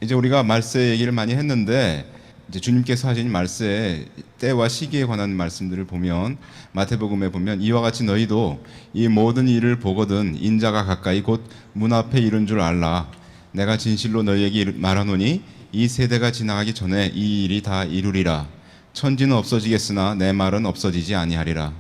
이제 우리가 말세 얘기를 많이 했는데 이제 주님께서 하신 말세 때와 시기에 관한 말씀들을 보면 마태복음에 보면 이와 같이 너희도 이 모든 일을 보거든 인자가 가까이 곧 문 앞에 이른 줄 알라. 내가 진실로 너희에게 말하노니 이 세대가 지나가기 전에 이 일이 다 이루리라. 천지는 없어지겠으나 내 말은 없어지지 아니하리라.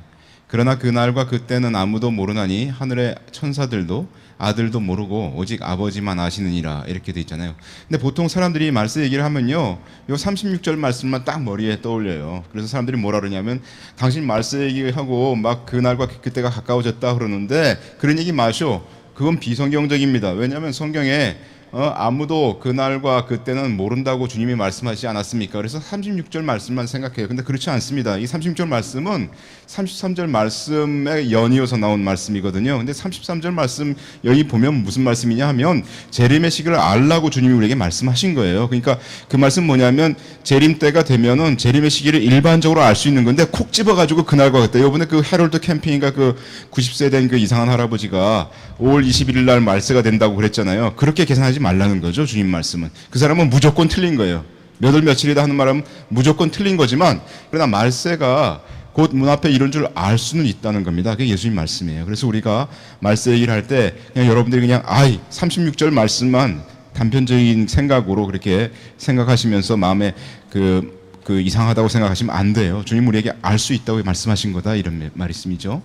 그러나 그날과 그때는 아무도 모르나니 하늘의 천사들도 아들도 모르고 오직 아버지만 아시느니라. 이렇게 돼 있잖아요. 근데 보통 사람들이 말세 얘기를 하면요, 요 36절 말씀만 딱 머리에 떠올려요. 그래서 사람들이 뭐라 그러냐면 당신 말세 얘기하고 막 그날과 그때가 가까워졌다 그러는데 그런 얘기 마셔. 그건 비성경적입니다. 왜냐하면 성경에 아무도 그날과 그때는 모른다고 주님이 말씀하지 않았습니까? 그래서 36절 말씀만 생각해요. 근데 그렇지 않습니다. 이 36절 말씀은 33절 말씀에 연이어서 나온 말씀이거든요. 근데 33절 말씀 여기 보면 무슨 말씀이냐 하면 재림의 시기를 알라고 주님이 우리에게 말씀하신 거예요. 그러니까 그 말씀 뭐냐면 재림 때가 되면은 재림의 시기를 일반적으로 알 수 있는 건데 콕 집어가지고 그날과 그때. 요번에 그 해롤드 캠핑인가 그 90세 된 그 이상한 할아버지가 5월 21일 날 말세가 된다고 그랬잖아요. 그렇게 계산하지 말라는 거죠. 주님 말씀은. 그 사람은 무조건 틀린 거예요. 몇 월 며칠이다 하는 말은 무조건 틀린 거지만 그러나 말세가 곧 문 앞에 이런 줄 알 수는 있다는 겁니다. 그게 예수님 말씀이에요. 그래서 우리가 말세 얘기를 할 때 그냥 여러분들이 그냥 36절 말씀만 단편적인 생각으로 그렇게 생각하시면서 마음에 그 이상하다고 생각하시면 안 돼요. 주님 우리에게 알 수 있다고 말씀하신 거다 이런 말씀이죠.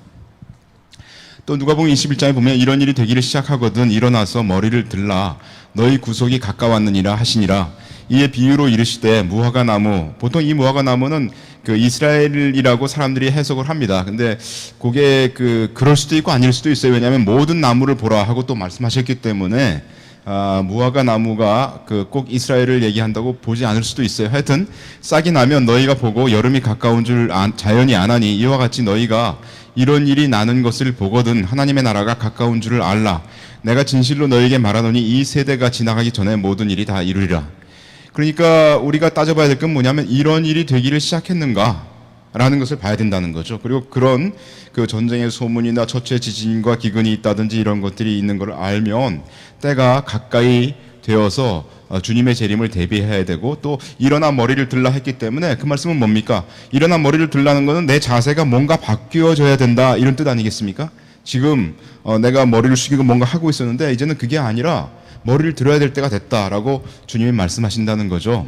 또 누가복음 21장에 보면 이런 일이 되기를 시작하거든 일어나서 머리를 들라 너희 구속이 가까웠느니라 하시니라. 이에 비유로 이르시되 무화과 나무, 보통 이 무화과 나무는 그 이스라엘이라고 사람들이 해석을 합니다. 근데 그게 그럴 수도 있고 아닐 수도 있어요. 왜냐하면 모든 나무를 보라 하고 또 말씀하셨기 때문에 무화과 나무가 꼭 이스라엘을 얘기한다고 보지 않을 수도 있어요. 하여튼 싹이 나면 너희가 보고 여름이 가까운 줄 자연이 아나니 이와 같이 너희가 이런 일이 나는 것을 보거든 하나님의 나라가 가까운 줄을 알라. 내가 진실로 너희에게 말하노니 이 세대가 지나가기 전에 모든 일이 다 이루리라. 그러니까 우리가 따져봐야 될 건 뭐냐면 이런 일이 되기를 시작했는가 라는 것을 봐야 된다는 거죠. 그리고 그런 그 전쟁의 소문이나 첫째 지진과 기근이 있다든지 이런 것들이 있는 걸 알면 때가 가까이 되어서 주님의 재림을 대비해야 되고 또 일어나 머리를 들라 했기 때문에 그 말씀은 뭡니까? 일어나 머리를 들라는 것은 내 자세가 뭔가 바뀌어져야 된다 이런 뜻 아니겠습니까? 지금 내가 머리를 숙이고 뭔가 하고 있었는데 이제는 그게 아니라 머리를 들어야 될 때가 됐다라고 주님이 말씀하신다는 거죠.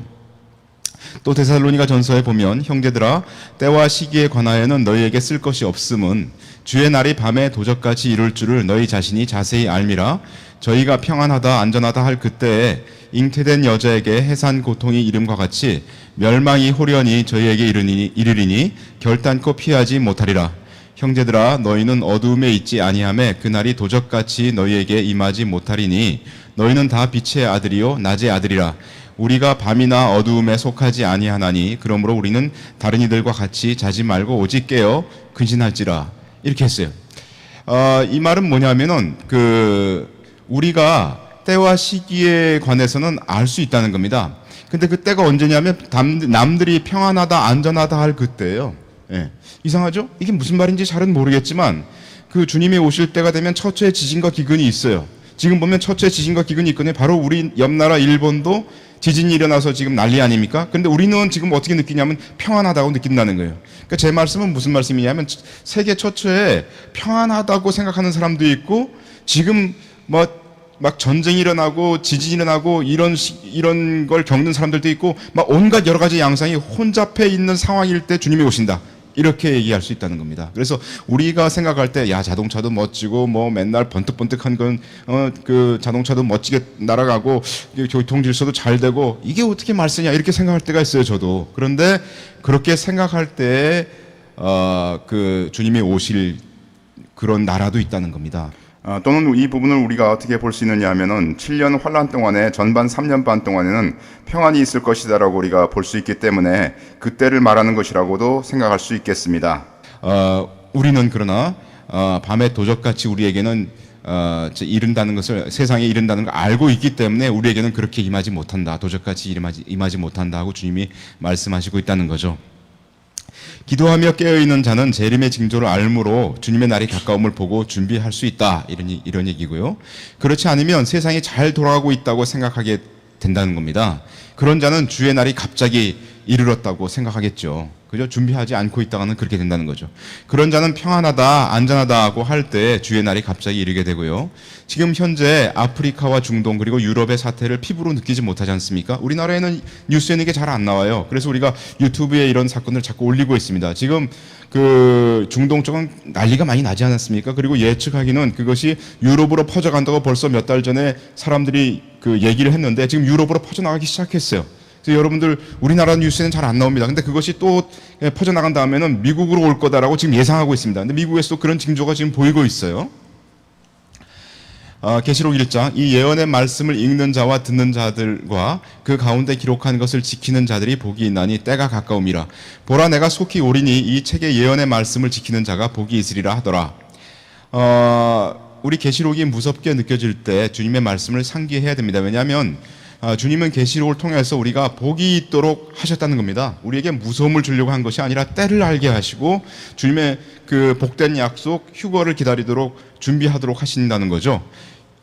또 데살로니가 전서에 보면 형제들아 때와 시기에 관하여는 너희에게 쓸 것이 없음은 주의 날이 밤에 도적같이 이룰 줄을 너희 자신이 자세히 알미라. 저희가 평안하다 안전하다 할 그때에 잉태된 여자에게 해산 고통이 이름과 같이 멸망이 호련히 저희에게 이르리니 결단코 피하지 못하리라. 형제들아 너희는 어두움에 있지 아니하매 그날이 도적같이 너희에게 임하지 못하리니 너희는 다 빛의 아들이요 낮의 아들이라. 우리가 밤이나 어두움에 속하지 아니하나니 그러므로 우리는 다른 이들과 같이 자지 말고 오직 깨어 근신할지라. 이렇게 했어요. 이 말은 뭐냐면은 우리가 때와 시기에 관해서는 알 수 있다는 겁니다. 근데 그 때가 언제냐면 남들이 평안하다 안전하다 할 그때예요. 예. 이상하죠? 이게 무슨 말인지 잘은 모르겠지만 그 주님이 오실 때가 되면 첫째 지진과 기근이 있어요. 지금 보면 첫째 지진과 기근이 있거든요. 바로 우리 옆나라 일본도 지진이 일어나서 지금 난리 아닙니까? 그런데 우리는 지금 어떻게 느끼냐면 평안하다고 느낀다는 거예요. 그러니까 제 말씀은 무슨 말씀이냐면 세계 최초에 평안하다고 생각하는 사람도 있고 지금 막 전쟁이 일어나고 지진이 일어나고 이런 걸 겪는 사람들도 있고 막 온갖 여러 가지 양상이 혼잡해 있는 상황일 때 주님이 오신다. 이렇게 얘기할 수 있다는 겁니다. 그래서 우리가 생각할 때 야 자동차도 멋지고 뭐 맨날 번뜩번뜩한 건 그 자동차도 멋지게 날아가고 교통 질서도 잘 되고 이게 어떻게 말쓰냐 이렇게 생각할 때가 있어요. 저도. 그런데 그렇게 생각할 때 그 주님이 오실 그런 나라도 있다는 겁니다. 또는 이 부분을 우리가 어떻게 볼 수 있느냐 하면은 7년 환란 동안에 전반 3년 반 동안에는 평안이 있을 것이다라고 우리가 볼 수 있기 때문에 그때를 말하는 것이라고도 생각할 수 있겠습니다. 우리는 그러나 밤에 도적같이 우리에게는 이른다는 것을 세상에 이른다는 걸 알고 있기 때문에 우리에게는 그렇게 임하지 못한다. 도적같이 임하지 못한다 하고 주님이 말씀하시고 있다는 거죠. 기도하며 깨어있는 자는 재림의 징조를 알므로 주님의 날이 가까움을 보고 준비할 수 있다. 이런 얘기고요. 그렇지 않으면 세상이 잘 돌아가고 있다고 생각하게 된다는 겁니다. 그런 자는 주의 날이 갑자기 이르렀다고 생각하겠죠. 그죠? 준비하지 않고 있다가는 그렇게 된다는 거죠. 그런 자는 평안하다, 안전하다고 할 때 주의 날이 갑자기 이르게 되고요. 지금 현재 아프리카와 중동 그리고 유럽의 사태를 피부로 느끼지 못하지 않습니까? 우리나라에는 뉴스에는 이게 잘 안 나와요. 그래서 우리가 유튜브에 이런 사건을 자꾸 올리고 있습니다. 지금 그 중동 쪽은 난리가 많이 나지 않았습니까? 그리고 예측하기는 그것이 유럽으로 퍼져간다고 벌써 몇 달 전에 사람들이 그 얘기를 했는데 지금 유럽으로 퍼져나가기 시작했어요. 그래서 여러분들 우리나라 뉴스에는 잘 안 나옵니다. 근데 그것이 또 퍼져나간 다음에는 미국으로 올 거다라고 지금 예상하고 있습니다. 근데 미국에서도 그런 징조가 지금 보이고 있어요. 계시록 1장 이 예언의 말씀을 읽는 자와 듣는 자들과 그 가운데 기록한 것을 지키는 자들이 복이 있나니 때가 가까움이라. 보라 내가 속히 오리니 이 책의 예언의 말씀을 지키는 자가 복이 있으리라 하더라. 우리 계시록이 무섭게 느껴질 때 주님의 말씀을 상기해야 됩니다. 왜냐하면 주님은 계시록을 통해서 우리가 복이 있도록 하셨다는 겁니다. 우리에게 무서움을 주려고 한 것이 아니라 때를 알게 하시고 주님의 그 복된 약속 휴거를 기다리도록 준비하도록 하신다는 거죠.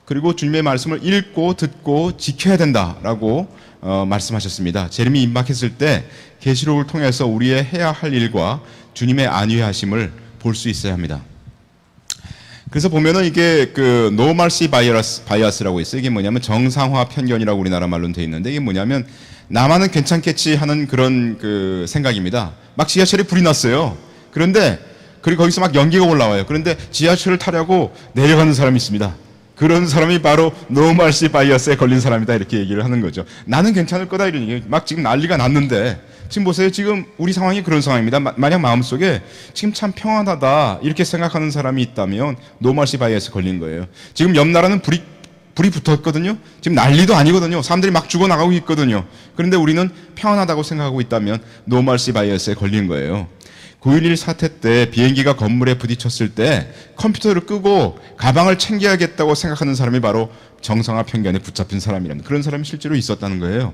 그리고 주님의 말씀을 읽고 듣고 지켜야 된다라고 말씀하셨습니다. 재림이 임박했을 때 계시록을 통해서 우리의 해야 할 일과 주님의 안위하심을 볼 수 있어야 합니다. 그래서 보면은 이게 그 노멀시 바이어스라고 있어요. 이게 뭐냐면 정상화 편견이라고 우리나라 말로는 돼 있는데 이게 뭐냐면 나만은 괜찮겠지 하는 그런 그 생각입니다. 막 지하철에 불이 났어요. 그런데 그리고 거기서 막 연기가 올라와요. 그런데 지하철을 타려고 내려가는 사람이 있습니다. 그런 사람이 바로 노멀시 바이어스에 걸린 사람이다 이렇게 얘기를 하는 거죠. 나는 괜찮을 거다 이런 얘기. 막 지금 난리가 났는데 지금 보세요. 지금 우리 상황이 그런 상황입니다. 만약 마음속에 지금 참 평안하다 이렇게 생각하는 사람이 있다면 노멀시 바이어스에 걸린 거예요. 지금 옆 나라는 불이 붙었거든요. 지금 난리도 아니거든요. 사람들이 막 죽어나가고 있거든요. 그런데 우리는 평안하다고 생각하고 있다면 노멀시 바이어스에 걸린 거예요. 9.11 사태 때 비행기가 건물에 부딪혔을 때 컴퓨터를 끄고 가방을 챙겨야겠다고 생각하는 사람이 바로 정상화 편견에 붙잡힌 사람이랍니다. 그런 사람이 실제로 있었다는 거예요.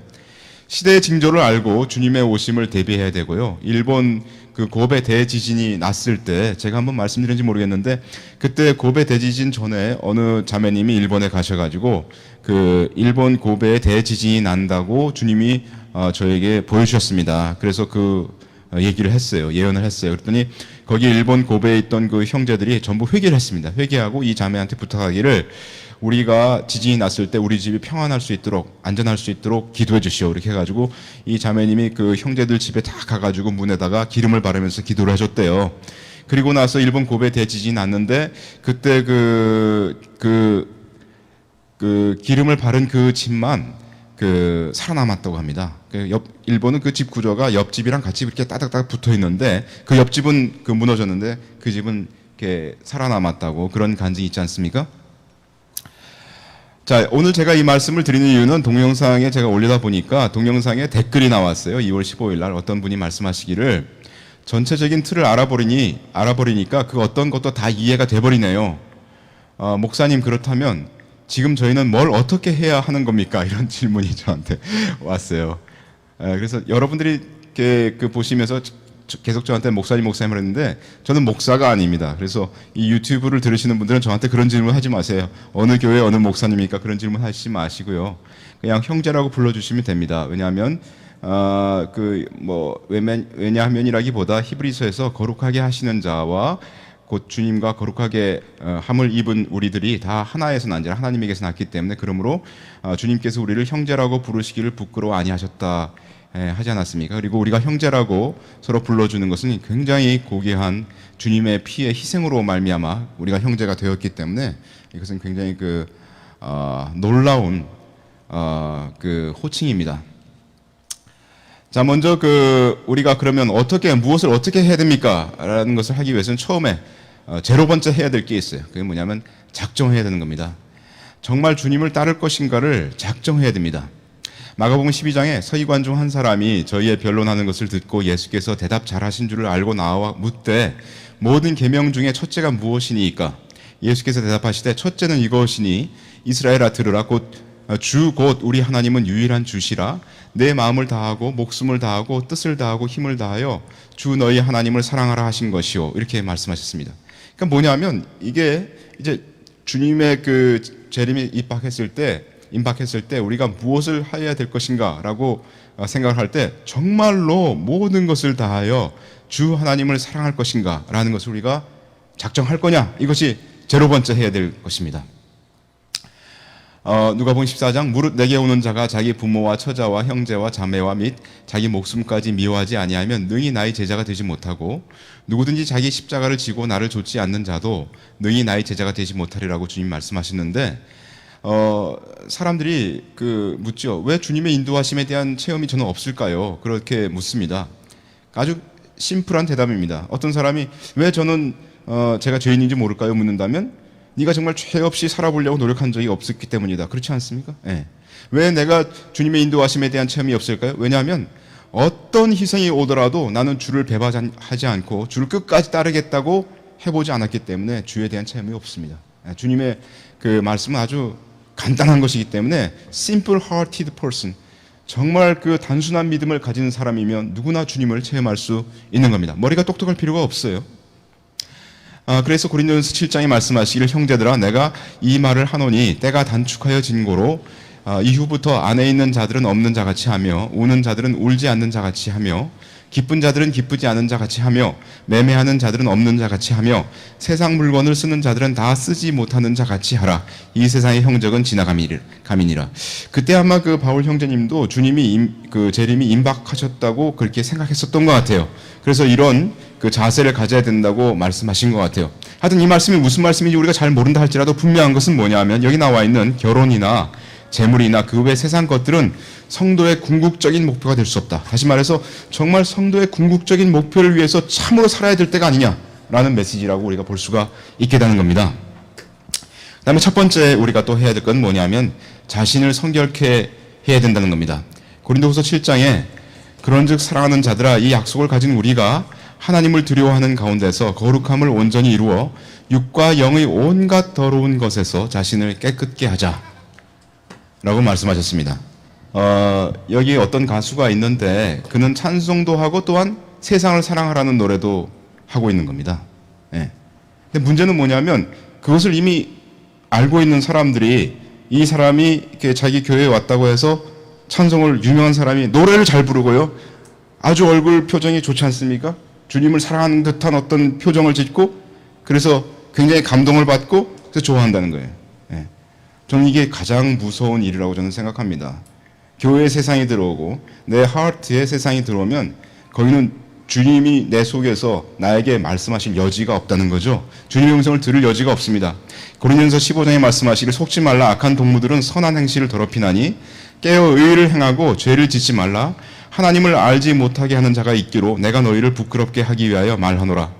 시대의 징조를 알고 주님의 오심을 대비해야 되고요. 일본 그 고베 대지진이 났을 때 제가 한번 말씀드렸는지 모르겠는데 그때 고베 대지진 전에 어느 자매님이 일본에 가셔가지고 그 일본 고베에 대지진이 난다고 주님이 저에게 보여주셨습니다. 그래서 그 얘기를 했어요. 예언을 했어요. 그랬더니 거기 일본 고베에 있던 그 형제들이 전부 회개를 했습니다. 회개하고 이 자매한테 부탁하기를 우리가 지진이 났을 때 우리 집이 평안할 수 있도록 안전할 수 있도록 기도해 주시오. 이렇게 해가지고 이 자매님이 그 형제들 집에 다 가가지고 문에다가 기름을 바르면서 기도를 해줬대요. 그리고 나서 일본 고베 대지진이 났는데 그때 그 기름을 바른 그 집만 살아남았다고 합니다. 일본은 그 집 구조가 옆집이랑 같이 이렇게 따닥따닥 붙어 있는데 그 옆집은 무너졌는데 그 집은 이렇게 살아남았다고 그런 간증이 있지 않습니까? 자, 오늘 제가 이 말씀을 드리는 이유는 동영상에 제가 올리다 보니까 동영상에 댓글이 나왔어요. 2월 15일 날 어떤 분이 말씀하시기를 전체적인 틀을 알아버리니까 그 어떤 것도 다 이해가 돼버리네요. 목사님 그렇다면 지금 저희는 뭘 어떻게 해야 하는 겁니까? 이런 질문이 저한테 왔어요. 그래서 여러분들이 이렇게 보시면서 계속 저한테 목사님 했는데 저는 목사가 아닙니다. 그래서 이 유튜브를 들으시는 분들은 저한테 그런 질문 하지 마세요. 어느 교회 어느 목사님입니까? 그런 질문 하시지 마시고요. 그냥 형제라고 불러주시면 됩니다. 왜냐하면 왜냐하면이라기보다 히브리서에서 거룩하게 하시는 자와 곧 주님과 거룩하게 함을 입은 우리들이 다 하나에서 난 자라 하나님에게서 났기 때문에 그러므로 주님께서 우리를 형제라고 부르시기를 부끄러워 아니하셨다 하지 않았습니까? 그리고 우리가 형제라고 서로 불러주는 것은 굉장히 고귀한 주님의 피의 희생으로 말미암아 우리가 형제가 되었기 때문에 이것은 굉장히 놀라운 호칭입니다. 자, 먼저 우리가 그러면 무엇을 어떻게 해야 됩니까? 라는 것을 하기 위해서는 처음에 제로 번째 해야 될 게 있어요. 그게 뭐냐면 작정해야 되는 겁니다. 정말 주님을 따를 것인가를 작정해야 됩니다. 마가복음 12장에 서기관 중 한 사람이 저희의 변론하는 것을 듣고 예수께서 대답 잘하신 줄을 알고 나와 묻되 모든 계명 중에 첫째가 무엇이니까? 예수께서 대답하시되 첫째는 이것이니 이스라엘아 들으라 곧 우리 하나님은 유일한 주시라 내 마음을 다하고 목숨을 다하고 뜻을 다하고 힘을 다하여 주 너희 하나님을 사랑하라 하신 것이요 이렇게 말씀하셨습니다. 그러니까 뭐냐면 이게 이제 주님의 재림이 입박했을 때 임박했을 때 우리가 무엇을 해야 될 것인가라고 생각을 할 때 정말로 모든 것을 다하여 주 하나님을 사랑할 것인가라는 것을 우리가 작정할 거냐, 이것이 제로 번째 해야 될 것입니다. 누가복음 14장 무릇 내게 오는 자가 자기 부모와 처자와 형제와 자매와 및 자기 목숨까지 미워하지 아니하면 능히 나의 제자가 되지 못하고 누구든지 자기 십자가를 지고 나를 좇지 않는 자도 능히 나의 제자가 되지 못하리라고 주님 말씀하시는데, 사람들이 묻죠. 왜 주님의 인도하심에 대한 체험이 저는 없을까요? 그렇게 묻습니다. 아주 심플한 대답입니다. 어떤 사람이 왜 저는 제가 죄인인지 모를까요? 묻는다면 네가 정말 죄 없이 살아보려고 노력한 적이 없었기 때문이다. 그렇지 않습니까? 네. 왜 내가 주님의 인도하심에 대한 체험이 없을까요? 왜냐하면 어떤 희생이 오더라도 나는 주를 배반하지 않고 주를 끝까지 따르겠다고 해보지 않았기 때문에 주에 대한 체험이 없습니다. 주님의 그 말씀은 아주 간단한 것이기 때문에 simple-hearted person, 정말 그 단순한 믿음을 가진 사람이면 누구나 주님을 체험할 수 있는 겁니다. 머리가 똑똑할 필요가 없어요. 그래서 고린도전서 7장에 말씀하시기를 형제들아 내가 이 말을 하노니 때가 단축하여 진고로 이후부터 안에 있는 자들은 없는 자같이 하며 우는 자들은 울지 않는 자같이 하며 기쁜 자들은 기쁘지 않은 자같이 하며 매매하는 자들은 없는 자같이 하며 세상 물건을 쓰는 자들은 다 쓰지 못하는 자같이 하라. 이 세상의 형적은 지나감이니라. 그때 아마 그 바울 형제님도 주님이 재림이 임박하셨다고 그렇게 생각했었던 것 같아요. 그래서 이런 그 자세를 가져야 된다고 말씀하신 것 같아요. 하여튼 이 말씀이 무슨 말씀인지 우리가 잘 모른다 할지라도 분명한 것은 뭐냐면 여기 나와 있는 결혼이나 재물이나 그 외 세상 것들은 성도의 궁극적인 목표가 될 수 없다. 다시 말해서 정말 성도의 궁극적인 목표를 위해서 참으로 살아야 될 때가 아니냐라는 메시지라고 우리가 볼 수가 있게 되는 겁니다. 그 다음에 첫 번째 우리가 또 해야 될 건 뭐냐면 자신을 성결케 해야 된다는 겁니다. 고린도후서 7장에 그런즉 사랑하는 자들아 이 약속을 가진 우리가 하나님을 두려워하는 가운데서 거룩함을 온전히 이루어 육과 영의 온갖 더러운 것에서 자신을 깨끗게 하자 라고 말씀하셨습니다. 여기 어떤 가수가 있는데 그는 찬송도 하고 또한 세상을 사랑하라는 노래도 하고 있는 겁니다. 예. 근데 문제는 뭐냐면 그것을 이미 알고 있는 사람들이 이 사람이 이렇게 자기 교회에 왔다고 해서 찬송을 유명한 사람이 노래를 잘 부르고요. 아주 얼굴 표정이 좋지 않습니까? 주님을 사랑하는 듯한 어떤 표정을 짓고 그래서 굉장히 감동을 받고 그래서 좋아한다는 거예요. 예. 저는 이게 가장 무서운 일이라고 저는 생각합니다. 교회에 세상이 들어오고 내 하트에 세상이 들어오면 거기는 주님이 내 속에서 나에게 말씀하실 여지가 없다는 거죠. 주님의 음성을 들을 여지가 없습니다. 고린도전서 15장에 말씀하시기를 속지 말라. 악한 동무들은 선한 행실을 더럽히나니 깨어 의를 행하고 죄를 짓지 말라. 하나님을 알지 못하게 하는 자가 있기로 내가 너희를 부끄럽게 하기 위하여 말하노라.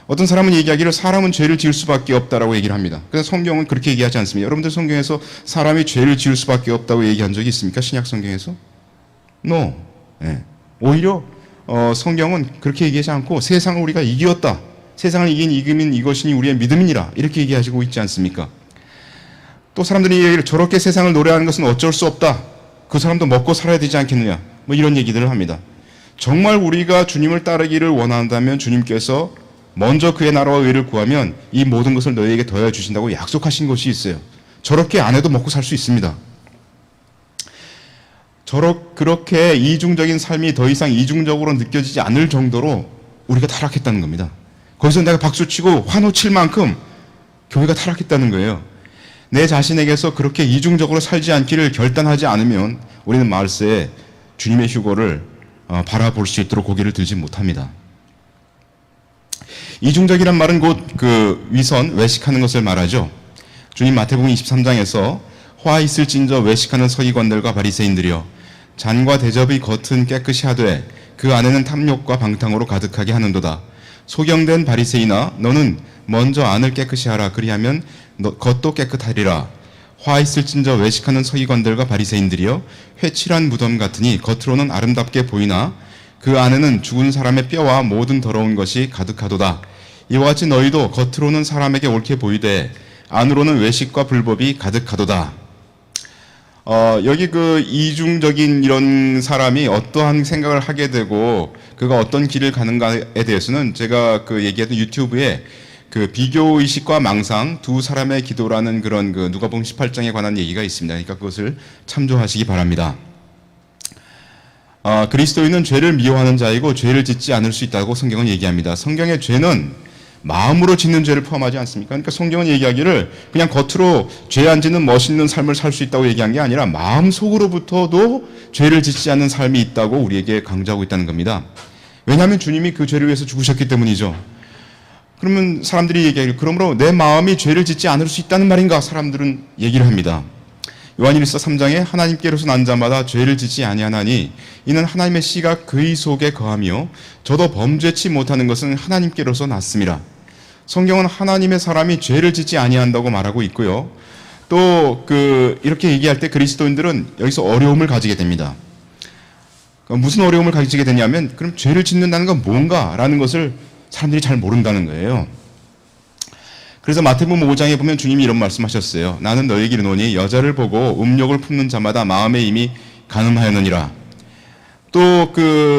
어떤 사람은 얘기하기를 사람은 죄를 지을 수밖에 없다라고 얘기를 합니다. 그래서 성경은 그렇게 얘기하지 않습니다. 여러분들 성경에서 사람이 죄를 지을 수밖에 없다고 얘기한 적이 있습니까? 신약 성경에서? No. 네. 오히려 성경은 그렇게 얘기하지 않고 세상을 우리가 이겼다. 세상을 이긴 이금인 이것이니 우리의 믿음이니라. 이렇게 얘기하시고 있지 않습니까? 또 사람들이 얘기를 저렇게 세상을 노래하는 것은 어쩔 수 없다. 그 사람도 먹고 살아야 되지 않겠느냐. 뭐 이런 얘기들을 합니다. 정말 우리가 주님을 따르기를 원한다면 주님께서 먼저 그의 나라와 의를 구하면 이 모든 것을 너희에게 더해 주신다고 약속하신 것이 있어요. 저렇게 안 해도 먹고 살 수 있습니다. 그렇게 이중적인 삶이 더 이상 이중적으로 느껴지지 않을 정도로 우리가 타락했다는 겁니다. 거기서 내가 박수치고 환호 칠 만큼 교회가 타락했다는 거예요. 내 자신에게서 그렇게 이중적으로 살지 않기를 결단하지 않으면 우리는 말세에 주님의 휴거를 바라볼 수 있도록 고개를 들지 못합니다. 이중적이란 말은 곧 그 위선, 외식하는 것을 말하죠. 주님 마태복음 23장에서 화 있을진저 외식하는 서기관들과 바리새인들이여 잔과 대접의 겉은 깨끗이 하되 그 안에는 탐욕과 방탕으로 가득하게 하는도다. 소경된 바리새인아 너는 먼저 안을 깨끗이 하라. 그리하면 겉도 깨끗하리라. 화 있을진저 외식하는 서기관들과 바리새인들이여 회칠한 무덤 같으니 겉으로는 아름답게 보이나 그 안에는 죽은 사람의 뼈와 모든 더러운 것이 가득하도다. 이와 같이 너희도 겉으로는 사람에게 옳게 보이되 안으로는 외식과 불법이 가득하도다. 여기 그 이중적인 이런 사람이 어떠한 생각을 하게 되고 그가 어떤 길을 가는가에 대해서는 제가 그 얘기했던 유튜브에 그 비교 의식과 망상 두 사람의 기도라는 그런 그 누가복음 18장에 관한 얘기가 있습니다. 그러니까 그것을 참조하시기 바랍니다. 그리스도인은 죄를 미워하는 자이고 죄를 짓지 않을 수 있다고 성경은 얘기합니다. 성경의 죄는 마음으로 짓는 죄를 포함하지 않습니까? 그러니까 성경은 얘기하기를 그냥 겉으로 죄 안 짓는 멋있는 삶을 살 수 있다고 얘기한 게 아니라 마음속으로부터도 죄를 짓지 않는 삶이 있다고 우리에게 강조하고 있다는 겁니다. 왜냐하면 주님이 그 죄를 위해서 죽으셨기 때문이죠. 그러면 사람들이 얘기하기를 그러므로 내 마음이 죄를 짓지 않을 수 있다는 말인가? 사람들은 얘기를 합니다. 요한일서 3장에 하나님께로서 난 자마다 죄를 짓지 아니하나니 이는 하나님의 씨가 그의 속에 거하며 저도 범죄치 못하는 것은 하나님께로서 났습니다. 성경은 하나님의 사람이 죄를 짓지 아니한다고 말하고 있고요. 또 이렇게 얘기할 때 그리스도인들은 여기서 어려움을 가지게 됩니다. 무슨 어려움을 가지게 되냐면 그럼 죄를 짓는다는 건 뭔가라는 것을 사람들이 잘 모른다는 거예요. 그래서 마태복음 5장에 보면 주님이 이런 말씀하셨어요. 나는 너에게 이르노니 여자를 보고 음욕을 품는 자마다 마음에 이미 간음하였느니라. 또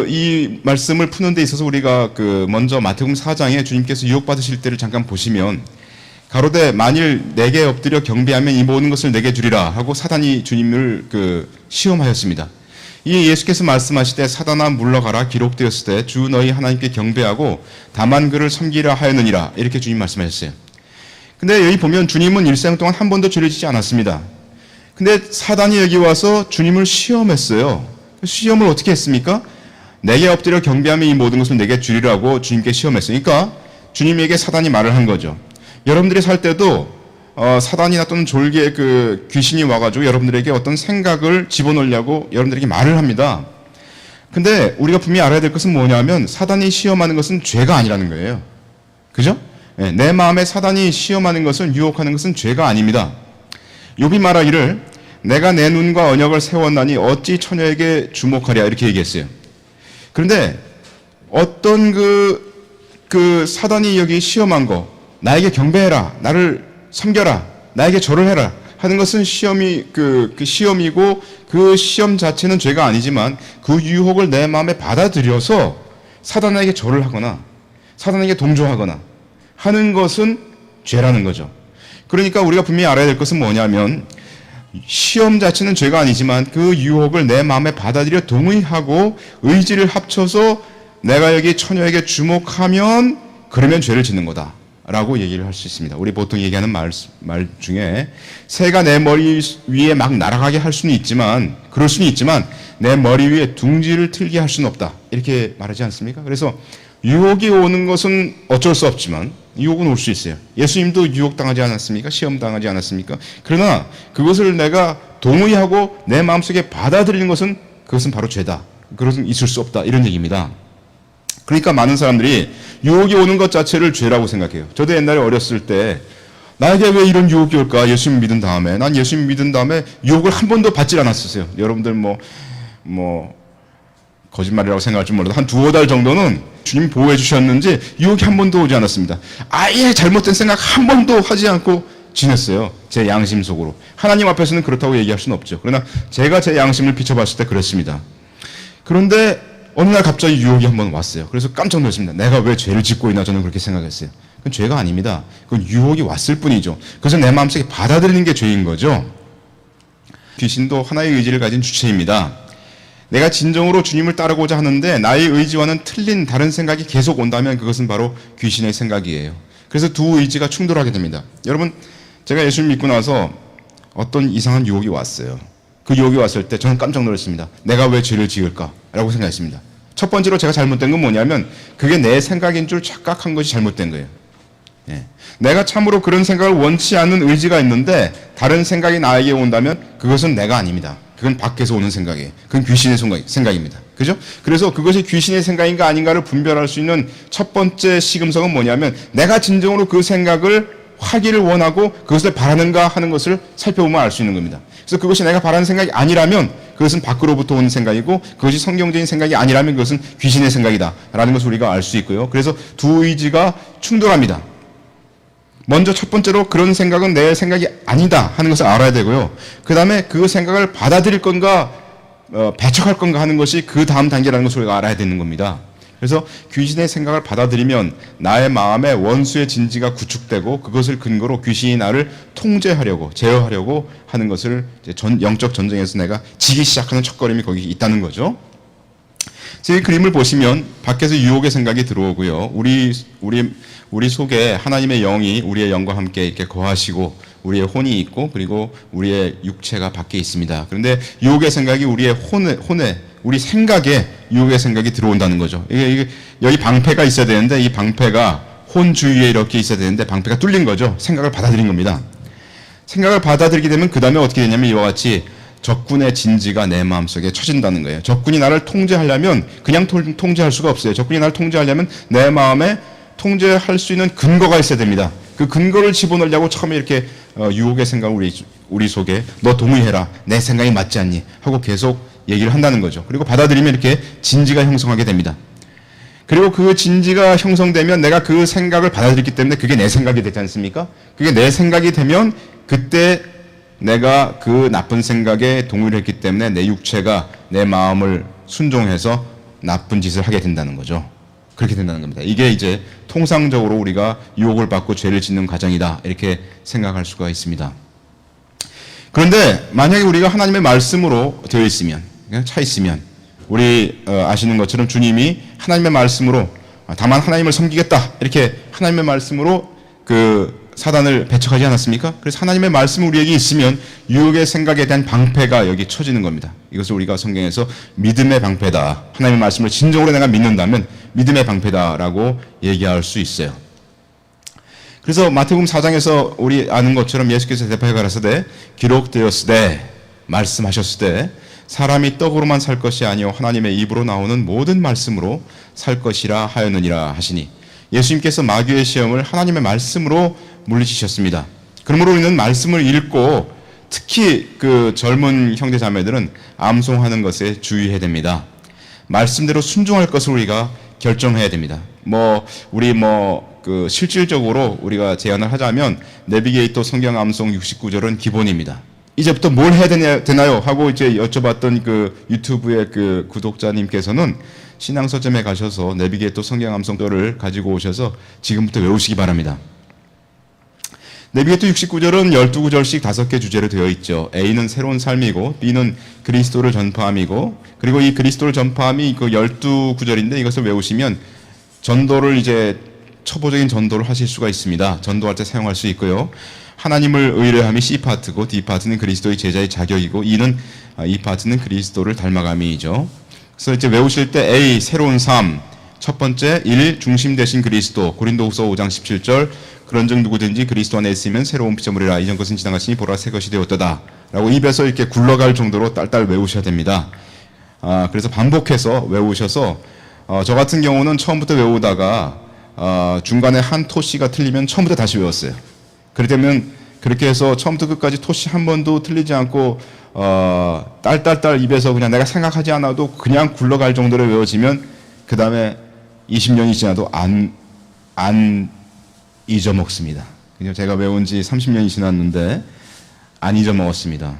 이 말씀을 푸는 데 있어서 우리가 먼저 마태복음 4장에 주님께서 유혹받으실 때를 잠깐 보시면 가로되 만일 내게 엎드려 경배하면 이 모든 것을 내게 주리라 하고 사단이 주님을 시험하였습니다. 이 예수께서 말씀하실 때 사단아 물러가라 기록되었을 때 주 너희 하나님께 경배하고 다만 그를 섬기라 하였느니라 이렇게 주님 말씀하셨어요. 근데 여기 보면 주님은 일생 동안 한 번도 죄를 짓지 않았습니다. 근데 사단이 여기 와서 주님을 시험했어요. 시험을 어떻게 했습니까? 내게 엎드려 경배하면 이 모든 것을 내게 주리라고 주님께 시험했어요. 그러니까 주님에게 사단이 말을 한 거죠. 여러분들이 살 때도 사단이나 또는 졸개 귀신이 와가지고 여러분들에게 어떤 생각을 집어넣으려고 여러분들에게 말을 합니다. 근데 우리가 분명히 알아야 될 것은 뭐냐면 사단이 시험하는 것은 죄가 아니라는 거예요. 그죠? 내 마음에 사단이 시험하는 것은 유혹하는 것은 죄가 아닙니다. 욥이 말하기를 내가 내 눈과 언약을 세웠나니 어찌 처녀에게 주목하랴 이렇게 얘기했어요. 그런데 어떤 사단이 여기 시험한 거 나에게 경배해라 나를 섬겨라 나에게 절을 해라 하는 것은 시험이고 그 시험 자체는 죄가 아니지만 그 유혹을 내 마음에 받아들여서 사단에게 절을 하거나 사단에게 동조하거나 하는 것은 죄라는 거죠. 그러니까 우리가 분명히 알아야 될 것은 뭐냐면 시험 자체는 죄가 아니지만 그 유혹을 내 마음에 받아들여 동의하고 의지를 합쳐서 내가 여기 처녀에게 주목하면 그러면 죄를 짓는 거다 라고 얘기를 할 수 있습니다. 우리 보통 얘기하는 말 중에 새가 내 머리 위에 막 날아가게 할 수는 있지만 그럴 수는 있지만 내 머리 위에 둥지를 틀게 할 수는 없다 이렇게 말하지 않습니까? 그래서 유혹이 오는 것은 어쩔 수 없지만 유혹은 올 수 있어요. 예수님도 유혹당하지 않았습니까? 시험당하지 않았습니까? 그러나 그것을 내가 동의하고 내 마음속에 받아들이는 것은 그것은 바로 죄다. 그것은 있을 수 없다. 이런 얘기입니다. 그러니까 많은 사람들이 유혹이 오는 것 자체를 죄라고 생각해요. 저도 옛날에 어렸을 때 나에게 왜 이런 유혹이 올까? 예수님 믿은 다음에 난 예수님 믿은 다음에 유혹을 한 번도 받질 않았었어요. 여러분들 거짓말이라고 생각할지 몰라도 한 2-5달 정도는 주님 보호해 주셨는지 유혹이 한 번도 오지 않았습니다. 아예 잘못된 생각 한 번도 하지 않고 지냈어요. 제 양심 속으로. 하나님 앞에서는 그렇다고 얘기할 수는 없죠. 그러나 제가 제 양심을 비춰봤을 때 그랬습니다. 그런데 어느 날 갑자기 유혹이 한 번 왔어요. 그래서 깜짝 놀랐습니다. 내가 왜 죄를 짓고 있나 저는 그렇게 생각했어요. 그건 죄가 아닙니다. 그건 유혹이 왔을 뿐이죠. 그래서 내 마음속에 받아들이는 게 죄인 거죠. 귀신도 하나의 의지를 가진 주체입니다. 내가 진정으로 주님을 따르고자 하는데 나의 의지와는 틀린 다른 생각이 계속 온다면 그것은 바로 귀신의 생각이에요. 그래서 두 의지가 충돌하게 됩니다. 여러분, 제가 예수님 믿고 나서 어떤 이상한 유혹이 왔어요. 그 유혹이 왔을 때 저는 깜짝 놀랐습니다. 내가 왜 죄를 지을까? 라고 생각했습니다. 첫 번째로 제가 잘못된 건 뭐냐면 그게 내 생각인 줄 착각한 것이 잘못된 거예요. 내가 참으로 그런 생각을 원치 않는 의지가 있는데 다른 생각이 나에게 온다면 그것은 내가 아닙니다. 그건 밖에서 오는 생각이에요. 그건 귀신의 생각입니다. 그죠? 그래서 그것이 귀신의 생각인가 아닌가를 분별할 수 있는 첫 번째 시금석은 뭐냐면 내가 진정으로 그 생각을 하기를 원하고 그것을 바라는가 하는 것을 살펴보면 알 수 있는 겁니다. 그래서 그것이 내가 바라는 생각이 아니라면 그것은 밖으로부터 오는 생각이고 그것이 성경적인 생각이 아니라면 그것은 귀신의 생각이다 라는 것을 우리가 알 수 있고요. 그래서 두 의지가 충돌합니다. 먼저 첫 번째로 그런 생각은 내 생각이 아니다 하는 것을 알아야 되고요. 그 다음에 그 생각을 받아들일 건가 배척할 건가 하는 것이 그 다음 단계라는 것을 우리가 알아야 되는 겁니다. 그래서 귀신의 생각을 받아들이면 나의 마음에 원수의 진지가 구축되고 그것을 근거로 귀신이 나를 통제하려고 제어하려고 하는 것을 이제 영적 전쟁에서 내가 지기 시작하는 첫걸음이 거기 있다는 거죠. 이 그림을 보시면 밖에서 유혹의 생각이 들어오고요. 우리 속에 하나님의 영이 우리의 영과 함께 이렇게 거하시고 우리의 혼이 있고 그리고 우리의 육체가 밖에 있습니다. 그런데 유혹의 생각이 우리의 혼에 우리 생각에 유혹의 생각이 들어온다는 거죠. 이게 여기 방패가 있어야 되는데 이 방패가 혼 주위에 이렇게 있어야 되는데 방패가 뚫린 거죠. 생각을 받아들인 겁니다. 생각을 받아들이게 되면 그 다음에 어떻게 되냐면 이와 같이 적군의 진지가 내 마음속에 쳐진다는 거예요. 적군이 나를 통제하려면 그냥 통제할 수가 없어요. 적군이 나를 통제하려면 내 마음에 통제할 수 있는 근거가 있어야 됩니다. 그 근거를 집어넣으려고 처음에 이렇게 유혹의 생각을 우리 속에 너 동의해라. 내 생각이 맞지 않니? 하고 계속 얘기를 한다는 거죠. 그리고 받아들이면 이렇게 진지가 형성하게 됩니다. 그리고 그 진지가 형성되면 내가 그 생각을 받아들였기 때문에 그게 내 생각이 되지 않습니까? 그게 내 생각이 되면 그때 내가 그 나쁜 생각에 동의를 했기 때문에 내 육체가 내 마음을 순종해서 나쁜 짓을 하게 된다는 거죠. 그렇게 된다는 겁니다. 이게 이제 통상적으로 우리가 유혹을 받고 죄를 짓는 과정이다 이렇게 생각할 수가 있습니다. 그런데 만약에 우리가 하나님의 말씀으로 되어 있으면 차 있으면 우리 아시는 것처럼 주님이 하나님의 말씀으로 다만 하나님을 섬기겠다 이렇게 하나님의 말씀으로 그 사단을 배척하지 않았습니까? 그래서 하나님의 말씀이 우리에게 있으면 유혹의 생각에 대한 방패가 여기 쳐지는 겁니다. 이것을 우리가 성경에서 믿음의 방패다. 하나님의 말씀을 진정으로 내가 믿는다면 믿음의 방패다라고 얘기할 수 있어요. 그래서 마태복음 4장에서 우리 아는 것처럼 예수께서 대파에 가라사대 기록되었으되 말씀하셨으되 사람이 떡으로만 살 것이 아니요 하나님의 입으로 나오는 모든 말씀으로 살 것이라 하였느니라 하시니 예수님께서 마귀의 시험을 하나님의 말씀으로 물리치셨습니다. 그러므로 우리는 말씀을 읽고 특히 그 젊은 형제 자매들은 암송하는 것에 주의해야 됩니다. 말씀대로 순종할 것을 우리가 결정해야 됩니다. 실질적으로 우리가 제안을 하자면 내비게이터 성경 암송 69절은 기본입니다. 이제부터 뭘 해야 되나요? 하고 이제 여쭤봤던 그 유튜브의 그 구독자님께서는 신앙서점에 가셔서 내비게이터 성경 암송도를 가지고 오셔서 지금부터 외우시기 바랍니다. 내비게이터 69절은 12구절씩 5개 주제로 되어 있죠. A는 새로운 삶이고 B는 그리스도를 전파함이고 그리고 이 그리스도를 전파함이 그 12구절인데 이것을 외우시면 전도를 이제 초보적인 전도를 하실 수가 있습니다. 전도할 때 사용할 수 있고요. 하나님을 의뢰함이 C파트고 D파트는 그리스도의 제자의 자격이고 이 파트는 그리스도를 닮아감이죠. 그래서 이제 외우실 때 A 새로운 삶 첫 번째 1 중심 되신 그리스도 고린도후서 5장 17절 그런즉 누구든지 그리스도 안에 있으면 새로운 피조물이라 이전 것은 지나갔으니 보라 새 것이 되었도다 라고 입에서 이렇게 굴러갈 정도로 딸딸 외우셔야 됩니다. 그래서 반복해서 외우셔서 저 같은 경우는 처음부터 외우다가 중간에 한 토시가 틀리면 처음부터 다시 외웠어요. 그렇다면 그렇게 해서 처음부터 끝까지 토시 한 번도 틀리지 않고 딸딸딸 입에서 그냥 내가 생각하지 않아도 그냥 굴러갈 정도로 외워지면 그 다음에 20년이 지나도 안 잊어먹습니다. 제가 외운 지 30년이 지났는데 안 잊어먹었습니다.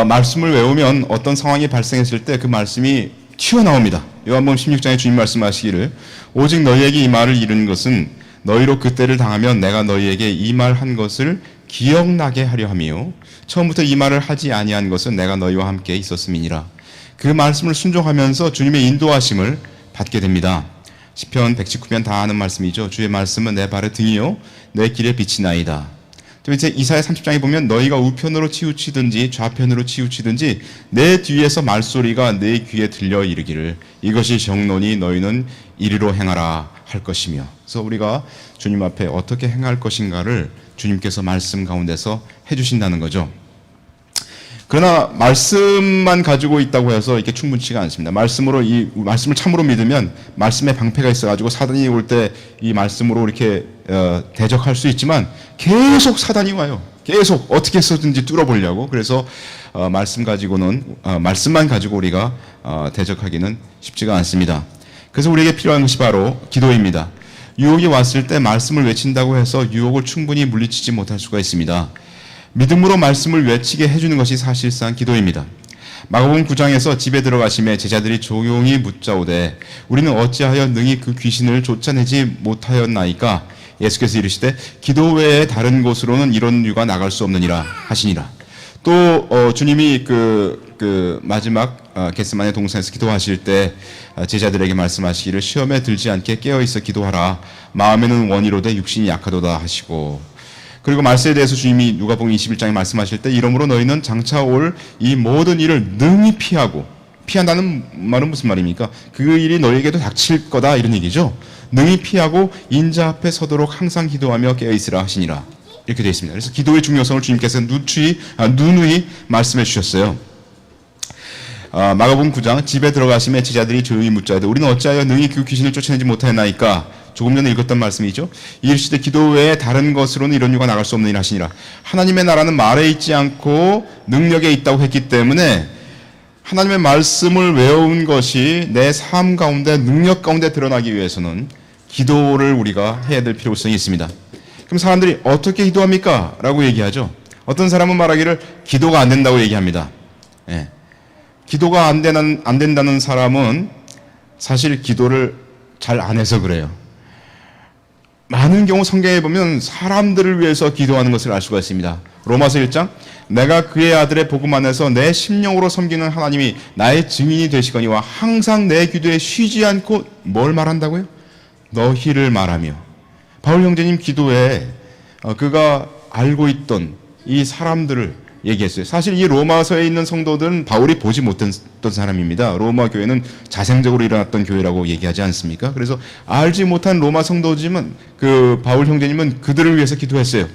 말씀을 외우면 어떤 상황이 발생했을 때 그 말씀이 튀어나옵니다. 요한복음 16장에 주님 말씀하시기를 오직 너희에게 이 말을 이루는 것은 너희로 그때를 당하면 내가 너희에게 이 말 한 것을 기억나게 하려 함이요 처음부터 이 말을 하지 아니한 것은 내가 너희와 함께 있었음이니라. 그 말씀을 순종하면서 주님의 인도하심을 받게 됩니다. 시편 119편 다 아는 말씀이죠. 주의 말씀은 내 발의 등이요 내 길의 빛이나이다. 또 이제 이사야 30장에 보면 너희가 우편으로 치우치든지 좌편으로 치우치든지 내 뒤에서 말소리가 내 귀에 들려 이르기를 이것이 정론이 너희는 이리로 행하라 할 것이며. 그래서 우리가 주님 앞에 어떻게 행할 것인가를 주님께서 말씀 가운데서 해주신다는 거죠. 그러나 말씀만 가지고 있다고 해서 이렇게 충분치가 않습니다. 이 말씀을 참으로 믿으면 말씀의 방패가 있어가지고 사단이 올 때 이 말씀으로 이렇게 대적할 수 있지만 계속 사단이 와요. 계속 어떻게 해서든지 뚫어보려고. 그래서 말씀만 가지고 우리가 대적하기는 쉽지가 않습니다. 그래서 우리에게 필요한 것이 바로 기도입니다. 유혹이 왔을 때 말씀을 외친다고 해서 유혹을 충분히 물리치지 못할 수가 있습니다. 믿음으로 말씀을 외치게 해주는 것이 사실상 기도입니다. 마가복음 9장에서 집에 들어가심에 제자들이 조용히 묻자오되 우리는 어찌하여 능히 그 귀신을 쫓아내지 못하였나이까? 예수께서 이르시되 기도 외에 다른 곳으로는 이런 유가 나갈 수 없느니라 하시니라. 또 주님이 그 마지막 겟세마네 동산에서 기도하실 때 제자들에게 말씀하시기를 시험에 들지 않게 깨어 있어 기도하라. 마음에는 원이로되 육신이 약하도다 하시고, 그리고 말세에 대해서 주님이 누가복음 21장에 말씀하실 때 이러므로 너희는 장차 올 이 모든 일을 능히 피하고, 피한다는 말은 무슨 말입니까? 그 일이 너희에게도 닥칠 거다 이런 얘기죠. 능히 피하고 인자 앞에 서도록 항상 기도하며 깨어 있으라 하시니라. 이렇게 되어 있습니다. 그래서 기도의 중요성을 주님께서 누누이 말씀해 주셨어요. 마가복음 9장 집에 들어가심에 제자들이 조용히 묻자되 우리는 어찌하여 능히 그 귀신을 쫓아내지 못하였나이까? 조금 전에 읽었던 말씀이죠. 이르시되 기도 외에 다른 것으로는 이런 유가 나갈 수 없느니라 하시니라. 하나님의 나라는 말에 있지 않고 능력에 있다고 했기 때문에 하나님의 말씀을 외운 것이 내 삶 가운데 능력 가운데 드러나기 위해서는 기도를 우리가 해야 될 필요성이 있습니다. 그럼 사람들이 어떻게 기도합니까? 라고 얘기하죠. 어떤 사람은 말하기를 기도가 안 된다고 얘기합니다. 예. 기도가 안 된다는 사람은 사실 기도를 잘 안 해서 그래요. 많은 경우 성경에 보면 사람들을 위해서 기도하는 것을 알 수가 있습니다. 로마서 1장 내가 그의 아들의 복음 안에서 내 심령으로 섬기는 하나님이 나의 증인이 되시거니와 항상 내 기도에 쉬지 않고 뭘 말한다고요? 너희를 말하며. 바울 형제님 기도에 그가 알고 있던 이 사람들을 얘기했어요. 사실 이 로마서에 있는 성도들은 바울이 보지 못했던 사람입니다. 로마 교회는 자생적으로 일어났던 교회라고 얘기하지 않습니까? 그래서 알지 못한 로마 성도지만 그 바울 형제님은 그들을 위해서 기도했어요.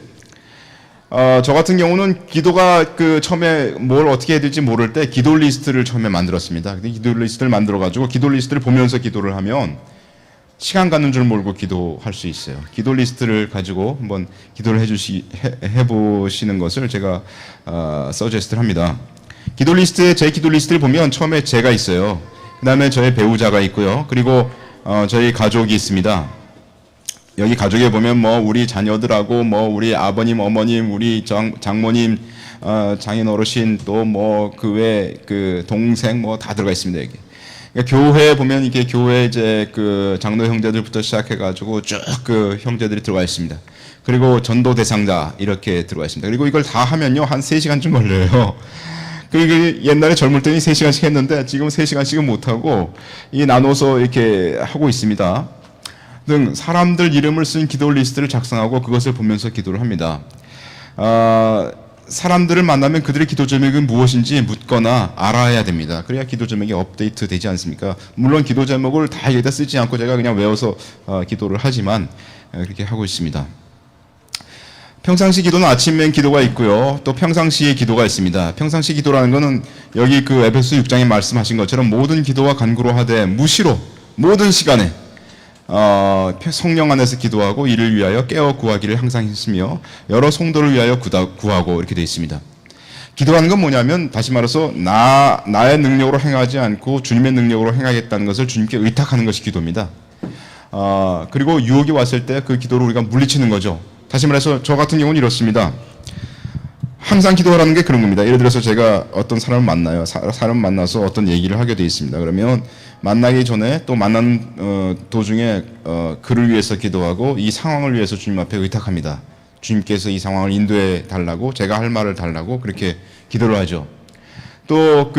저 같은 경우는 기도가 처음에 뭘 어떻게 해야 될지 모를 때 기도 리스트를 처음에 만들었습니다. 기도 리스트를 만들어가지고 기도 리스트를 보면서 기도를 하면 시간 가는 줄 모르고 기도할 수 있어요. 기도 리스트를 가지고 한번 기도를 해보시는 것을 제가 서제스트를 합니다. 기도 리스트에 제 기도 리스트를 보면 처음에 제가 있어요. 그 다음에 저의 배우자가 있고요. 그리고 저희 가족이 있습니다. 여기 가족에 보면 뭐 우리 자녀들하고 뭐 우리 아버님, 어머님, 우리 장모님, 장인 어르신 또 뭐 그 외 그 동생 뭐 다 들어가 있습니다. 여기. 그러니까 교회에 보면 이게 교회 이제 그 장로 형제들부터 시작해가지고 쭉 그 형제들이 들어가 있습니다. 그리고 전도 대상자 이렇게 들어가 있습니다. 그리고 이걸 다 하면요 한 3시간쯤 걸려요. 그 옛날에 젊을 때는 3시간씩 했는데 지금 3시간씩은 못하고 이 나눠서 이렇게 하고 있습니다. 등 사람들 이름을 쓴 기도 리스트를 작성하고 그것을 보면서 기도를 합니다. 사람들을 만나면 그들의 기도 제목이 무엇인지 묻거나 알아야 됩니다. 그래야 기도 제목이 업데이트 되지 않습니까? 물론 기도 제목을 다 여기다 쓰지 않고 제가 그냥 외워서 기도를 하지만 그렇게 하고 있습니다. 평상시 기도는 아침엔 기도가 있고요. 또 평상시에 기도가 있습니다. 평상시 기도라는 것은 여기 그 에베소 6장에 말씀하신 것처럼 모든 기도와 간구로 하되 무시로 모든 시간에 성령 안에서 기도하고 이를 위하여 깨어 구하기를 항상 했으며 여러 성도를 위하여 구하고 이렇게 되어 있습니다. 기도하는 건 뭐냐면 다시 말해서 나의 능력으로 행하지 않고 주님의 능력으로 행하겠다는 것을 주님께 의탁하는 것이 기도입니다. 그리고 유혹이 왔을 때 그 기도를 우리가 물리치는 거죠. 다시 말해서 저 같은 경우는 이렇습니다. 항상 기도하라는 게 그런 겁니다. 예를 들어서 제가 어떤 사람을 만나요. 사람 만나서 어떤 얘기를 하게 되어 있습니다. 그러면 만나기 전에 또 만나는 도중에 그를 위해서 기도하고 이 상황을 위해서 주님 앞에 의탁합니다. 주님께서 이 상황을 인도해 달라고 제가 할 말을 달라고 그렇게 기도를 하죠. 또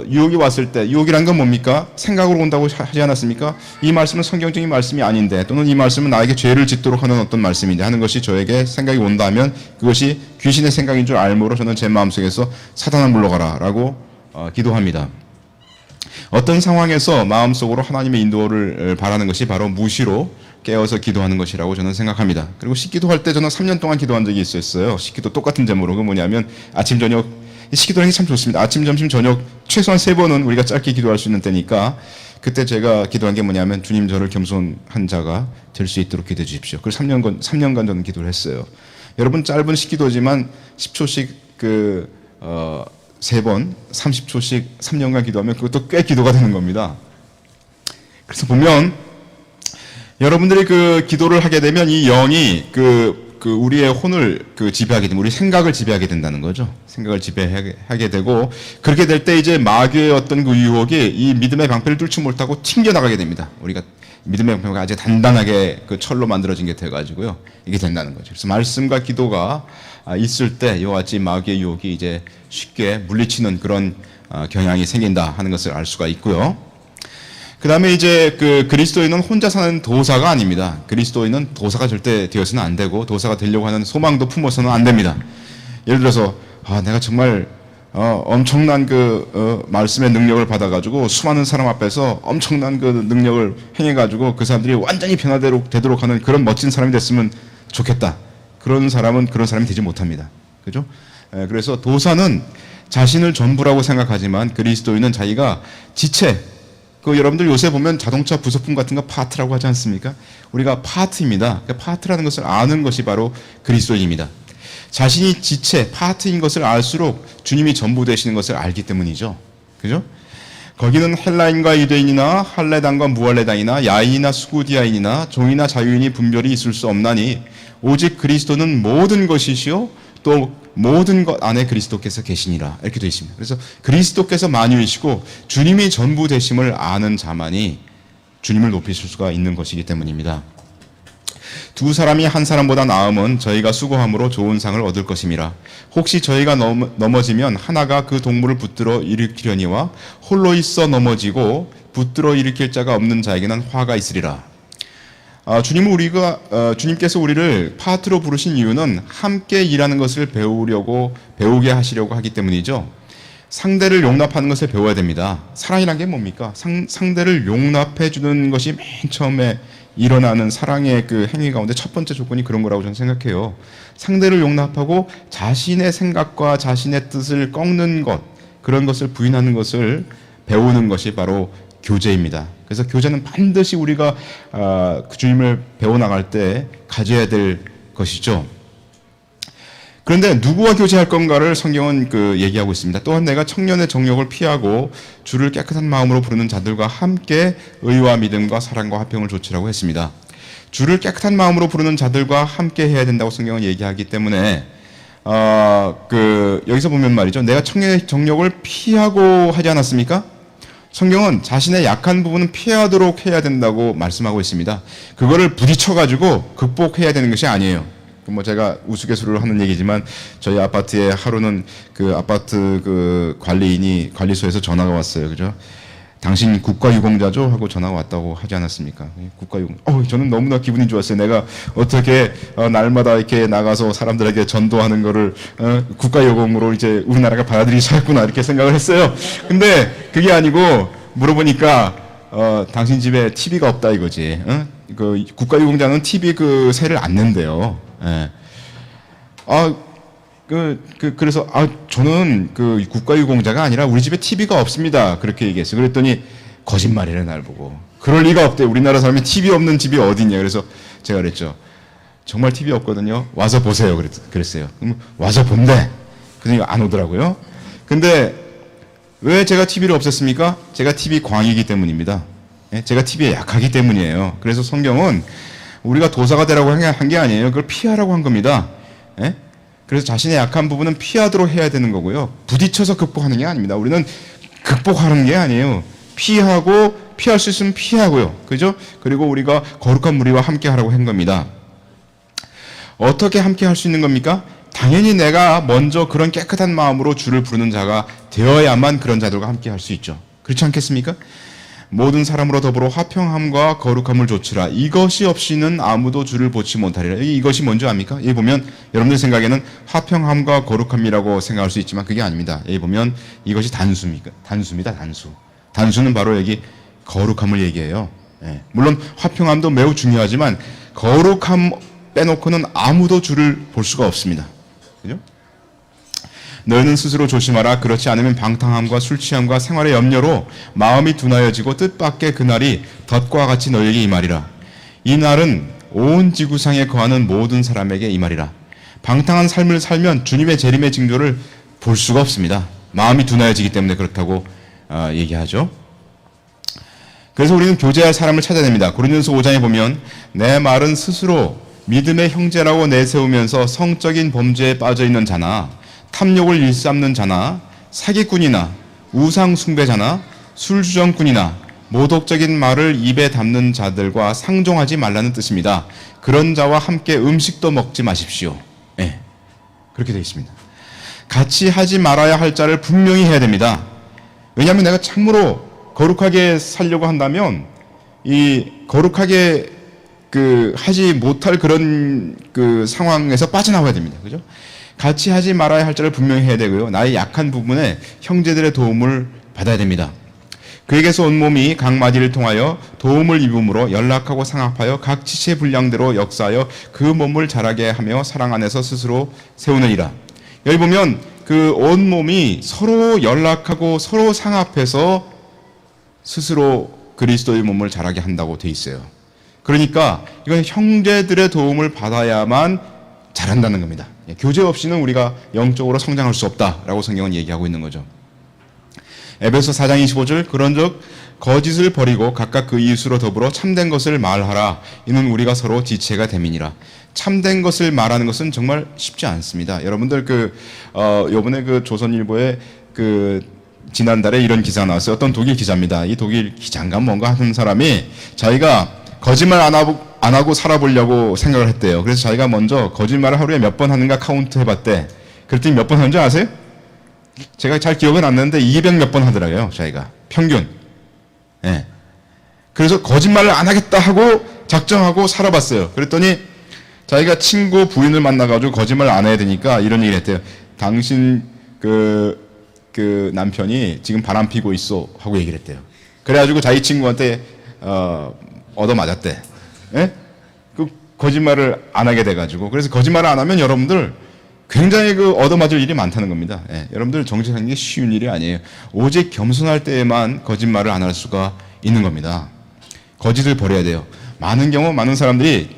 유혹이 왔을 때 유혹이란 건 뭡니까? 생각으로 온다고 하지 않았습니까? 이 말씀은 성경적인 말씀이 아닌데 또는 이 말씀은 나에게 죄를 짓도록 하는 어떤 말씀인데 하는 것이 저에게 생각이 온다면 그것이 귀신의 생각인 줄 알므로 저는 제 마음속에서 사단아 물러가라 라고 기도합니다. 어떤 상황에서 마음속으로 하나님의 인도를 바라는 것이 바로 무시로 깨어서 기도하는 것이라고 저는 생각합니다. 그리고 식기도할 때 저는 3년 동안 기도한 적이 있었어요. 식기도 똑같은 제목으로. 그 뭐냐면 아침 저녁 식기도하는 게 참 좋습니다. 아침 점심 저녁 최소한 3번은 우리가 짧게 기도할 수 있는 때니까 그때 제가 기도한 게 뭐냐면 주님 저를 겸손한 자가 될 수 있도록 기도해 주십시오. 그래서 3년간 저는 기도를 했어요. 여러분 짧은 식기도지만 10초씩 3번 30초씩 3년간 기도하면 그것도 꽤 기도가 되는 겁니다. 그래서 보면 여러분들이 그 기도를 하게 되면 이 영이 그 우리의 혼을 지배하게 되면 우리 생각을 지배하게 된다는 거죠. 생각을 지배하게 되고 그렇게 될 때 이제 마귀의 어떤 그 유혹이 이 믿음의 방패를 뚫지 못하고 튕겨나가게 됩니다. 우리가 믿음의 방패가 아주 단단하게 그 철로 만들어진 게 돼가지고요. 이게 된다는 거죠. 그래서 말씀과 기도가 있을 때 이와 같이 마귀의 유혹이 이제 쉽게 물리치는 그런 경향이 생긴다 하는 것을 알 수가 있고요. 그 다음에 이제 그리스도인은 혼자 사는 도사가 아닙니다. 그리스도인은 도사가 절대 되어서는 안 되고 도사가 되려고 하는 소망도 품어서는 안 됩니다. 예를 들어서 내가 정말 엄청난 말씀의 능력을 받아가지고 수많은 사람 앞에서 엄청난 그 능력을 행해가지고 그 사람들이 완전히 변화되도록 하는 그런 멋진 사람이 됐으면 좋겠다. 그런 사람이 되지 못합니다. 그죠? 그래서 도사는 자신을 전부라고 생각하지만 그리스도인은 자기가 지체, 여러분들 요새 보면 자동차 부속품 같은 거 파트라고 하지 않습니까? 우리가 파트입니다. 파트라는 것을 아는 것이 바로 그리스도인입니다. 자신이 지체, 파트인 것을 알수록 주님이 전부 되시는 것을 알기 때문이죠. 그죠? 거기는 헬라인과 유대인이나 할레당과 무할레당이나 야인이나 수구디아인이나 종이나 자유인이 분별이 있을 수 없나니 오직 그리스도는 모든 것이시요 또 모든 것 안에 그리스도께서 계시니라 이렇게 되어 있습니다. 그래서 그리스도께서 만유이시고 주님이 전부 되심을 아는 자만이 주님을 높이실 수가 있는 것이기 때문입니다. 두 사람이 한 사람보다 나음은 저희가 수고함으로 좋은 상을 얻을 것임이라. 혹시 저희가 넘어지면 하나가 그 동물을 붙들어 일으키려니와 홀로 있어 넘어지고 붙들어 일으킬 자가 없는 자에게는 화가 있으리라. 주님께서 우리를 파트로 부르신 이유는 함께 일하는 것을 배우게 하시려고 하기 때문이죠. 상대를 용납하는 것을 배워야 됩니다. 사랑이란 게 뭡니까? 상대를 용납해 주는 것이 맨 처음에 일어나는 사랑의 그 행위 가운데 첫 번째 조건이 그런 거라고 저는 생각해요. 상대를 용납하고 자신의 생각과 자신의 뜻을 꺾는 것, 그런 것을 부인하는 것을 배우는 것이 바로 교제입니다. 그래서 교제는 반드시 우리가 주님을 배워나갈 때 가져야 될 것이죠. 그런데 누구와 교제할 건가를 성경은 얘기하고 있습니다. 또한 내가 청년의 정욕을 피하고 주를 깨끗한 마음으로 부르는 자들과 함께 의와 믿음과 사랑과 화평을 조치라고 했습니다. 주를 깨끗한 마음으로 부르는 자들과 함께 해야 된다고 성경은 얘기하기 때문에 여기서 보면 말이죠. 내가 청년의 정욕을 피하고 하지 않았습니까? 성경은 자신의 약한 부분은 피하도록 해야 된다고 말씀하고 있습니다. 그거를 부딪혀가지고 극복해야 되는 것이 아니에요. 제가 우스갯소리로 하는 얘기지만 저희 아파트에 하루는 아파트 관리인이 관리소에서 전화가 왔어요. 그죠? 당신 국가유공자죠? 하고 전화가 왔다고 하지 않았습니까? 국가유공. 저는 너무나 기분이 좋았어요. 내가 어떻게 날마다 이렇게 나가서 사람들에게 전도하는 거를 국가유공으로 이제 우리나라가 받아들이기 시작했구나 이렇게 생각을 했어요. 근데 그게 아니고 물어보니까 당신 집에 TV가 없다 이거지. 국가유공자는 TV 세를 안 낸대요. 예. 그래서 저는 국가유공자가 아니라 우리 집에 TV가 없습니다. 그렇게 얘기했어요. 그랬더니 거짓말이래 날 보고. 그럴 리가 없대. 우리나라 사람이 TV 없는 집이 어디냐. 그래서 제가 그랬죠. 정말 TV 없거든요. 와서 보세요. 그랬어요. 그럼 와서 본대. 그러더니 안 오더라고요. 근데 왜 제가 TV를 없앴습니까? 제가 TV 광이기 때문입니다. 예? 제가 TV에 약하기 때문이에요. 그래서 성경은 우리가 도사가 되라고 한 게 아니에요. 그걸 피하라고 한 겁니다. 예? 그래서 자신의 약한 부분은 피하도록 해야 되는 거고요. 부딪혀서 극복하는 게 아닙니다. 우리는 극복하는 게 아니에요. 피할 수 있으면 피하고요. 그죠? 그리고 우리가 거룩한 무리와 함께 하라고 한 겁니다. 어떻게 함께 할 수 있는 겁니까? 당연히 내가 먼저 그런 깨끗한 마음으로 주를 부르는 자가 되어야만 그런 자들과 함께 할 수 있죠. 그렇지 않겠습니까? 모든 사람으로 더불어 화평함과 거룩함을 조치라. 이것이 없이는 아무도 주를 보지 못하리라. 이것이 뭔지 압니까? 여기 보면 여러분들 생각에는 화평함과 거룩함이라고 생각할 수 있지만 그게 아닙니다. 여기 보면 이것이 단수입니다. 단수. 단수는 바로 여기 거룩함을 얘기해요. 예. 물론 화평함도 매우 중요하지만 거룩함 빼놓고는 아무도 주를 볼 수가 없습니다. 그죠? 너희는 스스로 조심하라. 그렇지 않으면 방탕함과 술 취함과 생활의 염려로 마음이 둔하여지고 뜻밖의 그날이 덫과 같이 너희에게 임하리라. 이 날은 온 지구상에 거하는 모든 사람에게 임하리라. 방탕한 삶을 살면 주님의 재림의 징조를 볼 수가 없습니다. 마음이 둔하여지기 때문에 그렇다고 얘기하죠. 그래서 우리는 교제할 사람을 찾아냅니다. 고린도서 5장에 보면 내 말은 스스로 믿음의 형제라고 내세우면서 성적인 범죄에 빠져 있는 자나 탐욕을 일삼는 자나 사기꾼이나 우상 숭배자나 술주정꾼이나 모독적인 말을 입에 담는 자들과 상종하지 말라는 뜻입니다. 그런 자와 함께 음식도 먹지 마십시오. 네, 그렇게 되어 있습니다. 같이 하지 말아야 할 자를 분명히 해야 됩니다. 왜냐하면 내가 참으로 거룩하게 살려고 한다면 이 거룩하게 하지 못할 그런 상황에서 빠져나와야 됩니다. 그죠? 같이 하지 말아야 할 자를 분명히 해야 되고요. 나의 약한 부분에 형제들의 도움을 받아야 됩니다. 그에게서 온 몸이 각 마디를 통하여 도움을 입음으로 연락하고 상합하여 각 지체 분량대로 역사하여 그 몸을 자라게 하며 사랑 안에서 스스로 세우느니라. 여기 보면 그 온 몸이 서로 연락하고 서로 상합해서 스스로 그리스도의 몸을 자라게 한다고 돼 있어요. 그러니까 이건 형제들의 도움을 받아야만 자란다는 겁니다. 교제 없이는 우리가 영적으로 성장할 수 없다라고 성경은 얘기하고 있는 거죠. 에베소 4장 25절 그런즉 거짓을 버리고 각각 그 이웃으로 더불어 참된 것을 말하라. 이는 우리가 서로 지체가 됨이니라. 참된 것을 말하는 것은 정말 쉽지 않습니다. 여러분들 요번에 조선일보에 지난달에 이런 기사가 나왔어요. 어떤 독일 기자입니다. 이 독일 기자인가 뭔가 하는 사람이 자기가 거짓말 안 하고 살아보려고 생각을 했대요. 그래서 자기가 먼저 거짓말을 하루에 몇 번 하는가 카운트 해봤대. 그랬더니 몇 번 하는 줄 아세요? 제가 잘 기억은 안 나는데 200 몇 번 하더라고요. 자기가 평균. 예. 그래서 거짓말을 안 하겠다 하고 작정하고 살아봤어요. 그랬더니 자기가 친구 부인을 만나가지고 거짓말 안 해야 되니까 이런 얘기를 했대요. 당신 남편이 지금 바람 피고 있어 하고 얘기를 했대요. 그래가지고 자기 친구한테 얻어맞았대. 예? 거짓말을 안 하게 돼가지고. 그래서 거짓말을 안 하면 여러분들 굉장히 얻어맞을 일이 많다는 겁니다. 예, 여러분들 정직하는 게 쉬운 일이 아니에요. 오직 겸손할 때에만 거짓말을 안 할 수가 있는 겁니다. 거짓을 버려야 돼요. 많은 경우 많은 사람들이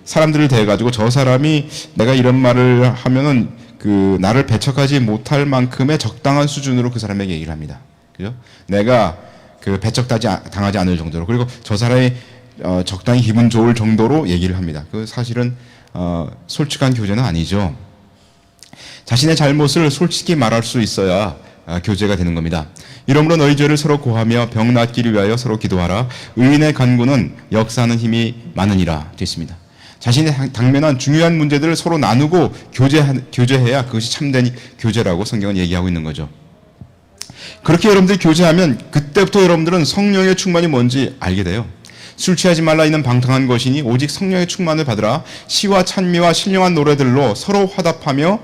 사람들을 대해가지고 저 사람이 내가 이런 말을 하면은 나를 배척하지 못할 만큼의 적당한 수준으로 그 사람에게 얘기를 합니다. 그죠? 내가 배척당하지 않을 정도로. 그리고 저 사람이 적당히 기분 좋을 정도로 얘기를 합니다. 사실은 솔직한 교제는 아니죠. 자신의 잘못을 솔직히 말할 수 있어야 교제가 되는 겁니다. 이러므로 너희 죄를 서로 고하며 병 낫기를 위하여 서로 기도하라. 의인의 간구는 역사하는 힘이 많으니라 되어 있습니다. 자신의 당면한 중요한 문제들을 서로 나누고 교제해야 그것이 참된 교제라고 성경은 얘기하고 있는 거죠. 그렇게 여러분들이 교제하면 그때부터 여러분들은 성령의 충만이 뭔지 알게 돼요. 술 취하지 말라 이는 방탕한 것이니 오직 성령의 충만을 받으라. 시와 찬미와 신령한 노래들로 서로 화답하며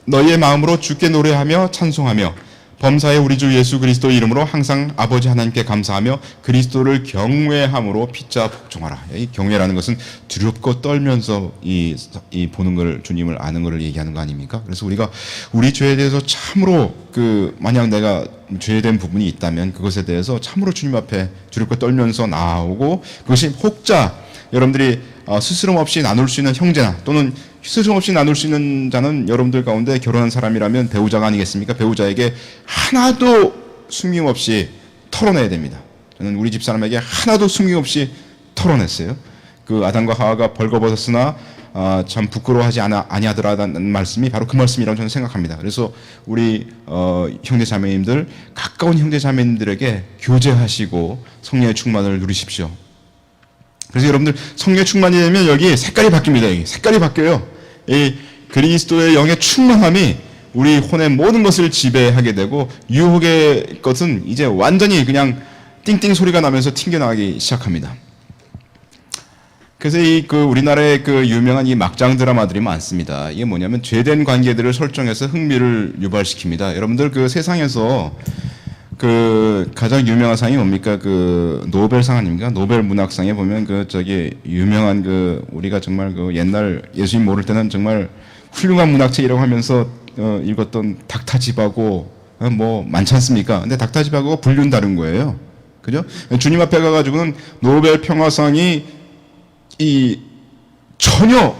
너희의 마음으로 주께 노래하며 찬송하며 범사의 우리 주 예수 그리스도의 이름으로 항상 아버지 하나님께 감사하며 그리스도를 경외함으로 피자 복종하라. 이 경외라는 것은 두렵고 떨면서 이 보는 걸 주님을 아는 것을 얘기하는 거 아닙니까? 그래서 우리가 우리 죄에 대해서 참으로 만약 내가 죄된 부분이 있다면 그것에 대해서 참으로 주님 앞에 두렵고 떨면서 나오고 그것이 혹자 여러분들이 스스럼 없이 나눌 수 있는 형제나 또는 스스럼 없이 나눌 수 있는 자는 여러분들 가운데 결혼한 사람이라면 배우자가 아니겠습니까? 배우자에게 하나도 숨김없이 털어내야 됩니다. 저는 우리 집사람에게 하나도 숨김없이 털어냈어요. 아담과 하와가 벌거벗었으나 참 부끄러워하지 아니하더라는 말씀이 바로 그 말씀이라고 저는 생각합니다. 그래서 우리 형제 자매님들 가까운 형제 자매님들에게 교제하시고 성령의 충만을 누리십시오. 그래서 여러분들 성령의 충만이 되면 여기 색깔이 바뀝니다. 여기 색깔이 바뀌어요. 이 그리스도의 영의 충만함이 우리 혼의 모든 것을 지배하게 되고 유혹의 것은 이제 완전히 그냥 띵띵 소리가 나면서 튕겨나가기 시작합니다. 그래서 우리나라의 유명한 이 막장 드라마들이 많습니다. 이게 뭐냐면 죄된 관계들을 설정해서 흥미를 유발시킵니다. 여러분들 세상에서 가장 유명한 상이 뭡니까? 노벨상 아닙니까? 노벨 문학상에 보면 유명한 우리가 정말 옛날 예수님 모를 때는 정말 훌륭한 문학책이라고 하면서 읽었던 닥터지바고 뭐 많지 않습니까? 근데 닥터지바고가 분류는 다른 거예요. 그죠? 주님 앞에 가가지고는 노벨 평화상이 전혀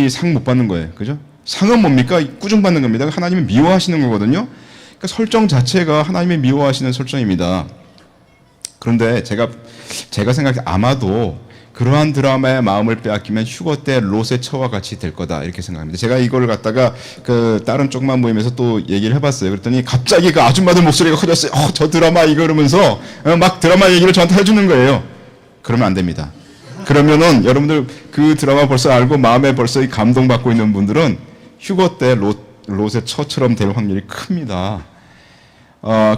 상 못 받는 거예요. 그죠? 상은 뭡니까? 꾸중받는 겁니다. 하나님이 미워하시는 거거든요. 설정 자체가 하나님이 미워하시는 설정입니다. 그런데 제가 생각해 아마도 그러한 드라마의 마음을 빼앗기면 휴거 때 롯의 처와 같이 될 거다 이렇게 생각합니다. 제가 이걸 갖다가 그 다른 조그만 모임에서 또 얘기를 해봤어요. 그랬더니 갑자기 그 아줌마들 목소리가 커졌어요. 저 드라마 이거 이러면서 막 드라마 얘기를 저한테 해주는 거예요. 그러면 안 됩니다. 그러면은 여러분들 그 드라마 벌써 알고 마음에 벌써 감동받고 있는 분들은 휴거 때 롯의 처처럼 될 확률이 큽니다.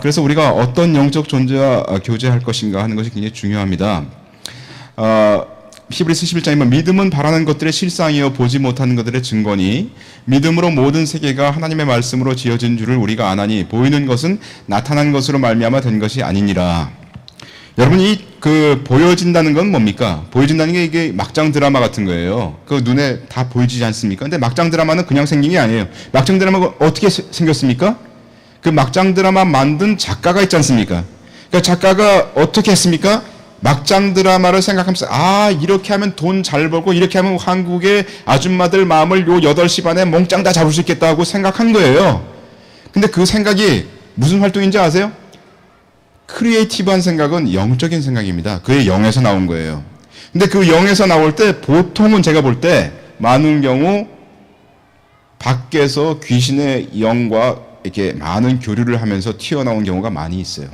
그래서 우리가 어떤 영적 존재와 교제할 것인가 하는 것이 굉장히 중요합니다. 히브리서 11장에 보면 믿음은 바라는 것들의 실상이요 보지 못하는 것들의 증거니 믿음으로 모든 세계가 하나님의 말씀으로 지어진 줄을 우리가 아나니 보이는 것은 나타난 것으로 말미암아 된 것이 아니니라. 여러분이 그 보여진다는 건 뭡니까? 보여진다는 게 이게 막장 드라마 같은 거예요. 그 눈에 다 보이지 않습니까? 근데 막장 드라마는 그냥 생긴 게 아니에요. 막장 드라마가 어떻게 생겼습니까? 그 막장 드라마 만든 작가가 있지 않습니까? 그러니까 작가가 어떻게 했습니까? 막장 드라마를 생각하면서 이렇게 하면 돈 잘 벌고 이렇게 하면 한국의 아줌마들 마음을 요 8시 반에 몽땅 다 잡을 수 있겠다고 생각한 거예요. 근데 그 생각이 무슨 활동인지 아세요? 크리에이티브한 생각은 영적인 생각입니다. 그의 영에서 나온 거예요. 근데 그 영에서 나올 때 보통은 제가 볼 때 많은 경우 밖에서 귀신의 영과 이렇게 많은 교류를 하면서 튀어나온 경우가 많이 있어요.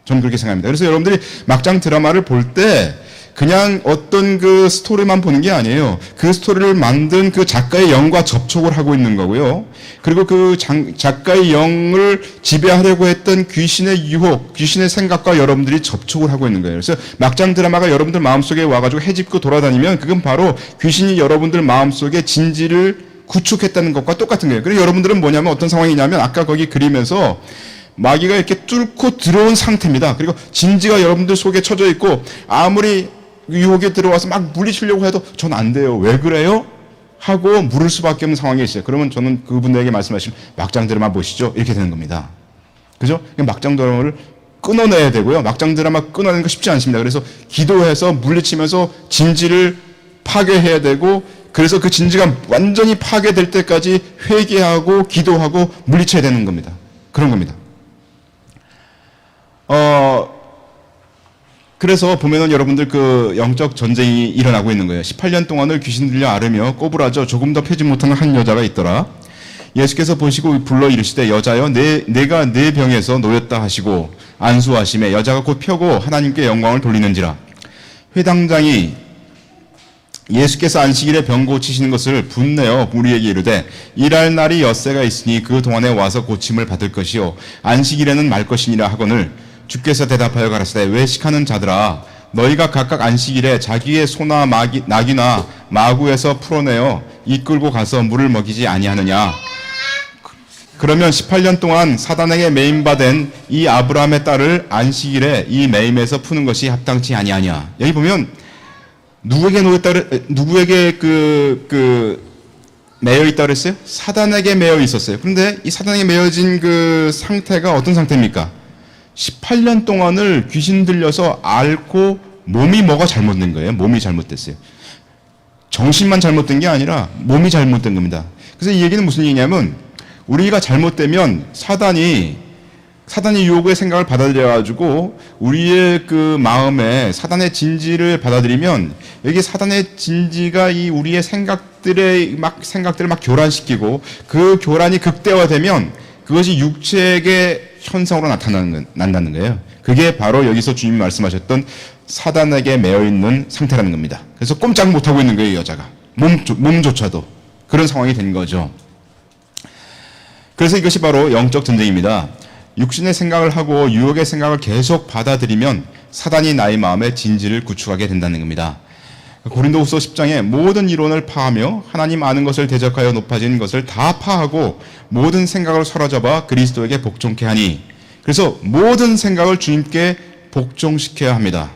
저는 그렇게 생각합니다. 그래서 여러분들이 막장 드라마를 볼 때 그냥 어떤 그 스토리만 보는 게 아니에요. 그 스토리를 만든 그 작가의 영과 접촉을 하고 있는 거고요. 그리고 그 작가의 영을 지배하려고 했던 귀신의 유혹, 귀신의 생각과 여러분들이 접촉을 하고 있는 거예요. 그래서 막장 드라마가 여러분들 마음속에 와가지고 헤집고 돌아다니면 그건 바로 귀신이 여러분들 마음속에 진지를 구축했다는 것과 똑같은 거예요. 그리고 여러분들은 뭐냐면 어떤 상황이냐면 아까 거기 그림에서 마귀가 이렇게 뚫고 들어온 상태입니다. 그리고 진지가 여러분들 속에 쳐져 있고 아무리 유혹에 들어와서 막 물리치려고 해도 전 안 돼요. 왜 그래요? 하고 물을 수밖에 없는 상황이 있어요. 그러면 저는 그분들에게 말씀하시면 막장 드라마 보시죠. 이렇게 되는 겁니다. 그죠? 막장 드라마를 끊어내야 되고요. 막장 드라마 끊어내는 거 쉽지 않습니다. 그래서 기도해서 물리치면서 진지를 파괴해야 되고 그래서 그 진지가 완전히 파괴될 때까지 회개하고 기도하고 물리쳐야 되는 겁니다. 그런 겁니다. 그래서 보면은 여러분들 그 영적 전쟁이 일어나고 있는 거예요. 18년 동안을 귀신 들려 앓으며 꼬부라져 조금 더 펴지 못하는 한 여자가 있더라. 예수께서 보시고 불러 이르시되 여자여 내가 네 병에서 놓였다 하시고 안수하심에 여자가 곧 펴고 하나님께 영광을 돌리는지라. 회당장이 예수께서 안식일에 병 고치시는 것을 분내어 우리에게 이르되 일할 날이 엿새가 있으니 그 동안에 와서 고침을 받을 것이요 안식일에는 말 것이니라 하거늘 주께서 대답하여 가라사대 외식하는 자들아 너희가 각각 안식일에 자기의 소나 낙이나 마구에서 풀어내어 이끌고 가서 물을 먹이지 아니하느냐. 그러면 18년 동안 사단에게 매임받은 이 아브라함의 딸을 안식일에 이 매임에서 푸는 것이 합당치 아니하냐. 여기 보면 누구에게 매여 있다 그랬어요? 사단에게 매여 있었어요. 그런데 이 사단에게 매여진 그 상태가 어떤 상태입니까? 18년 동안을 귀신 들려서 앓고 몸이 뭐가 잘못된 거예요? 몸이 잘못됐어요. 정신만 잘못된 게 아니라 몸이 잘못된 겁니다. 그래서 이 얘기는 무슨 얘기냐면 우리가 잘못되면 사단이 유혹의 생각을 받아들여가지고 우리의 그 마음에 사단의 진지를 받아들이면 여기 사단의 진지가 이 우리의 생각들을 막 교란시키고 그 교란이 극대화되면 그것이 육체의 현상으로 난다는 거예요. 그게 바로 여기서 주님이 말씀하셨던 사단에게 매여 있는 상태라는 겁니다. 그래서 꼼짝 못하고 있는 거예요, 여자가. 몸조차도. 그런 상황이 된 거죠. 그래서 이것이 바로 영적 전쟁입니다. 육신의 생각을 하고 유혹의 생각을 계속 받아들이면 사단이 나의 마음에 진지를 구축하게 된다는 겁니다. 고린도후서 10장에 모든 이론을 파하며 하나님 아는 것을 대적하여 높아진 것을 다 파하고 모든 생각을 사로잡아 그리스도에게 복종케 하니. 그래서 모든 생각을 주님께 복종시켜야 합니다.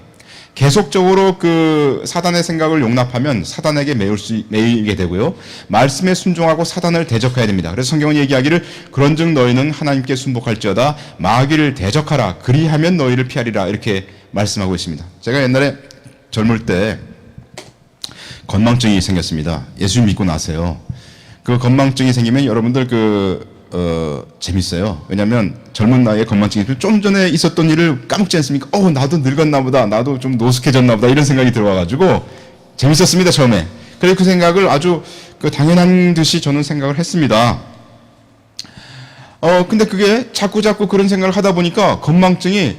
계속적으로 그 사단의 생각을 용납하면 사단에게 매이게 되고요. 말씀에 순종하고 사단을 대적해야 됩니다. 그래서 성경은 얘기하기를 그런즉 너희는 하나님께 순복할지어다 마귀를 대적하라 그리하면 너희를 피하리라 이렇게 말씀하고 있습니다. 제가 옛날에 젊을 때 건망증이 생겼습니다. 예수 믿고 나서요. 그 건망증이 생기면 여러분들 재밌어요. 왜냐하면 젊은 나이에 건망증이 좀 전에 있었던 일을 까먹지 않습니까? 나도 늙었나 보다. 나도 좀 노숙해졌나 보다. 이런 생각이 들어와가지고 재밌었습니다, 처음에. 그래서 그 생각을 아주 당연한 듯이 저는 생각을 했습니다. 근데 그게 자꾸 그런 생각을 하다 보니까 건망증이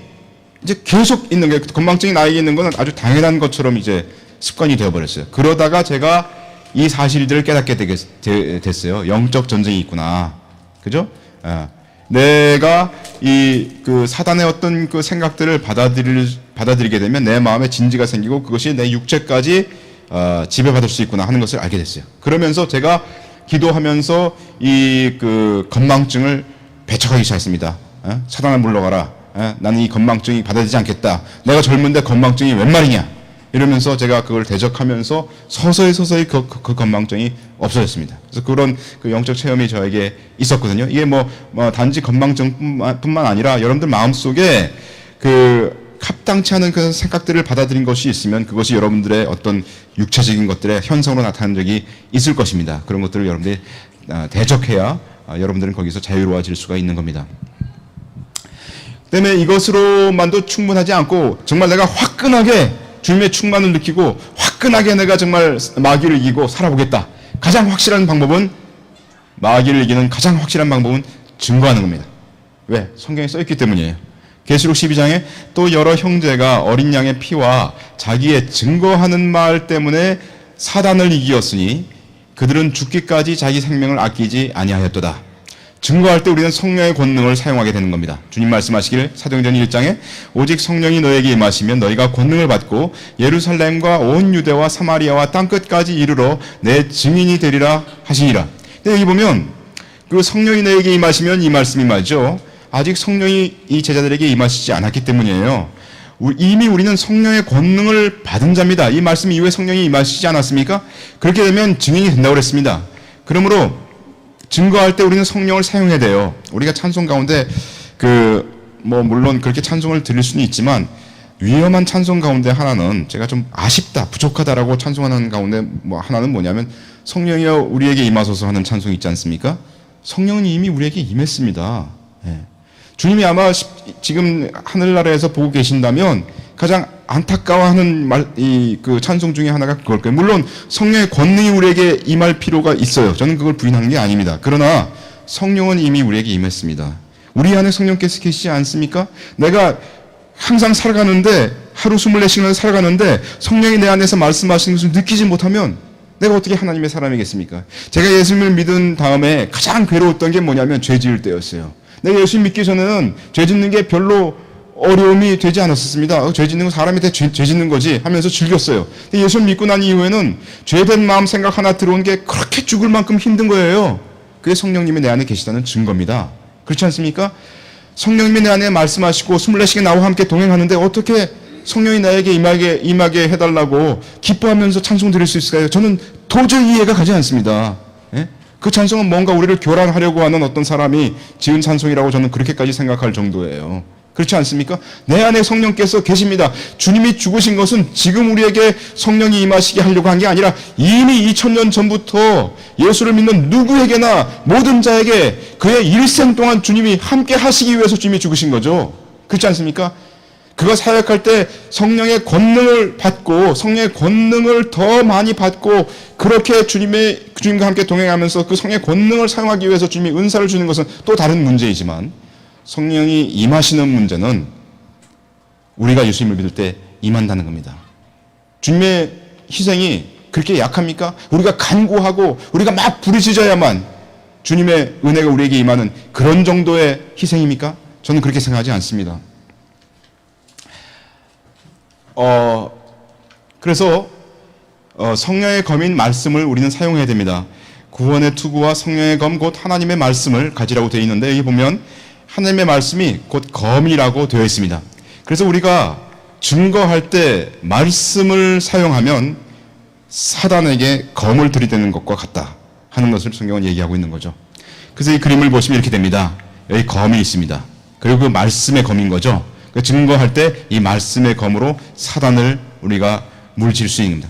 이제 계속 있는 게, 건망증이 나에게 있는 건 아주 당연한 것처럼 이제 습관이 되어버렸어요. 그러다가 제가 이 사실들을 깨닫게 됐어요. 영적 전쟁이 있구나. 그죠? 내가 그 사단의 어떤 그 생각들을 받아들이게 되면 내 마음에 진지가 생기고 그것이 내 육체까지 지배받을 수 있구나 하는 것을 알게 됐어요. 그러면서 제가 기도하면서 이 그 건망증을 배척하기 시작했습니다. 사단아 물러가라. 나는 이 건망증이 받아들이지 않겠다. 내가 젊은데 건망증이 웬 말이냐. 이러면서 제가 그걸 대적하면서 서서히 그 건망증이 없어졌습니다. 그래서 그런 그 영적 체험이 저에게 있었거든요. 이게 뭐 단지 건망증뿐만 아니라 여러분들 마음속에 그 합당치 않은 그 생각들을 받아들인 것이 있으면 그것이 여러분들의 어떤 육체적인 것들의 현상으로 나타나는 적이 있을 것입니다. 그런 것들을 여러분들이 대적해야 여러분들은 거기서 자유로워질 수가 있는 겁니다. 때문에 이것으로만도 충분하지 않고 정말 내가 화끈하게 주님의 충만을 느끼고 화끈하게 내가 정말 마귀를 이기고 살아보겠다. 가장 확실한 방법은, 마귀를 이기는 가장 확실한 방법은 증거하는 겁니다. 왜? 성경에 써있기 때문이에요. 계시록 12장에 또 여러 형제가 어린 양의 피와 자기의 증거하는 말 때문에 사단을 이기었으니 그들은 죽기까지 자기 생명을 아끼지 아니하였도다. 증거할 때 우리는 성령의 권능을 사용하게 되는 겁니다. 주님 말씀하시기를 사도행전 1장에 오직 성령이 너에게 임하시면 너희가 권능을 받고 예루살렘과 온 유대와 사마리아와 땅끝까지 이르러 내 증인이 되리라 하시니라. 근데 여기 보면 그 성령이 너에게 임하시면 이 말씀이 맞죠. 아직 성령이 이 제자들에게 임하시지 않았기 때문이에요. 이미 우리는 성령의 권능을 받은 자입니다. 이 말씀 이후에 성령이 임하시지 않았습니까? 그렇게 되면 증인이 된다고 그랬습니다. 그러므로 증거할 때 우리는 성령을 사용해야 돼요. 우리가 찬송 가운데 물론 그렇게 찬송을 드릴 수는 있지만 위험한 찬송 가운데 하나는 제가 좀 아쉽다, 부족하다라고 찬송하는 가운데 하나는 뭐냐면 성령이여 우리에게 임하소서 하는 찬송이 있지 않습니까? 성령은 이미 우리에게 임했습니다. 예. 주님이 아마 지금 하늘나라에서 보고 계신다면 가장 안타까워하는 그 찬송 중에 하나가 그걸 거예요. 물론 성령의 권능이 우리에게 임할 필요가 있어요. 저는 그걸 부인하는 게 아닙니다. 그러나 성령은 이미 우리에게 임했습니다. 우리 안에 성령께서 계시지 않습니까? 내가 항상 살아가는데 하루 24시간 살아가는데 성령이 내 안에서 말씀하시는 것을 느끼지 못하면 내가 어떻게 하나님의 사람이겠습니까? 제가 예수님을 믿은 다음에 가장 괴로웠던 게 뭐냐면 죄 지을 때였어요. 내가 예수님 믿기 전에는 죄 짓는 게 별로 어려움이 되지 않았었습니다. 죄 짓는 건 사람이 죄 짓는 거지 하면서 즐겼어요. 근데 예수님 믿고 난 이후에는 죄된 마음 생각 하나 들어온 게 그렇게 죽을 만큼 힘든 거예요. 그게 성령님이 내 안에 계시다는 증거입니다. 그렇지 않습니까? 성령님이 내 안에 말씀하시고 24시간 나와 함께 동행하는데 어떻게 성령이 나에게 임하게 해달라고 기뻐하면서 찬송 드릴 수 있을까요? 저는 도저히 이해가 가지 않습니다. 예? 그 찬송은 뭔가 우리를 교란하려고 하는 어떤 사람이 지은 찬송이라고 저는 그렇게까지 생각할 정도예요. 그렇지 않습니까? 내 안에 성령께서 계십니다. 주님이 죽으신 것은 지금 우리에게 성령이 임하시게 하려고 한 게 아니라 이미 2000년 전부터 예수를 믿는 누구에게나 모든 자에게 그의 일생 동안 주님이 함께 하시기 위해서 주님이 죽으신 거죠. 그렇지 않습니까? 그가 사역할 때 성령의 권능을 받고 성령의 권능을 더 많이 받고 그렇게 주님과 함께 동행하면서 그 성령의 권능을 사용하기 위해서 주님이 은사를 주는 것은 또 다른 문제이지만 성령이 임하시는 문제는 우리가 예수님을 믿을 때 임한다는 겁니다. 주님의 희생이 그렇게 약합니까? 우리가 간구하고 우리가 막 부르짖어야만 주님의 은혜가 우리에게 임하는 그런 정도의 희생입니까? 저는 그렇게 생각하지 않습니다. 그래서 성령의 검인 말씀을 우리는 사용해야 됩니다. 구원의 투구와 성령의 검 곧 하나님의 말씀을 가지라고 되어 있는데 여기 보면 하나님의 말씀이 곧 검이라고 되어 있습니다. 그래서 우리가 증거할 때 말씀을 사용하면 사단에게 검을 들이대는 것과 같다 하는 것을 성경은 얘기하고 있는 거죠. 그래서 이 그림을 보시면 이렇게 됩니다. 여기 검이 있습니다. 그리고 그 말씀의 검인 거죠. 증거할 때 이 말씀의 검으로 사단을 우리가 물질 수 있습니다.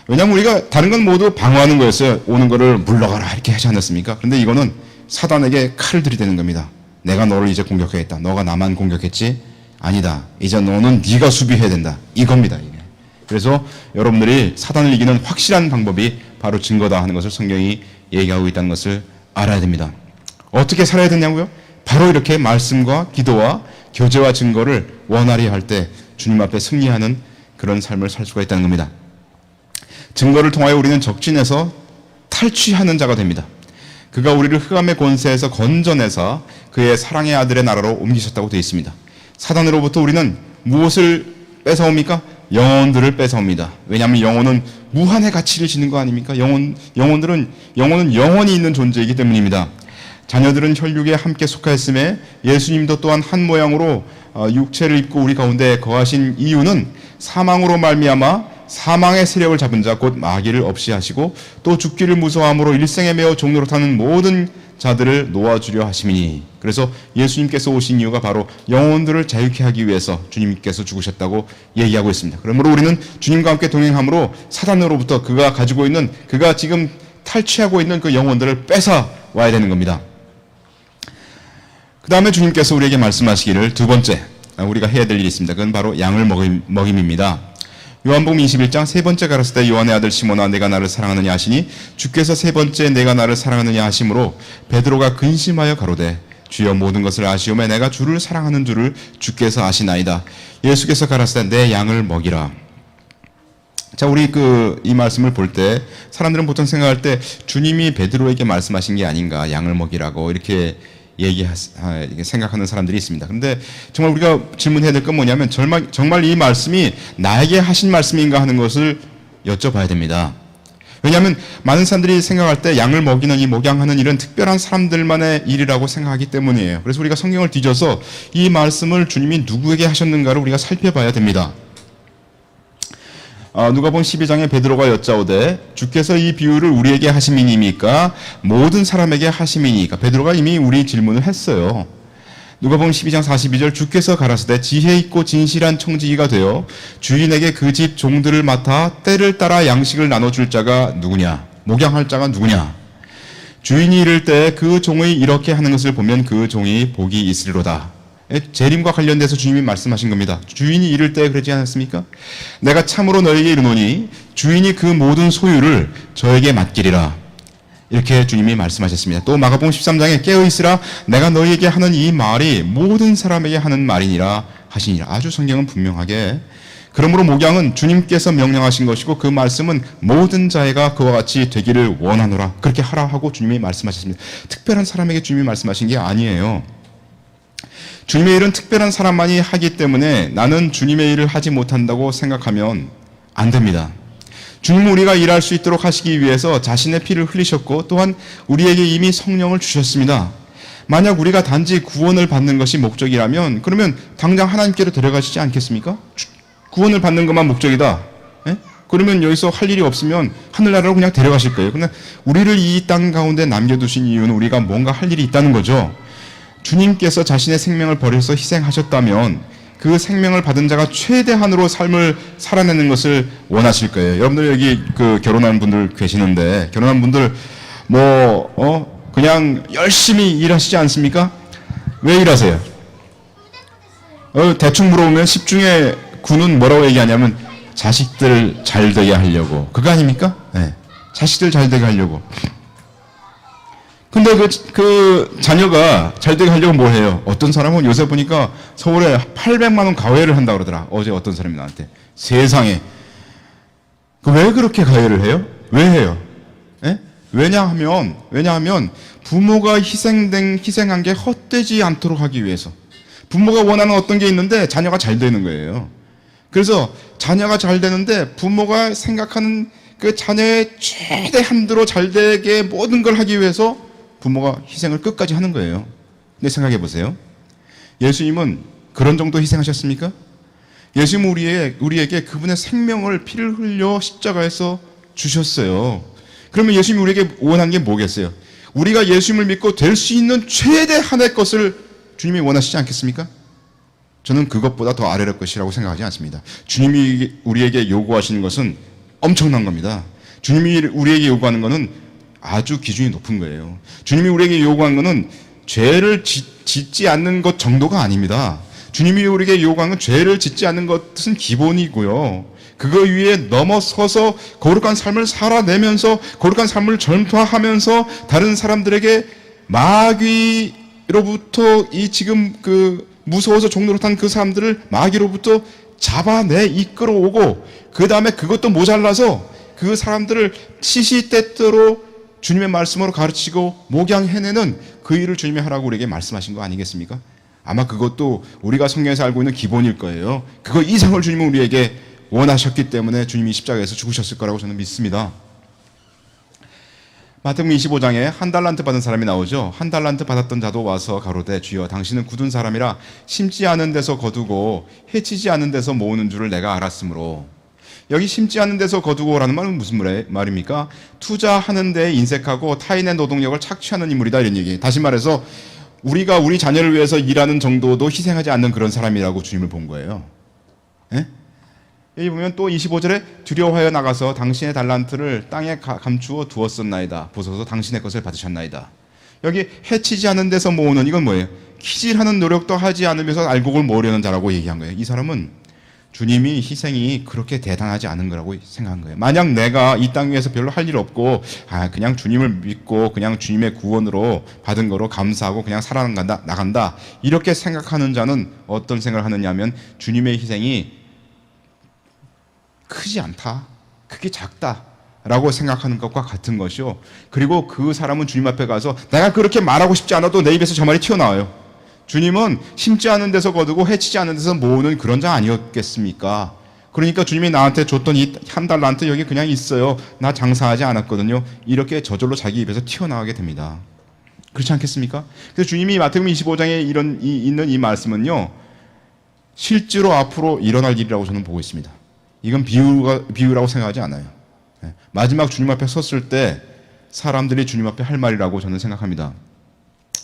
왜냐하면 우리가 다른 건 모두 방어하는 거였어요. 오는 거를 물러가라 이렇게 하지 않았습니까? 그런데 이거는 사단에게 칼을 들이대는 겁니다. 내가 너를 이제 공격하겠다. 너가 나만 공격했지? 아니다. 이제 너는 네가 수비해야 된다. 이겁니다. 이게. 그래서 여러분들이 사단을 이기는 확실한 방법이 바로 증거다 하는 것을 성경이 얘기하고 있다는 것을 알아야 됩니다. 어떻게 살아야 되냐고요? 바로 이렇게 말씀과 기도와 교제와 증거를 원활히 할 때 주님 앞에 승리하는 그런 삶을 살 수가 있다는 겁니다. 증거를 통하여 우리는 적진에서 탈취하는 자가 됩니다. 그가 우리를 흑암의 권세에서 건져내사 그의 사랑의 아들의 나라로 옮기셨다고 되어 있습니다. 사단으로부터 우리는 무엇을 뺏어옵니까? 영혼들을 뺏어옵니다. 왜냐하면 영혼은 무한의 가치를 지닌 거 아닙니까? 영혼은 영원히 있는 존재이기 때문입니다. 자녀들은 혈육에 함께 속하였음에 예수님도 또한 한 모양으로 육체를 입고 우리 가운데 거하신 이유는 사망으로 말미암아 사망의 세력을 잡은 자 곧 마귀를 없이 하시고 또 죽기를 무서워함으로 일생에 매어 종노릇하는 모든 자들을 놓아주려 하심이니. 그래서 예수님께서 오신 이유가 바로 영혼들을 자유케 하기 위해서 주님께서 죽으셨다고 얘기하고 있습니다. 그러므로 우리는 주님과 함께 동행함으로 사단으로부터 그가 지금 탈취하고 있는 그 영혼들을 뺏어 와야 되는 겁니다. 그 다음에 주님께서 우리에게 말씀하시기를 두 번째 우리가 해야 될 일이 있습니다. 그건 바로 양을 먹임입니다. 요한복음 21장 세 번째 가라사 때 요한의 아들 시몬아 내가 나를 사랑하느냐 하시니 주께서 세 번째 내가 나를 사랑하느냐 하심으로 베드로가 근심하여 가로되 주여 모든 것을 아시오매 내가 주를 사랑하는 줄을 주께서 아시나이다. 예수께서 가라사 때 내 양을 먹이라. 자, 우리 이 말씀을 볼 때 사람들은 보통 생각할 때 주님이 베드로에게 말씀하신 게 아닌가, 양을 먹이라고 이렇게 생각하는 사람들이 있습니다. 그런데 정말 우리가 질문해야 될 건 뭐냐면 정말 이 말씀이 나에게 하신 말씀인가 하는 것을 여쭤봐야 됩니다. 왜냐하면 많은 사람들이 생각할 때 양을 먹이는 이 목양하는 일은 특별한 사람들만의 일이라고 생각하기 때문이에요. 그래서 우리가 성경을 뒤져서 이 말씀을 주님이 누구에게 하셨는가를 우리가 살펴봐야 됩니다. 누가복음 12장에 베드로가 여짜오되 주께서 이 비유를 우리에게 하심이니까 모든 사람에게 하심이니까. 베드로가 이미 우리 질문을 했어요. 누가복음 12장 42절 주께서 가라사대 지혜 있고 진실한 청지기가 되어 주인에게 그 집 종들을 맡아 때를 따라 양식을 나눠줄 자가 누구냐, 목양할 자가 누구냐. 주인이 이를 때 그 종의 이렇게 하는 것을 보면 그 종이 복이 있으리로다. 재림과 관련돼서 주님이 말씀하신 겁니다. 주인이 이를 때 그러지 않았습니까? 내가 참으로 너에게 이르노니 주인이 그 모든 소유를 저에게 맡기리라. 이렇게 주님이 말씀하셨습니다. 또 마가복음 13장에 깨어있으라 내가 너희에게 하는 이 말이 모든 사람에게 하는 말이니라 하시니라. 아주 성경은 분명하게. 그러므로 목양은 주님께서 명령하신 것이고 그 말씀은 모든 자애가 그와 같이 되기를 원하노라. 그렇게 하라 하고 주님이 말씀하셨습니다. 특별한 사람에게 주님이 말씀하신 게 아니에요. 주님의 일은 특별한 사람만이 하기 때문에 나는 주님의 일을 하지 못한다고 생각하면 안 됩니다. 주님은 우리가 일할 수 있도록 하시기 위해서 자신의 피를 흘리셨고 또한 우리에게 이미 성령을 주셨습니다. 만약 우리가 단지 구원을 받는 것이 목적이라면 그러면 당장 하나님께로 데려가시지 않겠습니까? 구원을 받는 것만 목적이다. 예? 그러면 여기서 할 일이 없으면 하늘나라로 그냥 데려가실 거예요. 그러나 우리를 이 땅 가운데 남겨두신 이유는 우리가 뭔가 할 일이 있다는 거죠. 주님께서 자신의 생명을 버려서 희생하셨다면 그 생명을 받은 자가 최대한으로 삶을 살아내는 것을 원하실 거예요. 여러분들 여기 결혼한 분들 계시는데 결혼한 분들 그냥 열심히 일하시지 않습니까? 왜 일하세요? 대충 물어보면 10 중에 9는 뭐라고 얘기하냐면 자식들 잘 되게 하려고. 그거 아닙니까? 네. 자식들 잘 되게 하려고. 근데 그 자녀가 잘 되게 하려고 뭘 해요? 어떤 사람은 요새 보니까 서울에 800만 원 가회를 한다고 그러더라. 어제 어떤 사람이 나한테. 세상에. 왜 그렇게 가회를 해요? 왜 해요? 예? 왜냐하면 부모가 희생한 게 헛되지 않도록 하기 위해서. 부모가 원하는 어떤 게 있는데 자녀가 잘 되는 거예요. 그래서 자녀가 잘 되는데 부모가 생각하는 그 자녀의 최대한도로 잘 되게 모든 걸 하기 위해서 부모가 희생을 끝까지 하는 거예요. 근데 생각해 보세요. 예수님은 그런 정도 희생하셨습니까? 예수님은 우리에게 그분의 생명을 피를 흘려 십자가에서 주셨어요. 그러면 예수님이 우리에게 원한 게 뭐겠어요? 우리가 예수님을 믿고 될 수 있는 최대한의 것을 주님이 원하시지 않겠습니까? 저는 그것보다 더 아래의 것이라고 생각하지 않습니다. 주님이 우리에게 요구하시는 것은 엄청난 겁니다. 주님이 우리에게 요구하는 것은 아주 기준이 높은 거예요. 주님이 우리에게 요구한 것은 죄를 짓지 않는 것 정도가 아닙니다. 주님이 우리에게 요구한 건 죄를 짓지 않는 것은 기본이고요. 그거 위에 넘어서서 거룩한 삶을 살아내면서 거룩한 삶을 전파하면서 다른 사람들에게 마귀로부터 이 지금 그 무서워서 종노릇한 그 사람들을 마귀로부터 잡아내 이끌어오고 그 다음에 그것도 모자라서 그 사람들을 시시때때로 주님의 말씀으로 가르치고 목양해내는 그 일을 주님이 하라고 우리에게 말씀하신 거 아니겠습니까? 아마 그것도 우리가 성경에서 알고 있는 기본일 거예요. 그거 이상을 주님은 우리에게 원하셨기 때문에 주님이 십자가에서 죽으셨을 거라고 저는 믿습니다. 마태복음 25장에 한 달란트 받은 사람이 나오죠. 한 달란트 받았던 자도 와서 가로되 주여 당신은 굳은 사람이라 심지 않은 데서 거두고 해치지 않은 데서 모으는 줄을 내가 알았으므로. 여기 심지 않은 데서 거두고라는 말은 무슨 말입니까? 투자하는 데 인색하고 타인의 노동력을 착취하는 인물이다 이런 얘기예요. 다시 말해서 우리가 우리 자녀를 위해서 일하는 정도도 희생하지 않는 그런 사람이라고 주님을 본 거예요. 예? 여기 보면 또 25절에 두려워하여 나가서 당신의 달란트를 땅에 감추어 두었었나이다. 보소서 당신의 것을 받으셨나이다. 여기 해치지 않은 데서 모으는 이건 뭐예요? 키질하는 노력도 하지 않으면서 알곡을 모으려는 자라고 얘기한 거예요. 이 사람은 주님이 희생이 그렇게 대단하지 않은 거라고 생각한 거예요. 만약 내가 이 땅 위에서 별로 할 일 없고 그냥 주님을 믿고 그냥 주님의 구원으로 받은 거로 감사하고 그냥 나간다 이렇게 생각하는 자는 어떤 생각을 하느냐 하면 주님의 희생이 크지 않다, 크게 작다 라고 생각하는 것과 같은 것이요. 그리고 그 사람은 주님 앞에 가서 내가 그렇게 말하고 싶지 않아도 내 입에서 저 말이 튀어나와요. 주님은 심지 않은 데서 거두고 해치지 않은 데서 모으는 그런 자 아니었겠습니까? 그러니까 주님이 나한테 줬던 이 한 달란트 여기 그냥 있어요. 나 장사하지 않았거든요. 이렇게 저절로 자기 입에서 튀어나오게 됩니다. 그렇지 않겠습니까? 그래서 주님이 마태복음 25장에 있는 이 말씀은요, 실제로 앞으로 일어날 일이라고 저는 보고 있습니다. 이건 비유라고 생각하지 않아요. 마지막 주님 앞에 섰을 때 사람들이 주님 앞에 할 말이라고 저는 생각합니다.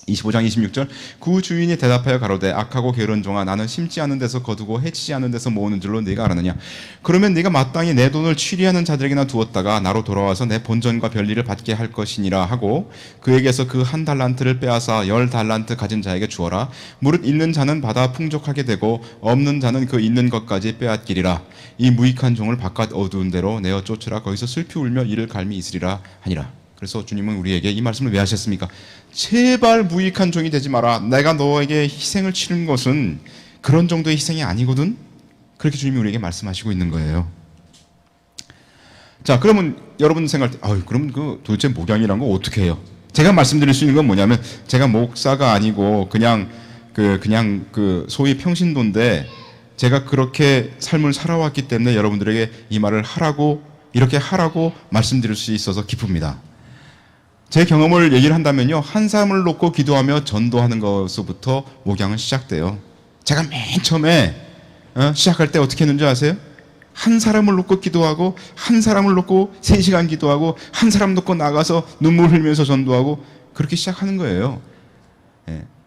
25장 26절 그 주인이 대답하여 가로되 악하고 게으른 종아 나는 심지 않은 데서 거두고 해치지 않은 데서 모으는 줄로 네가 알았느냐. 그러면 네가 마땅히 내 돈을 취리하는 자들에게나 두었다가 나로 돌아와서 내 본전과 별리를 받게 할 것이니라 하고 그에게서 그 한 달란트를 빼앗아 10달란트 가진 자에게 주어라. 무릇 있는 자는 받아 풍족하게 되고 없는 자는 그 있는 것까지 빼앗기리라. 이 무익한 종을 바깥 어두운 데로 내어 쫓으라. 거기서 슬피 울며 이를 갈미 있으리라 하니라. 그래서 주님은 우리에게 이 말씀을 왜 하셨습니까? 제발 무익한 종이 되지 마라. 내가 너에게 희생을 치른 것은 그런 정도의 희생이 아니거든. 그렇게 주님이 우리에게 말씀하시고 있는 거예요. 자, 그러면 여러분 생각할 때, 그러면 그 도대체 목양이란 거 어떻게 해요? 제가 말씀드릴 수 있는 건 뭐냐면, 제가 목사가 아니고 그냥 소위 평신도인데 제가 그렇게 삶을 살아왔기 때문에 여러분들에게 이 말을 이렇게 하라고 말씀드릴 수 있어서 기쁩니다. 제 경험을 얘기를 한다면요, 한 사람을 놓고 기도하며 전도하는 것부터 목양은 시작돼요. 제가 맨 처음에 시작할 때 어떻게 했는지 아세요? 한 사람을 놓고 기도하고 한 사람을 놓고 3시간 기도하고 한 사람 놓고 나가서 눈물 흘리면서 전도하고 그렇게 시작하는 거예요.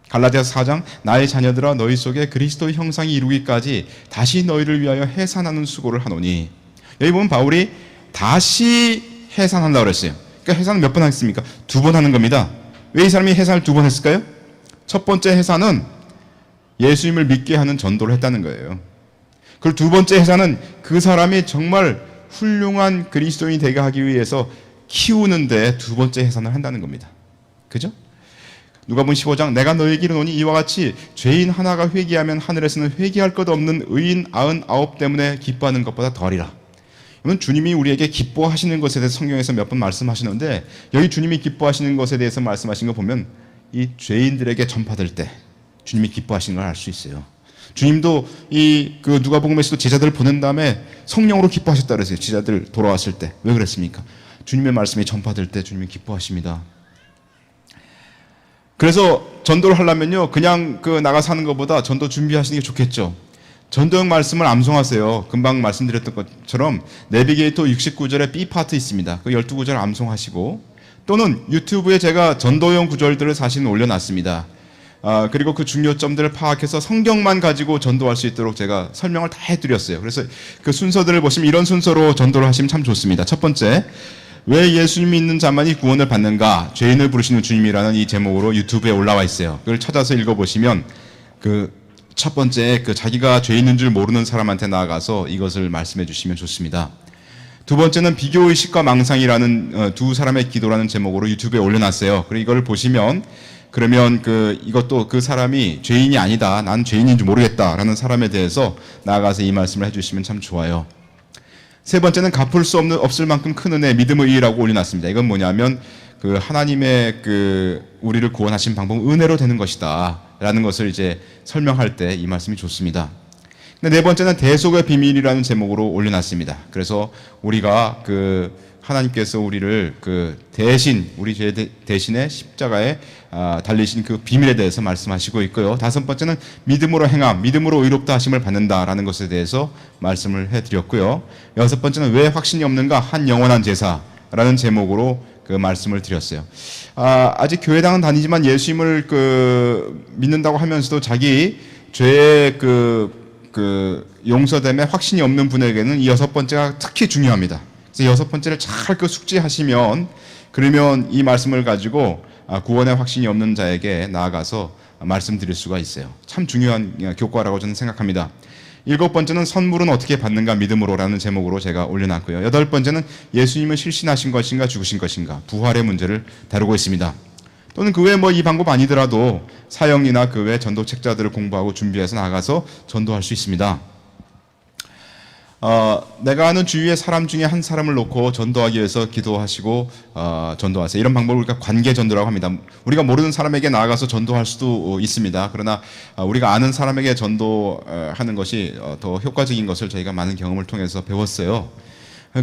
갈라디아서 4장 나의 자녀들아 너희 속에 그리스도의 형상이 이루기까지 다시 너희를 위하여 해산하는 수고를 하노니. 여기 보면 바울이 다시 해산한다고 그랬어요. 그러니까 해산은 몇 번 했습니까? 2번 하는 겁니다. 왜 이 사람이 해산을 2번 했을까요? 첫 번째 해산은 예수님을 믿게 하는 전도를 했다는 거예요. 그리고 2번째 해산은 그 사람이 정말 훌륭한 그리스도인이 되게 하기 위해서 키우는데 2번째 해산을 한다는 겁니다. 그죠? 누가복음 15장 내가 너에게 이르노니 이와 같이 죄인 하나가 회개하면 하늘에서는 회개할 것 없는 의인 99 때문에 기뻐하는 것보다 덜이라. 그러면 주님이 우리에게 기뻐하시는 것에 대해서 성경에서 몇 번 말씀하시는데, 여기 주님이 기뻐하시는 것에 대해서 말씀하신 거 보면 이 죄인들에게 전파될 때 주님이 기뻐하시는 걸 알 수 있어요. 주님도 그 누가복음에서도 제자들을 보낸 다음에 성령으로 기뻐하셨다 그랬어요. 제자들 돌아왔을 때. 왜 그랬습니까? 주님의 말씀이 전파될 때 주님이 기뻐하십니다. 그래서 전도를 하려면요, 그냥 나가서 하는 것보다 전도 준비하시는 게 좋겠죠. 전도형 말씀을 암송하세요. 금방 말씀드렸던 것처럼 내비게이터 69절에 B파트 있습니다. 그 12구절 암송하시고, 또는 유튜브에 제가 전도형 구절들을 사실 올려놨습니다. 그리고 그 중요점들을 파악해서 성경만 가지고 전도할 수 있도록 제가 설명을 다 해드렸어요. 그래서 그 순서들을 보시면 이런 순서로 전도를 하시면 참 좋습니다. 첫 번째, 왜 예수님이 있는 자만이 구원을 받는가? 죄인을 부르시는 주님이라는 이 제목으로 유튜브에 올라와 있어요. 그걸 찾아서 읽어보시면 첫 번째, 자기가 죄 있는 줄 모르는 사람한테 나아가서 이것을 말씀해 주시면 좋습니다. 두 번째는 비교의식과 망상이라는 두 사람의 기도라는 제목으로 유튜브에 올려놨어요. 그리고 이걸 보시면 그러면 이것도 그 사람이 죄인이 아니다, 난 죄인인 줄 모르겠다라는 사람에 대해서 나아가서 이 말씀을 해주시면 참 좋아요. 세 번째는 갚을 수 없을 만큼 큰 은혜, 믿음의 의라고 올려놨습니다. 이건 뭐냐면 하나님의 우리를 구원하신 방법은 은혜로 되는 것이다라는 것을 이제 설명할 때 이 말씀이 좋습니다. 근데 네 번째는 대속의 비밀이라는 제목으로 올려놨습니다. 그래서 우리가 하나님께서 우리를 우리 죄 대신에 십자가에 달리신 그 비밀에 대해서 말씀하시고 있고요. 다섯 번째는 믿음으로 행함, 믿음으로 의롭다 하심을 받는다라는 것에 대해서 말씀을 해드렸고요. 여섯 번째는 왜 확신이 없는가? 한 영원한 제사라는 제목으로 말씀을 드렸어요. 아직 교회당은 다니지만 예수님을 믿는다고 하면서도 자기 죄의 용서됨에 확신이 없는 분에게는 이 여섯 번째가 특히 중요합니다. 그래서 여섯 번째를 잘 숙지하시면 그러면 이 말씀을 가지고 구원의 확신이 없는 자에게 나아가서 말씀드릴 수가 있어요. 참 중요한 교과라고 저는 생각합니다. 일곱 번째는 선물은 어떻게 받는가 믿음으로라는 제목으로 제가 올려놨고요. 여덟 번째는 예수님은 실신하신 것인가 죽으신 것인가 부활의 문제를 다루고 있습니다. 또는 그 외에 이 방법 아니더라도 사형이나 그 외 전도 책자들을 공부하고 준비해서 나가서 전도할 수 있습니다. 내가 아는 주위의 사람 중에 한 사람을 놓고 전도하기 위해서 기도하시고 전도하세요. 이런 방법을 우리가 관계 전도라고 합니다. 우리가 모르는 사람에게 나아가서 전도할 수도 있습니다. 그러나 우리가 아는 사람에게 전도하는 것이 더 효과적인 것을 저희가 많은 경험을 통해서 배웠어요.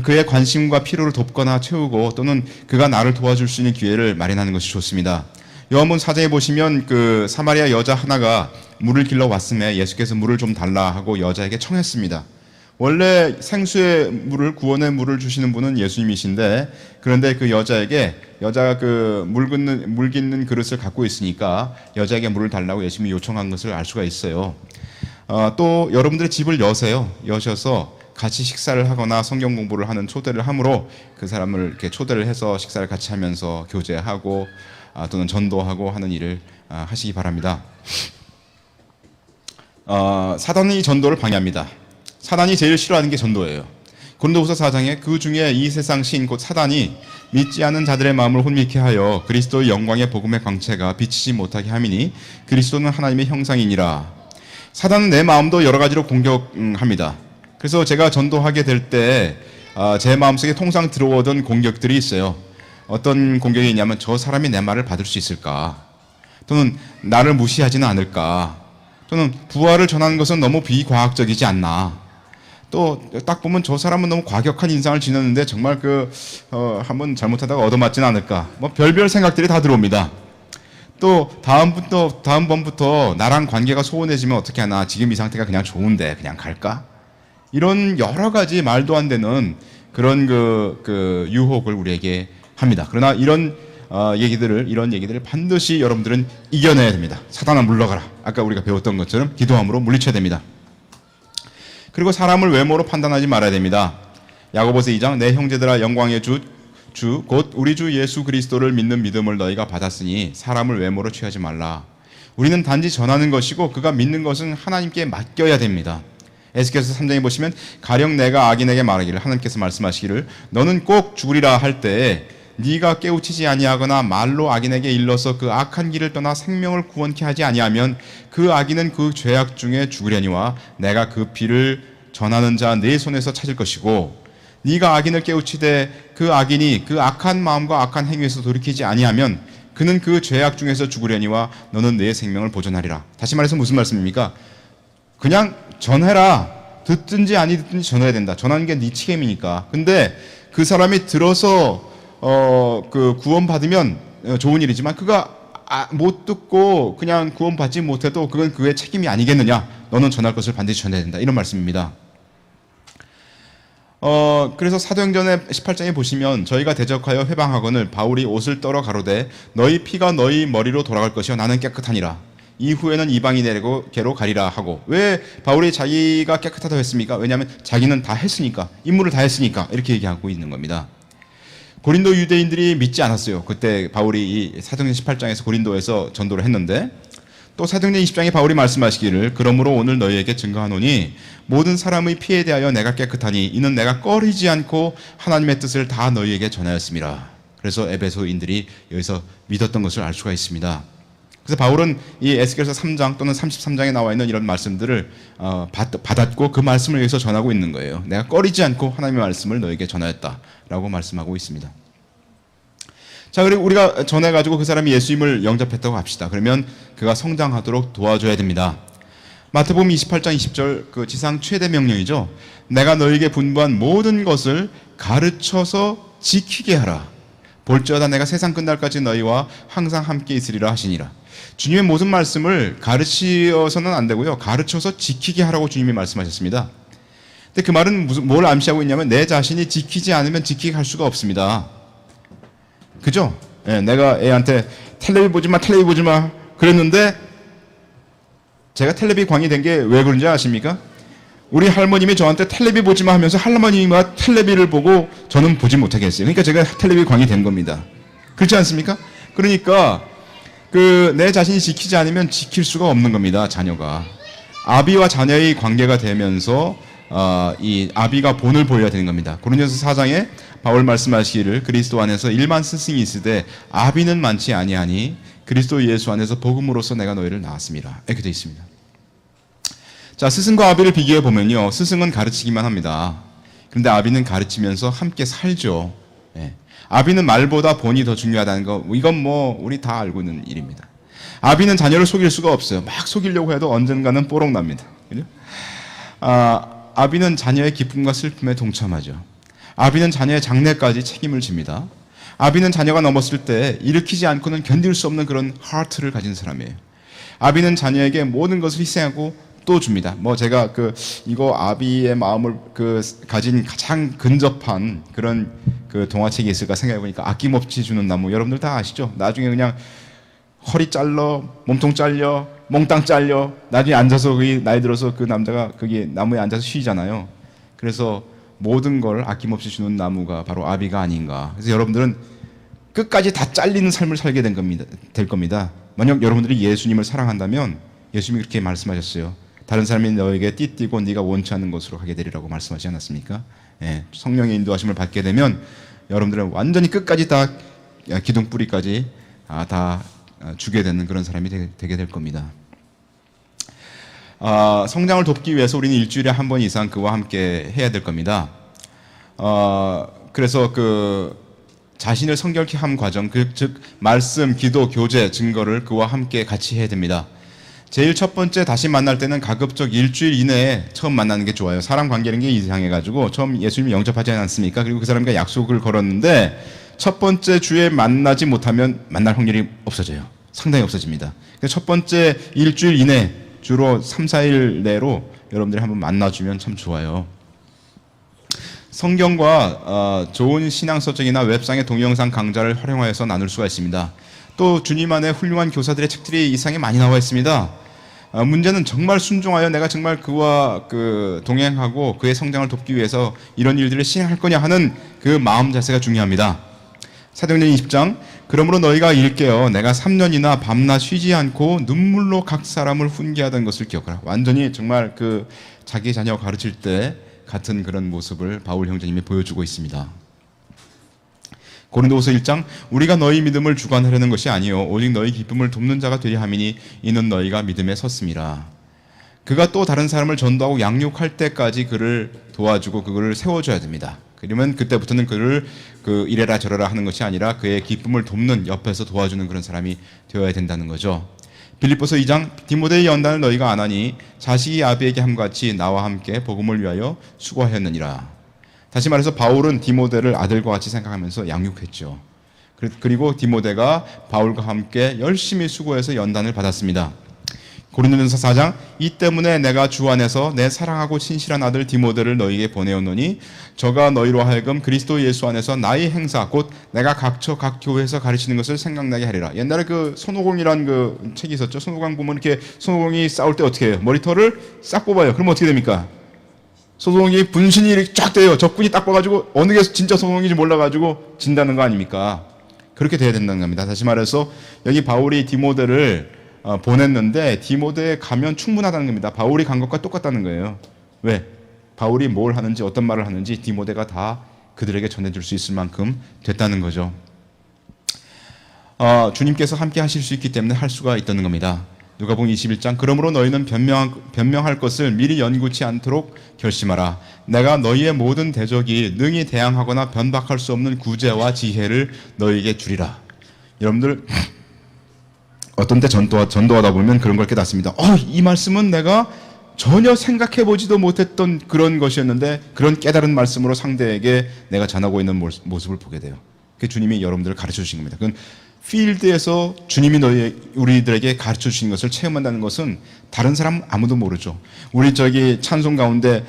그의 관심과 필요를 돕거나 채우고 또는 그가 나를 도와줄 수 있는 기회를 마련하는 것이 좋습니다. 요한복음 4장에 보시면 사마리아 여자 하나가 물을 길러 왔음에 예수께서 물을 좀 달라 하고 여자에게 청했습니다. 원래 생수의 물을, 구원의 물을 주시는 분은 예수님이신데 그런데 여자가 물 깃는 그릇을 갖고 있으니까 여자에게 물을 달라고 예수님이 요청한 것을 알 수가 있어요. 또 여러분들의 집을 여셔서 같이 식사를 하거나 성경 공부를 하는 초대를 함으로 그 사람을 이렇게 초대를 해서 식사를 같이 하면서 교제하고 또는 전도하고 하는 일을 하시기 바랍니다. 사단이 전도를 방해합니다. 사단이 제일 싫어하는 게 전도예요. 고린도후서 4장에 그 중에 이 세상 신 곧 사단이 믿지 않는 자들의 마음을 혼미케 하여 그리스도의 영광의 복음의 광채가 비치지 못하게 함이니 그리스도는 하나님의 형상이니라. 사단은 내 마음도 여러 가지로 공격합니다. 그래서 제가 전도하게 될 때 제 마음속에 통상 들어오던 공격들이 있어요. 어떤 공격이 있냐면 저 사람이 내 말을 받을 수 있을까? 또는 나를 무시하지는 않을까? 또는 부활을 전하는 것은 너무 비과학적이지 않나? 또 딱 보면 저 사람은 너무 과격한 인상을 지녔는데 정말 한번 잘못하다가 얻어맞지는 않을까? 별별 생각들이 다 들어옵니다. 또 다음번부터 나랑 관계가 소원해지면 어떻게 하나? 지금 이 상태가 그냥 좋은데 그냥 갈까? 이런 여러 가지 말도 안 되는 그런 유혹을 우리에게 합니다. 그러나 이런 얘기들을 반드시 여러분들은 이겨내야 됩니다. 사단아 물러가라. 아까 우리가 배웠던 것처럼 기도함으로 물리쳐야 됩니다. 그리고 사람을 외모로 판단하지 말아야 됩니다. 야고보서 2장 내 형제들아 영광의 주 곧 우리 주 예수 그리스도를 믿는 믿음을 너희가 받았으니 사람을 외모로 취하지 말라. 우리는 단지 전하는 것이고 그가 믿는 것은 하나님께 맡겨야 됩니다. 에스겔서 3장에 보시면 가령 내가 악인에게 말하기를 하나님께서 말씀하시기를 너는 꼭 죽으리라 할 때에 네가 깨우치지 아니하거나 말로 악인에게 일러서 그 악한 길을 떠나 생명을 구원케 하지 아니하면 그 악인은 그 죄악 중에 죽으려니와 내가 그 피를 전하는 자 내 손에서 찾을 것이고 네가 악인을 깨우치되 그 악인이 그 악한 마음과 악한 행위에서 돌이키지 아니하면 그는 그 죄악 중에서 죽으려니와 너는 내 생명을 보존하리라. 다시 말해서 무슨 말씀입니까? 그냥 전해라. 듣든지 아니 듣든지 전해야 된다. 전하는 게 네 책임이니까. 근데 그 사람이 들어서 구원받으면 좋은 일이지만 그가 못 듣고 그냥 구원받지 못해도 그건 그의 책임이 아니겠느냐. 너는 전할 것을 반드시 전해야 된다. 이런 말씀입니다. 그래서 사도행전의 18장에 보시면 저희가 대적하여 회방하거늘 바울이 옷을 떨어 가로되 너희 피가 너희 머리로 돌아갈 것이요 나는 깨끗하니라. 이후에는 이방인에게로 가리라 하고. 왜 바울이 자기가 깨끗하다고 했습니까? 왜냐하면 자기는 다 했으니까, 임무를 다 했으니까 이렇게 얘기하고 있는 겁니다. 고린도 유대인들이 믿지 않았어요. 그때 바울이 이 사도행전 18장에서 고린도에서 전도를 했는데 또 사도행전 20장에 바울이 말씀하시기를 그러므로 오늘 너희에게 증거하노니 모든 사람의 피에 대하여 내가 깨끗하니 이는 내가 꺼리지 않고 하나님의 뜻을 다 너희에게 전하였습니다. 그래서 에베소인들이 여기서 믿었던 것을 알 수가 있습니다. 그래서 바울은 이 에스겔서 3장 또는 33장에 나와 있는 이런 말씀들을 받았고 그 말씀을 여기서 전하고 있는 거예요. 내가 꺼리지 않고 하나님의 말씀을 너에게 전하였다라고 말씀하고 있습니다. 자, 그리고 우리가 전해가지고 그 사람이 예수님을 영접했다고 합시다. 그러면 그가 성장하도록 도와줘야 됩니다. 마태복음 28장 20절 그 지상 최대 명령이죠. 내가 너에게 분부한 모든 것을 가르쳐서 지키게 하라. 볼지어다 내가 세상 끝날까지 너희와 항상 함께 있으리라 하시니라. 주님의 모든 말씀을 가르치어서는 안 되고요. 가르쳐서 지키게 하라고 주님이 말씀하셨습니다. 근데 그 말은 뭘 암시하고 있냐면 내 자신이 지키지 않으면 지키게 할 수가 없습니다. 그죠? 예, 내가 애한테 텔레비 보지 마 그랬는데 제가 텔레비 광이 된 게 왜 그런지 아십니까? 우리 할머님이 저한테 텔레비 보지 마 하면서 할머니가 텔레비를 보고 저는 보지 못하게 했어요. 그러니까 제가 텔레비 광이 된 겁니다. 그렇지 않습니까? 그러니까 내 자신이 지키지 않으면 지킬 수가 없는 겁니다. 자녀가. 아비와 자녀의 관계가 되면서 이 아비가 본을 보여야 되는 겁니다. 고린도서 4장에 바울 말씀하시기를 그리스도 안에서 일만 스승이 있으되 아비는 많지 아니하니 그리스도 예수 안에서 복음으로써 내가 너희를 낳았습니다. 이렇게 되어 있습니다. 자, 스승과 아비를 비교해 보면요, 스승은 가르치기만 합니다. 그런데 아비는 가르치면서 함께 살죠. 예. 아비는 말보다 본이 더 중요하다는 거, 이건 우리 다 알고 있는 일입니다. 아비는 자녀를 속일 수가 없어요. 막 속이려고 해도 언젠가는 뽀록 납니다. 그죠? 아비는 자녀의 기쁨과 슬픔에 동참하죠. 아비는 자녀의 장래까지 책임을 집니다. 아비는 자녀가 넘었을 때 일으키지 않고는 견딜 수 없는 그런 하트를 가진 사람이에요. 아비는 자녀에게 모든 것을 희생하고 또 줍니다. 제가 이거 아비의 마음을 가진 가장 근접한 그런 동화책이 있을까 생각해 보니까 아낌없이 주는 나무, 여러분들 다 아시죠? 나중에 그냥 허리 잘려, 몸통 잘려, 몽땅 잘려, 나중에 앉아서 나이 들어서 그 남자가 거기 나무에 앉아서 쉬잖아요. 그래서 모든 걸 아낌없이 주는 나무가 바로 아비가 아닌가. 그래서 여러분들은 끝까지 다 잘리는 삶을 살게 될 겁니다. 만약 여러분들이 예수님을 사랑한다면 예수님이 그렇게 말씀하셨어요. 다른 사람이 너에게 띠띠고 네가 원치 않는 곳으로 가게 되리라고 말씀하지 않았습니까? 예, 성령의 인도하심을 받게 되면 여러분들은 완전히 끝까지 다 기둥뿌리까지 다 주게 되는 그런 사람이 되게 될 겁니다. 성장을 돕기 위해서 우리는 일주일에 한 번 이상 그와 함께 해야 될 겁니다. 그래서 자신을 성결케 함 과정, 즉 말씀, 기도, 교제, 증거를 그와 함께 같이 해야 됩니다. 제일 첫 번째 다시 만날 때는 가급적 일주일 이내에 처음 만나는 게 좋아요. 사람 관계라는 게 이상해가지고 처음 예수님을 영접하지 않았습니까? 그리고 그 사람과 약속을 걸었는데 첫 번째 주에 만나지 못하면 만날 확률이 없어져요. 상당히 없어집니다. 그래서 첫 번째 일주일 이내, 주로 3, 4일 내로 여러분들이 한번 만나주면 참 좋아요. 성경과 좋은 신앙서적이나 웹상의 동영상 강좌를 활용하여서 나눌 수가 있습니다. 또 주님 안에 훌륭한 교사들의 책들이 이 상에 많이 나와 있습니다. 문제는 정말 순종하여 내가 정말 그와 동행하고 그의 성장을 돕기 위해서 이런 일들을 실행할 거냐 하는 그 마음 자세가 중요합니다. 사도행전 20장 그러므로 너희가 일깨어 내가 3년이나 밤낮 쉬지 않고 눈물로 각 사람을 훈계하던 것을 기억하라. 완전히 정말 자기 자녀 가르칠 때 같은 그런 모습을 바울 형제님이 보여주고 있습니다. 고린도후서 1장 우리가 너희 믿음을 주관하려는 것이 아니요 오직 너희 기쁨을 돕는 자가 되려 함이니 이는 너희가 믿음에 섰음이라. 그가 또 다른 사람을 전도하고 양육할 때까지 그를 도와주고 그를 세워줘야 됩니다. 그러면 그때부터는 그를 이래라 저래라 하는 것이 아니라 그의 기쁨을 돕는, 옆에서 도와주는 그런 사람이 되어야 된다는 거죠. 빌립보서 2장 디모데의 연단을 너희가 안 하니 자식이 아비에게 함같이 나와 함께 복음을 위하여 수고하였느니라. 다시 말해서 바울은 디모데를 아들과 같이 생각하면서 양육했죠. 그리고 디모데가 바울과 함께 열심히 수고해서 연단을 받았습니다. 고린도전서 4장 이 때문에 내가 주 안에서 내 사랑하고 친실한 아들 디모데를 너희에게 보내었노니 저가 너희로 하여금 그리스도 예수 안에서 나의 행사 곧 내가 각 교회에서 가르치는 것을 생각나게 하리라. 옛날에 손오공이라는 책이 있었죠. 손오공 보면 이렇게 손오공이 싸울 때 어떻게 해요? 머리털을 싹 뽑아요. 그러면 어떻게 됩니까? 손오공이 분신이 이렇게 쫙 돼요. 적군이 딱 봐가지고 어느 게 진짜 손오공인지 몰라가지고 진다는 거 아닙니까? 그렇게 돼야 된다는 겁니다. 다시 말해서 여기 바울이 디모데를 보냈는데 디모데에 가면 충분하다는 겁니다. 바울이 간 것과 똑같다는 거예요. 왜? 바울이 뭘 하는지 어떤 말을 하는지 디모데가 다 그들에게 전해줄 수 있을 만큼 됐다는 거죠. 주님께서 함께 하실 수 있기 때문에 할 수가 있다는 겁니다. 누가복음 21장 그러므로 너희는 변명할 것을 미리 연구치 않도록 결심하라. 내가 너희의 모든 대적이 능히 대항하거나 변박할 수 없는 구제와 지혜를 너희에게 주리라. 여러분들 어떤 때 전도하다 보면 그런 걸 깨닫습니다. 이 말씀은 내가 전혀 생각해보지도 못했던 그런 것이었는데 그런 깨달은 말씀으로 상대에게 내가 전하고 있는 모습을 보게 돼요. 그게 주님이 여러분들을 가르쳐 주신 겁니다. 그건 필드에서 주님이 우리들에게 가르쳐 주신 것을 체험한다는 것은 다른 사람 아무도 모르죠. 우리 저기 찬송 가운데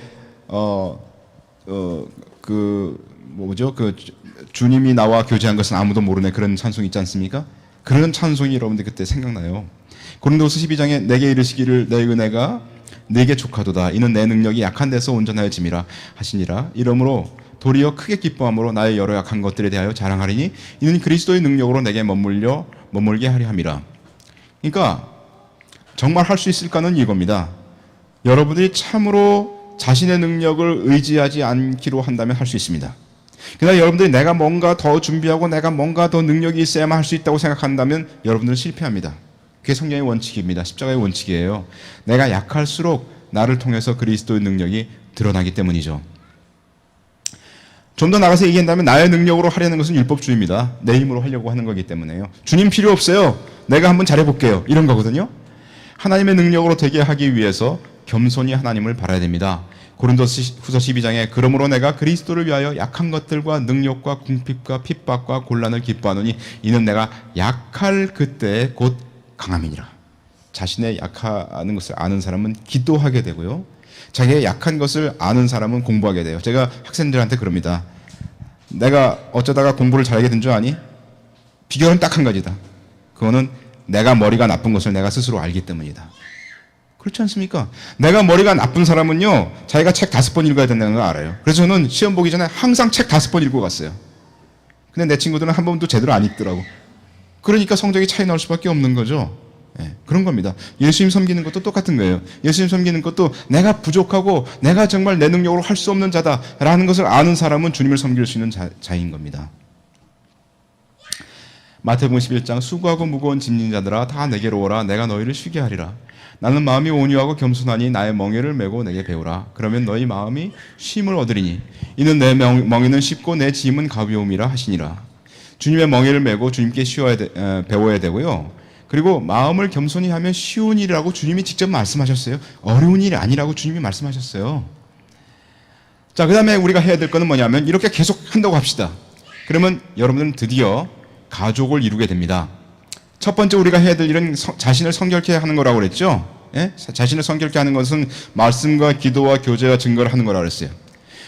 주님이 나와 교제한 것은 아무도 모르네 그런 찬송 있지 않습니까? 그런 찬송이 여러분들 그때 생각나요. 고린도서 12장에 내게 이르시기를 내 은혜가 내게 족하도다. 이는 내 능력이 약한 데서 온전하여 짐이라 하시니라. 이러므로 도리어 크게 기뻐함으로 나의 여러 약한 것들에 대하여 자랑하리니 이는 그리스도의 능력으로 내게 머물게 하려 함이라. 그러니까 정말 할 수 있을까는 이겁니다. 여러분들이 참으로 자신의 능력을 의지하지 않기로 한다면 할 수 있습니다. 그러나 여러분들이 내가 뭔가 더 준비하고 내가 뭔가 더 능력이 있어야만 할 수 있다고 생각한다면 여러분들은 실패합니다. 그게 성경의 원칙입니다. 십자가의 원칙이에요. 내가 약할수록 나를 통해서 그리스도의 능력이 드러나기 때문이죠. 좀 더 나가서 얘기한다면 나의 능력으로 하려는 것은 율법주의입니다. 내 힘으로 하려고 하는 거기 때문에요. 주님 필요 없어요. 내가 한번 잘해볼게요. 이런 거거든요. 하나님의 능력으로 되게 하기 위해서 겸손히 하나님을 바라야 됩니다. 고린도후서 12장에 그러므로 내가 그리스도를 위하여 약한 것들과 능력과 궁핍과 핍박과 곤란을 기뻐하노니 이는 내가 약할 그때 곧 강함이니라. 자신의 약한 것을 아는 사람은 기도하게 되고요. 자기의 약한 것을 아는 사람은 공부하게 돼요. 제가 학생들한테 그럽니다. 내가 어쩌다가 공부를 잘하게 된 줄 아니? 비결은 딱 한 가지다. 그거는 내가 머리가 나쁜 것을 내가 스스로 알기 때문이다. 그렇지 않습니까? 내가 머리가 나쁜 사람은요, 자기가 책 5번 읽어야 된다는 걸 알아요. 그래서 저는 시험 보기 전에 항상 책 5번 읽고 갔어요. 근데 내 친구들은 한 번도 제대로 안 읽더라고. 그러니까 성적이 차이 나올 수밖에 없는 거죠. 네, 그런 겁니다. 예수님 섬기는 것도 똑같은 거예요. 예수님 섬기는 것도 내가 부족하고 내가 정말 내 능력으로 할 수 없는 자다라는 것을 아는 사람은 주님을 섬길 수 있는 자인 겁니다. 마태복음 11장 수고하고 무거운 짐진 자들아 다 내게로 오라. 내가 너희를 쉬게 하리라. 나는 마음이 온유하고 겸손하니 나의 멍에를 메고 내게 배우라. 그러면 너희 마음이 쉼을 얻으리니 이는 내 멍에는 쉽고 내 짐은 가벼움이라 하시니라. 주님의 멍에를 메고 주님께 배워야 되고요. 그리고 마음을 겸손히 하면 쉬운 일이라고 주님이 직접 말씀하셨어요. 어려운 일이 아니라고 주님이 말씀하셨어요. 자, 그 다음에 우리가 해야 될 거는 뭐냐면 이렇게 계속 한다고 합시다. 그러면 여러분들은 드디어 가족을 이루게 됩니다. 첫 번째 우리가 해야 될 일은 자신을 성결케 하는 거라고 그랬죠. 예? 자신을 성결케 하는 것은 말씀과 기도와 교제와 증거를 하는 거라고 그랬어요.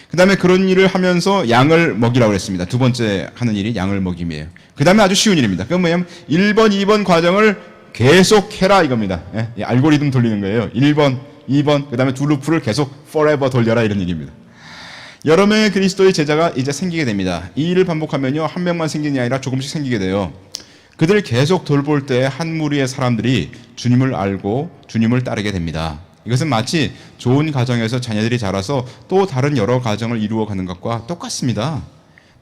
그 다음에 그런 일을 하면서 양을 먹이라고 그랬습니다. 두 번째 하는 일이 양을 먹임이에요. 그 다음에 아주 쉬운 일입니다. 그건 뭐냐면 1번, 2번 과정을 계속 해라 이겁니다. 예? 알고리즘 돌리는 거예요. 1번, 2번, 그 다음에 두 루프를 계속 forever 돌려라 이런 얘기입니다. 여러 명의 그리스도의 제자가 이제 생기게 됩니다. 이 일을 반복하면요, 한 명만 생기는 게 아니라 조금씩 생기게 돼요. 그들을 계속 돌볼 때 한 무리의 사람들이 주님을 알고 주님을 따르게 됩니다. 이것은 마치 좋은 가정에서 자녀들이 자라서 또 다른 여러 가정을 이루어가는 것과 똑같습니다.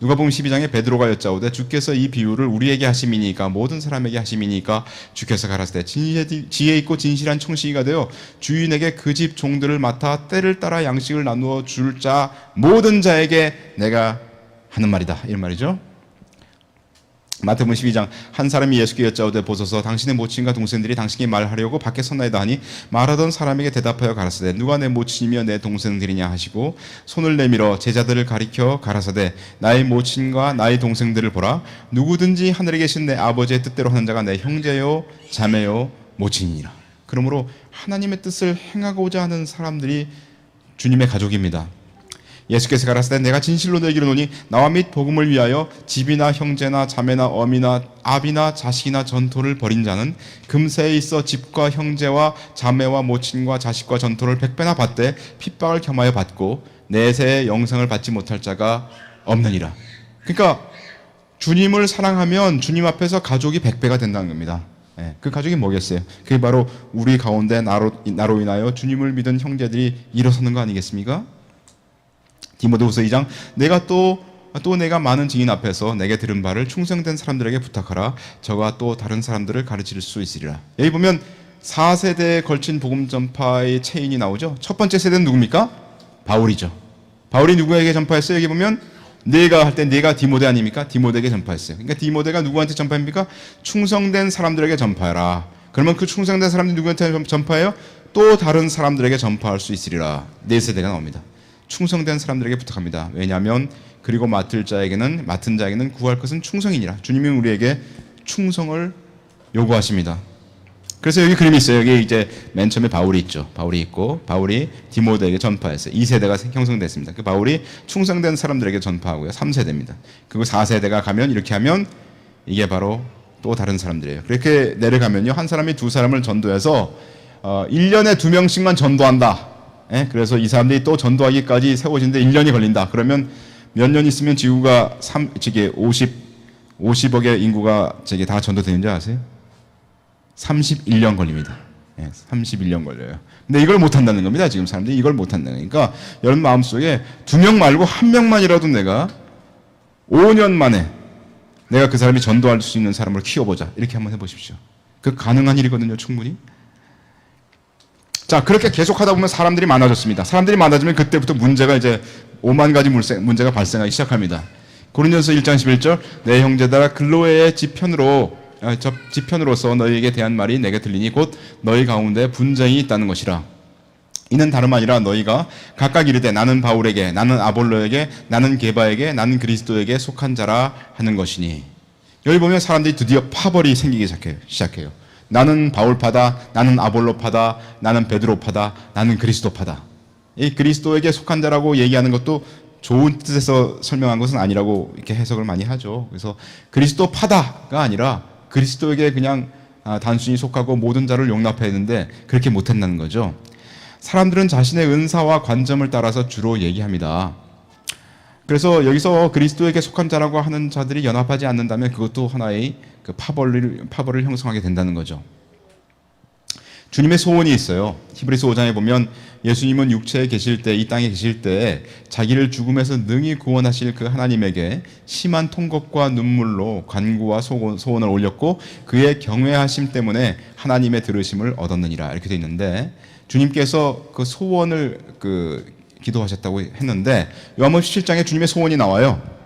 누가복음 12장에 베드로가 여짜오되 주께서 이 비유를 우리에게 하심이니까 모든 사람에게 하심이니까 주께서 가라사대 지혜 있고 진실한 청식이가 되어 주인에게 그 집 종들을 맡아 때를 따라 양식을 나누어 줄 자 모든 자에게 내가 하는 말이다 이런 말이죠. 마태복음 12장 한 사람이 예수께 여짜오되 보소서 당신의 모친과 동생들이 당신께 말하려고 밖에 섰나이다 하니 말하던 사람에게 대답하여 가라사대 누가 내 모친이며 내 동생들이냐 하시고 손을 내밀어 제자들을 가리켜 가라사대 나의 모친과 나의 동생들을 보라. 누구든지 하늘에 계신 내 아버지의 뜻대로 하는 자가 내 형제요 자매요 모친이니라. 그러므로 하나님의 뜻을 행하고자 하는 사람들이 주님의 가족입니다. 예수께서 가라사대 내가 진실로 너희에게 이르노니 나와 및 복음을 위하여 집이나 형제나 자매나 어미나 아비나 자식이나 전토를 벌인 자는 금세에 있어 집과 형제와 자매와 모친과 자식과 전토를 100배나 받되 핍박을 겸하여 받고 내세의 영생을 받지 못할 자가 없느니라. 그러니까 주님을 사랑하면 주님 앞에서 가족이 100배가 된다는 겁니다. 예, 그 가족이 뭐겠어요? 그게 바로 우리 가운데 나로 인하여 주님을 믿은 형제들이 일어서는 거 아니겠습니까? 디모데후서 2장 내가 또 내가 많은 증인 앞에서 내게 들은 바를 충성된 사람들에게 부탁하라. 저가 또 다른 사람들을 가르칠 수 있으리라. 여기 보면 4세대에 걸친 복음 전파의 체인이 나오죠. 첫 번째 세대는 누굽니까? 바울이죠. 바울이 누구에게 전파했어요? 여기 보면 내가 할 때 내가 디모데 아닙니까? 디모데에게 전파했어요. 그러니까 디모데가 누구한테 전파합니까? 충성된 사람들에게 전파해라. 그러면 그 충성된 사람들이 누구한테 전파해요? 또 다른 사람들에게 전파할 수 있으리라. 4세대가 나옵니다. 충성된 사람들에게 부탁합니다. 왜냐하면 그리고 맡은 자에게는 구할 것은 충성이니라. 주님이 우리에게 충성을 요구하십니다. 그래서 여기 그림이 있어요. 여기 이제 맨 처음에 바울이 있죠. 바울이 있고 바울이 디모데에게 전파했어요. 2세대가 형성됐습니다. 그 바울이 충성된 사람들에게 전파하고요. 3세대입니다. 그리고 4세대가 가면 이렇게 하면 이게 바로 또 다른 사람들이에요. 그렇게 내려가면요. 한 사람이 두 사람을 전도해서 1년에 2명씩만 전도한다. 예? 그래서 이 사람들이 또 전도하기까지 세워지는데 1년이 걸린다. 그러면 몇 년 있으면 지구가 50억의 인구가 다 전도되는 줄 아세요? 31년 걸립니다. 예, 31년 걸려요. 근데 이걸 못한다는 겁니다. 지금 사람들이 이걸 못한다는 거니까 여러분 마음속에 2명 말고 1명만이라도 내가 5년 만에 내가 그 사람이 전도할 수 있는 사람을 키워보자. 이렇게 한번 해보십시오. 그 가능한 일이거든요. 충분히. 자, 그렇게 계속 하다 보면 사람들이 많아졌습니다. 사람들이 많아지면 그때부터 문제가 이제 5만 가지 문제가 발생하기 시작합니다. 고린도전서 1장 11절 내 형제들아 글로에의 지편으로서 너희에게 대한 말이 내게 들리니 곧 너희 가운데 분쟁이 있다는 것이라. 이는 다름 아니라 너희가 각각 이르되 나는 바울에게 나는 아볼로에게 나는 게바에게 나는 그리스도에게 속한 자라 하는 것이니. 여기 보면 사람들이 드디어 파벌이 생기기 시작해요. 나는 바울파다, 나는 아볼로파다, 나는 베드로파다, 나는 그리스도파다. 이 그리스도에게 속한 자라고 얘기하는 것도 좋은 뜻에서 설명한 것은 아니라고 이렇게 해석을 많이 하죠. 그래서 그리스도파다가 아니라 그리스도에게 그냥 단순히 속하고 모든 자를 용납해야 되는데 그렇게 못한다는 거죠. 사람들은 자신의 은사와 관점을 따라서 주로 얘기합니다. 그래서 여기서 그리스도에게 속한 자라고 하는 자들이 연합하지 않는다면 그것도 하나의 그 파벌을 형성하게 된다는 거죠. 주님의 소원이 있어요. 히브리서 5장에 보면 예수님은 육체에 계실 때, 이 땅에 계실 때 자기를 죽음에서 능히 구원하실 그 하나님에게 심한 통곡과 눈물로 간구와 소원을 올렸고 그의 경외하심 때문에 하나님의 들으심을 얻었느니라. 이렇게 되어 있는데 주님께서 그 소원을 기도하셨다고 했는데 요한복음 17장에 주님의 소원이 나와요.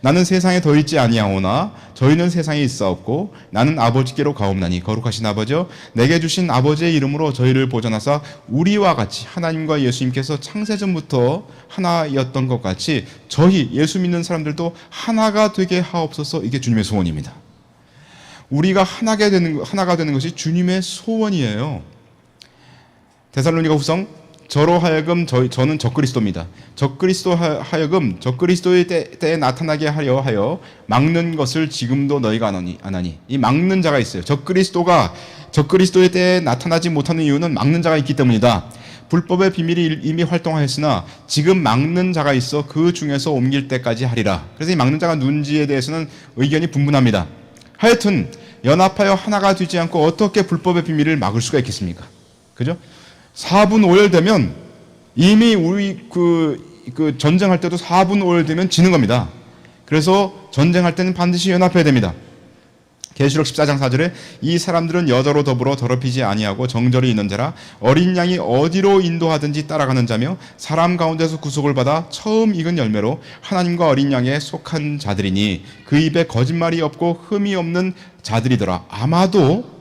나는 세상에 더 있지 아니하오나 저희는 세상에 있사옵고 나는 아버지께로 가옵나니 거룩하신 아버지여 내게 주신 아버지의 이름으로 저희를 보존하사 우리와 같이 하나님과 예수님께서 창세전부터 하나였던 것 같이 저희 예수 믿는 사람들도 하나가 되게 하옵소서. 이게 주님의 소원입니다. 우리가 하나가 되는 것이 주님의 소원이에요. 데살로니가 후서 저로 하여금 저는 적그리스도입니다. 적그리스도 하여금 적그리스도의 때에 나타나게 하려 하여 막는 것을 지금도 너희가 안 하니. 이 막는 자가 있어요. 적그리스도의 때에 나타나지 못하는 이유는 막는 자가 있기 때문이다. 불법의 비밀이 이미 활동하였으나 지금 막는 자가 있어 그 중에서 옮길 때까지 하리라. 그래서 이 막는 자가 누군지에 대해서는 의견이 분분합니다. 하여튼 연합하여 하나가 되지 않고 어떻게 불법의 비밀을 막을 수가 있겠습니까? 그죠? 4분 5열 되면 이미 우리 전쟁할 때도 4분 5열 되면 지는 겁니다. 그래서 전쟁할 때는 반드시 연합해야 됩니다. 계시록 14장 4절에 이 사람들은 여자로 더불어 더럽히지 아니하고 정절이 있는 자라 어린 양이 어디로 인도하든지 따라가는 자며 사람 가운데서 구속을 받아 처음 익은 열매로 하나님과 어린 양에 속한 자들이니 그 입에 거짓말이 없고 흠이 없는 자들이더라. 아마도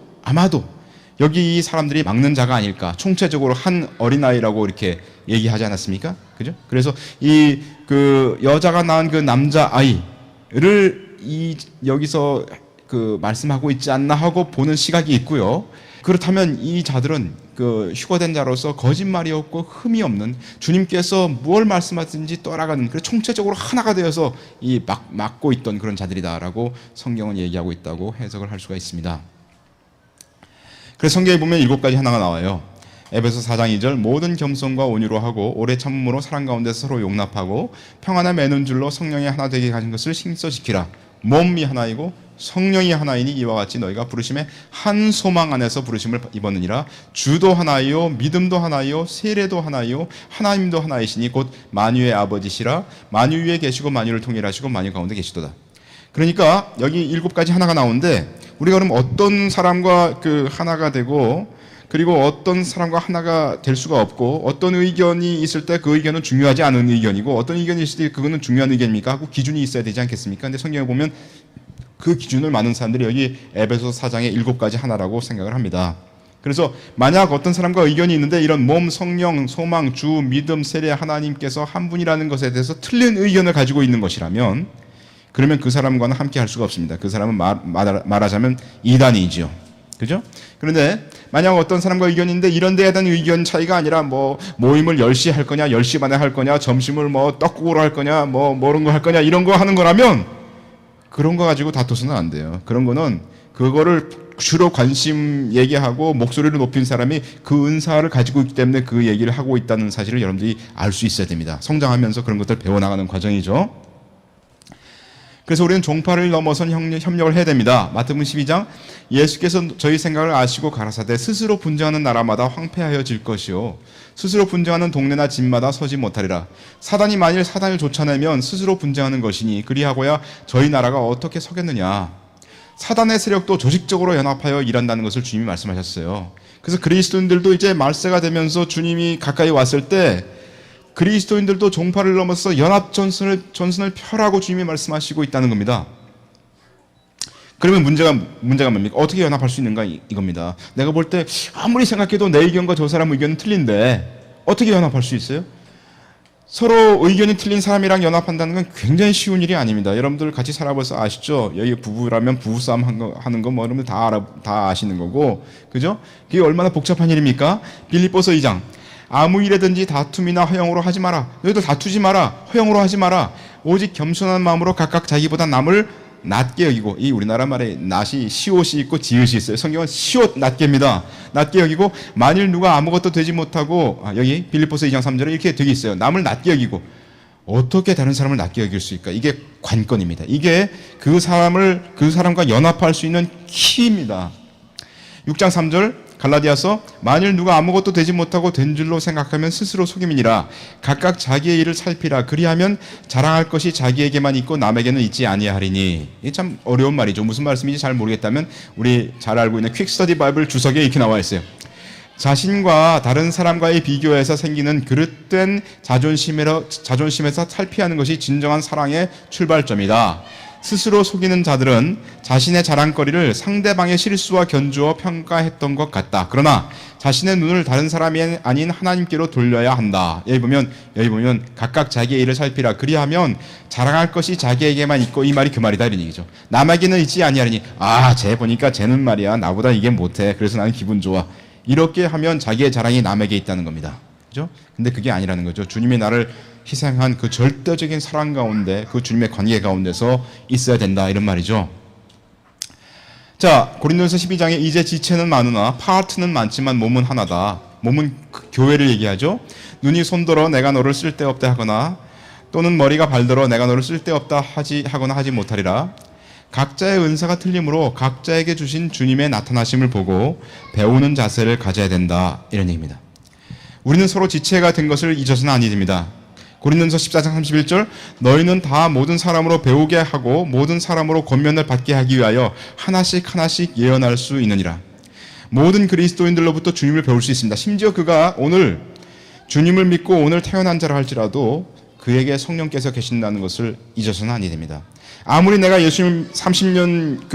여기 이 사람들이 막는 자가 아닐까. 총체적으로 한 어린아이라고 이렇게 얘기하지 않았습니까? 그죠? 그래서 여자가 낳은 그 남자아이를 여기서 말씀하고 있지 않나 하고 보는 시각이 있고요. 그렇다면 이 자들은 휴거된 자로서 거짓말이 없고 흠이 없는 주님께서 무엇을 말씀하든지 따라가는 총체적으로 하나가 되어서 막고 있던 그런 자들이다라고 성경은 얘기하고 있다고 해석을 할 수가 있습니다. 그래서 성경에 보면 7가지 하나가 나와요. 에베소 4장 2절 모든 겸손과 온유로 하고 오래 참음으로 사랑 가운데 서로 용납하고 평안을 매는 줄로 성령의 하나 되게 가진 것을 힘써 지키라. 몸이 하나이고 성령이 하나이니 이와 같이 너희가 부르심의 한 소망 안에서 부르심을 입었느니라. 주도 하나이요 믿음도 하나이요 세례도 하나이요 하나님도 하나이시니 곧 만유의 아버지시라. 만유 위에 계시고 만유를 통일하시고 만유 가운데 계시도다. 그러니까 여기 7가지 하나가 나오는데 우리가 그럼 어떤 사람과 그 하나가 되고 그리고 어떤 사람과 하나가 될 수가 없고 어떤 의견이 있을 때 그 의견은 중요하지 않은 의견이고 어떤 의견이 있을 때 그거는 중요한 의견입니까? 하고 기준이 있어야 되지 않겠습니까? 근데 성경에 보면 그 기준을 많은 사람들이 여기 에베소서 4장의 7가지 하나라고 생각을 합니다. 그래서 만약 어떤 사람과 의견이 있는데 이런 몸, 성령, 소망, 주, 믿음, 세례 하나님께서 한 분이라는 것에 대해서 틀린 의견을 가지고 있는 것이라면 그러면 그 사람과는 함께 할 수가 없습니다. 그 사람은 말하자면 이단이죠. 그죠? 그런데 만약 어떤 사람과 의견이 있는데 이런 데에 대한 의견 차이가 아니라 뭐 모임을 10시 할 거냐 10시 반에 할 거냐 점심을 뭐 떡국으로 할 거냐 뭐 이런 거 할 거냐 이런 거 하는 거라면 그런 거 가지고 다투서는 안 돼요. 그런 거는 그거를 주로 관심 얘기하고 목소리를 높인 사람이 그 은사를 가지고 있기 때문에 그 얘기를 하고 있다는 사실을 여러분들이 알 수 있어야 됩니다. 성장하면서 그런 것들을 배워나가는 과정이죠. 그래서 우리는 종파를 넘어선 협력을 해야 됩니다. 마태복음 12장 예수께서 저희 생각을 아시고 가라사대 스스로 분쟁하는 나라마다 황폐하여질 것이요 스스로 분쟁하는 동네나 집마다 서지 못하리라. 사단이 만일 사단을 쫓아내면 스스로 분쟁하는 것이니 그리하고야 저희 나라가 어떻게 서겠느냐. 사단의 세력도 조직적으로 연합하여 일한다는 것을 주님이 말씀하셨어요. 그래서 그리스도인들도 이제 말세가 되면서 주님이 가까이 왔을 때 그리스도인들도 종파를 넘어서 연합 전선을 펴라고 주님이 말씀하시고 있다는 겁니다. 그러면 문제가 뭡니까? 어떻게 연합할 수 있는가 이겁니다. 내가 볼 때 아무리 생각해도 내 의견과 저 사람 의견은 틀린데 어떻게 연합할 수 있어요? 서로 의견이 틀린 사람이랑 연합한다는 건 굉장히 쉬운 일이 아닙니다. 여러분들 같이 살아봐서 아시죠? 여기 부부라면 부부싸움 하는 거 뭐 여러분들 다 아시는 거고, 그죠? 그게 얼마나 복잡한 일입니까? 빌립보서 2장. 아무 일에든지 다툼이나 허영으로 하지 마라. 너희들 다투지 마라. 허영으로 하지 마라. 오직 겸손한 마음으로 각각 자기보다 남을 낮게 여기고, 이 우리나라 말에 낫이 시옷이 있고 지읒이 있어요. 성경은 시옷 낮게입니다. 낮게 여기고 만일 누가 아무것도 되지 못하고 여기 빌립보서 2장 3절에 이렇게 되게 있어요. 남을 낮게 여기고 어떻게 다른 사람을 낮게 여길 수 있을까? 이게 관건입니다. 이게 그 사람과 연합할 수 있는 키입니다. 6장 3절 갈라디아서 만일 누가 아무것도 되지 못하고 된 줄로 생각하면 스스로 속임이니라. 각각 자기의 일을 살피라. 그리하면 자랑할 것이 자기에게만 있고 남에게는 있지 아니하리니. 이게 참 어려운 말이죠. 무슨 말씀인지 잘 모르겠다면 우리 잘 알고 있는 퀵 스터디 바이블 주석에 이렇게 나와 있어요. 자신과 다른 사람과의 비교에서 생기는 그릇된 자존심에서 탈피하는 것이 진정한 사랑의 출발점이다. 스스로 속이는 자들은 자신의 자랑거리를 상대방의 실수와 견주어 평가했던 것 같다. 그러나 자신의 눈을 다른 사람이 아닌 하나님께로 돌려야 한다. 여기 보면 각각 자기의 일을 살피라. 그리하면 자랑할 것이 자기에게만 있고, 이 말이 그 말이다 이런 얘기죠. 남에게는 있지 아니하리니, 쟤 보니까 쟤는 말이야 나보다 이게 못해. 그래서 나는 기분 좋아. 이렇게 하면 자기의 자랑이 남에게 있다는 겁니다. 그죠? 근데 그게 아니라는 거죠. 주님이 나를 희생한 그 절대적인 사랑 가운데, 그 주님의 관계 가운데서 있어야 된다 이런 말이죠. 자, 고린도서 12장에 이제 지체는 많으나 파트는 많지만 몸은 하나다. 몸은 교회를 얘기하죠. 눈이 손들어 내가 너를 쓸데없다 하거나 또는 머리가 발들어 내가 너를 쓸데없다 하거나 하지 못하리라. 각자의 은사가 틀림으로 각자에게 주신 주님의 나타나심을 보고 배우는 자세를 가져야 된다 이런 얘기입니다. 우리는 서로 지체가 된 것을 잊어서는 아니 됩니다. 고린도서 14장 31절 너희는 다 모든 사람으로 배우게 하고 모든 사람으로 권면을 받게 하기 위하여 하나씩 예언할 수 있느니라. 모든 그리스도인들로부터 주님을 배울 수 있습니다. 심지어 그가 오늘 주님을 믿고 오늘 태어난 자라 할지라도 그에게 성령께서 계신다는 것을 잊어서는 아니 됩니다. 아무리 내가 예수님 30년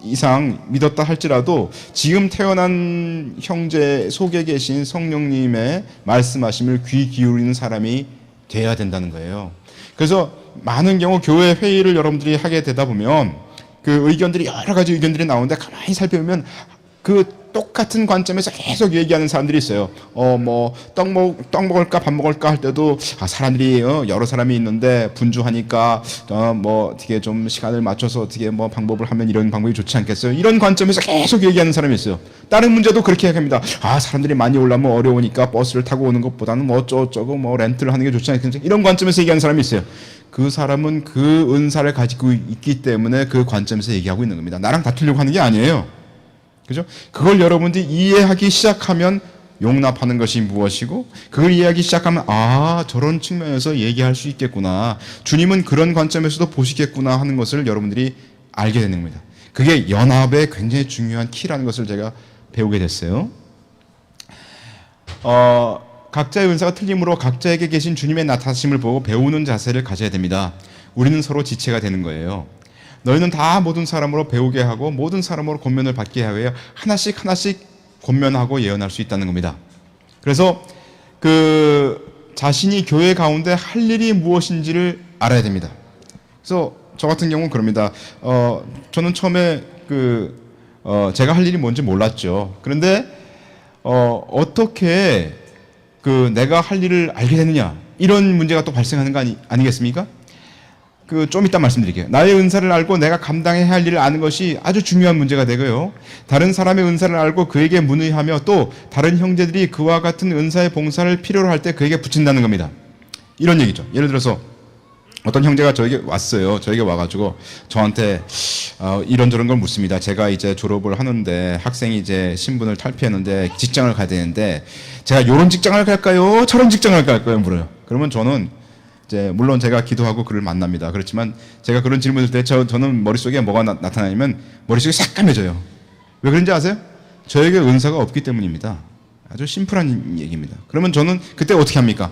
이상 믿었다 할지라도 지금 태어난 형제 속에 계신 성령님의 말씀하심을 귀 기울이는 사람이 돼야 된다는 거예요. 그래서 많은 경우 교회 회의를 여러분들이 하게 되다 보면 그 의견들이 여러 가지 의견들이 나오는데 가만히 살펴보면 그 똑같은 관점에서 계속 얘기하는 사람들이 있어요. 뭐 떡 먹을까 밥 먹을까 할 때도 사람들이 여러 사람이 있는데 분주하니까 뭐 어떻게 좀 시간을 맞춰서 어떻게 뭐 방법을 하면 이런 방법이 좋지 않겠어요? 이런 관점에서 계속 얘기하는 사람이 있어요. 다른 문제도 그렇게 얘기합니다. 사람들이 많이 올라면 어려우니까 버스를 타고 오는 것보다는 뭐 어쩌고 뭐 렌트를 하는 게 좋지 않겠어요? 이런 관점에서 얘기하는 사람이 있어요. 그 사람은 그 은사를 가지고 있기 때문에 그 관점에서 얘기하고 있는 겁니다. 나랑 다투려고 하는 게 아니에요. 그죠? 그걸 여러분들이 이해하기 시작하면 용납하는 것이 무엇이고, 그걸 이해하기 시작하면 저런 측면에서 얘기할 수 있겠구나, 주님은 그런 관점에서도 보시겠구나 하는 것을 여러분들이 알게 되는 겁니다. 그게 연합의 굉장히 중요한 키라는 것을 제가 배우게 됐어요. 각자의 은사가 틀림으로 각자에게 계신 주님의 나타나심을 보고 배우는 자세를 가져야 됩니다. 우리는 서로 지체가 되는 거예요. 너희는 다 모든 사람으로 배우게 하고 모든 사람으로 권면을 받게 하여 하나씩 권면하고 예언할 수 있다는 겁니다. 그래서 자신이 교회 가운데 할 일이 무엇인지를 알아야 됩니다. 그래서 저 같은 경우는 그럽니다. 저는 처음에 제가 할 일이 뭔지 몰랐죠. 그런데 어떻게 내가 할 일을 알게 되느냐, 이런 문제가 또 발생하는 거 아니겠습니까? 좀 이따 말씀드릴게요. 나의 은사를 알고 내가 감당해야 할 일을 아는 것이 아주 중요한 문제가 되고요. 다른 사람의 은사를 알고 그에게 문의하며 또 다른 형제들이 그와 같은 은사의 봉사를 필요로 할 때 그에게 붙인다는 겁니다. 이런 얘기죠. 예를 들어서 어떤 형제가 저에게 왔어요. 저에게 와가지고 저한테 이런저런 걸 묻습니다. 제가 이제 졸업을 하는데 학생이 이제 신분을 탈피했는데 직장을 가야 되는데 제가 이런 직장을 갈까요? 저런 직장을 갈까요? 물어요. 그러면 저는 물론 제가 기도하고 그를 만납니다. 그렇지만 제가 그런 질문을 할 때 저는 머릿속에 뭐가 나타나냐면 머릿속이 새까매져요. 왜 그런지 아세요? 저에게 은사가 없기 때문입니다. 아주 심플한 얘기입니다. 그러면 저는 그때 어떻게 합니까?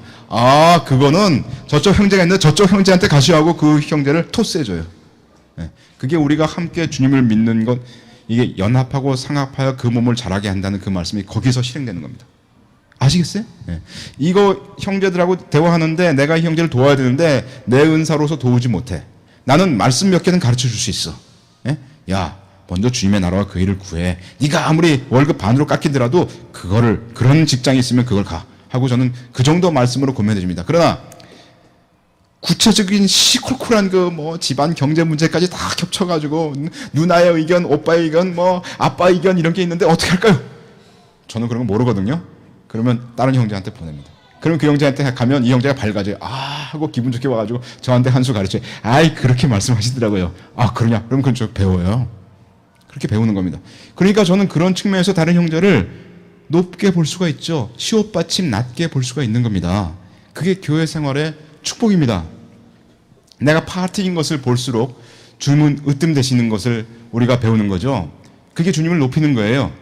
그거는 저쪽 형제가 있는데 저쪽 형제한테 가시하고 그 형제를 토스해줘요. 그게 우리가 함께 주님을 믿는 것, 이게 연합하고 상합하여 그 몸을 자라게 한다는 그 말씀이 거기서 실행되는 겁니다. 아시겠어요? 이거 형제들하고 대화하는데 내가 이 형제를 도와야 되는데 내 은사로서 도우지 못해. 나는 말씀 몇 개는 가르쳐 줄 수 있어. 야, 먼저 주님의 나라와 그 일을 구해. 네가 아무리 월급 반으로 깎이더라도 그런 직장이 있으면 그걸 가 하고 저는 그 정도 말씀으로 권면해 줍니다. 그러나 구체적인 시콜콜한 집안 경제 문제까지 다 겹쳐가지고 누나의 의견, 오빠의 의견, 아빠 의견 이런 게 있는데 어떻게 할까요? 저는 그런 거 모르거든요. 그러면 다른 형제한테 보냅니다. 그럼 그 형제한테 가면 이 형제가 밝아져요. 하고 기분 좋게 와가지고 저한테 한 수 가르쳐요. 그렇게 말씀하시더라고요. 그러냐? 그럼 그건 저 배워요. 그렇게 배우는 겁니다. 그러니까 저는 그런 측면에서 다른 형제를 높게 볼 수가 있죠. 시옷받침 낮게 볼 수가 있는 겁니다. 그게 교회 생활의 축복입니다. 내가 파트인 것을 볼수록 주님은 으뜸되시는 것을 우리가 배우는 거죠. 그게 주님을 높이는 거예요.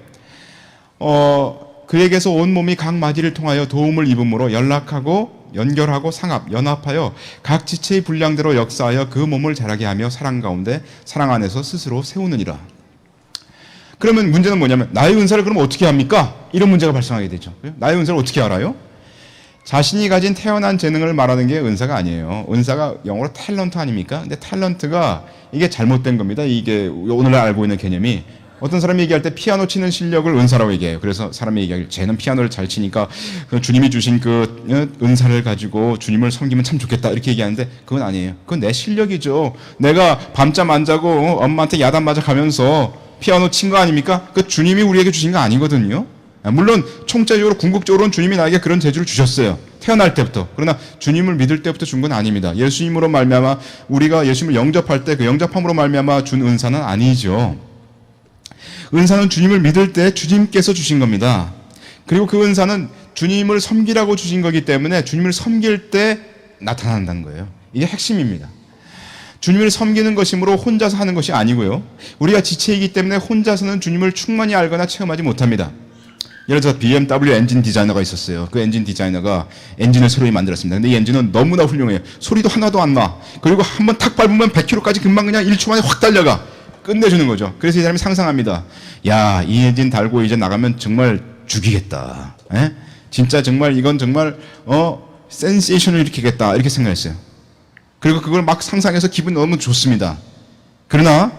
그에게서 온 몸이 각 마디를 통하여 도움을 입음으로 연락하고 연결하고 연합하여 각 지체의 분량대로 역사하여 그 몸을 자라게 하며 사랑 가운데 사랑 안에서 스스로 세우느니라. 그러면 문제는 뭐냐면 나의 은사를 그럼 어떻게 합니까? 이런 문제가 발생하게 되죠. 나의 은사를 어떻게 알아요? 자신이 가진 태어난 재능을 말하는 게 은사가 아니에요. 은사가 영어로 탤런트 아닙니까? 근데 탤런트가 이게 잘못된 겁니다. 이게 오늘날 알고 있는 개념이, 어떤 사람이 얘기할 때 피아노 치는 실력을 은사라고 얘기해요. 그래서 사람이 얘기하길 쟤는 피아노를 잘 치니까 주님이 주신 그 은사를 가지고 주님을 섬기면 참 좋겠다 이렇게 얘기하는데 그건 아니에요. 그건 내 실력이죠. 내가 밤잠 안 자고 엄마한테 야단 맞아 가면서 피아노 친 거 아닙니까? 그 주님이 우리에게 주신 거 아니거든요. 물론 총체적으로 궁극적으로는 주님이 나에게 그런 재주를 주셨어요. 태어날 때부터. 그러나 주님을 믿을 때부터 준 건 아닙니다. 예수님으로 말미암아 우리가 예수님을 영접할 때 그 영접함으로 말미암아 준 은사는 아니죠. 은사는 주님을 믿을 때 주님께서 주신 겁니다. 그리고 그 은사는 주님을 섬기라고 주신 거기 때문에 주님을 섬길 때 나타난다는 거예요. 이게 핵심입니다. 주님을 섬기는 것이므로 혼자서 하는 것이 아니고요. 우리가 지체이기 때문에 혼자서는 주님을 충만히 알거나 체험하지 못합니다. 예를 들어서 BMW 엔진 디자이너가 있었어요. 그 엔진 디자이너가 엔진을 새로 만들었습니다. 근데 이 엔진은 너무나 훌륭해요. 소리도 하나도 안 나. 그리고 한번 탁 밟으면 100km까지 금방 그냥 1초 만에 확 달려가. 끝내주는 거죠. 그래서 이 사람이 상상합니다. 야, 이 엔진 달고 이제 나가면 정말 죽이겠다. 진짜 정말 이건 정말 센세이션을 일으키겠다 이렇게 생각했어요. 그리고 그걸 막 상상해서 기분 너무 좋습니다. 그러나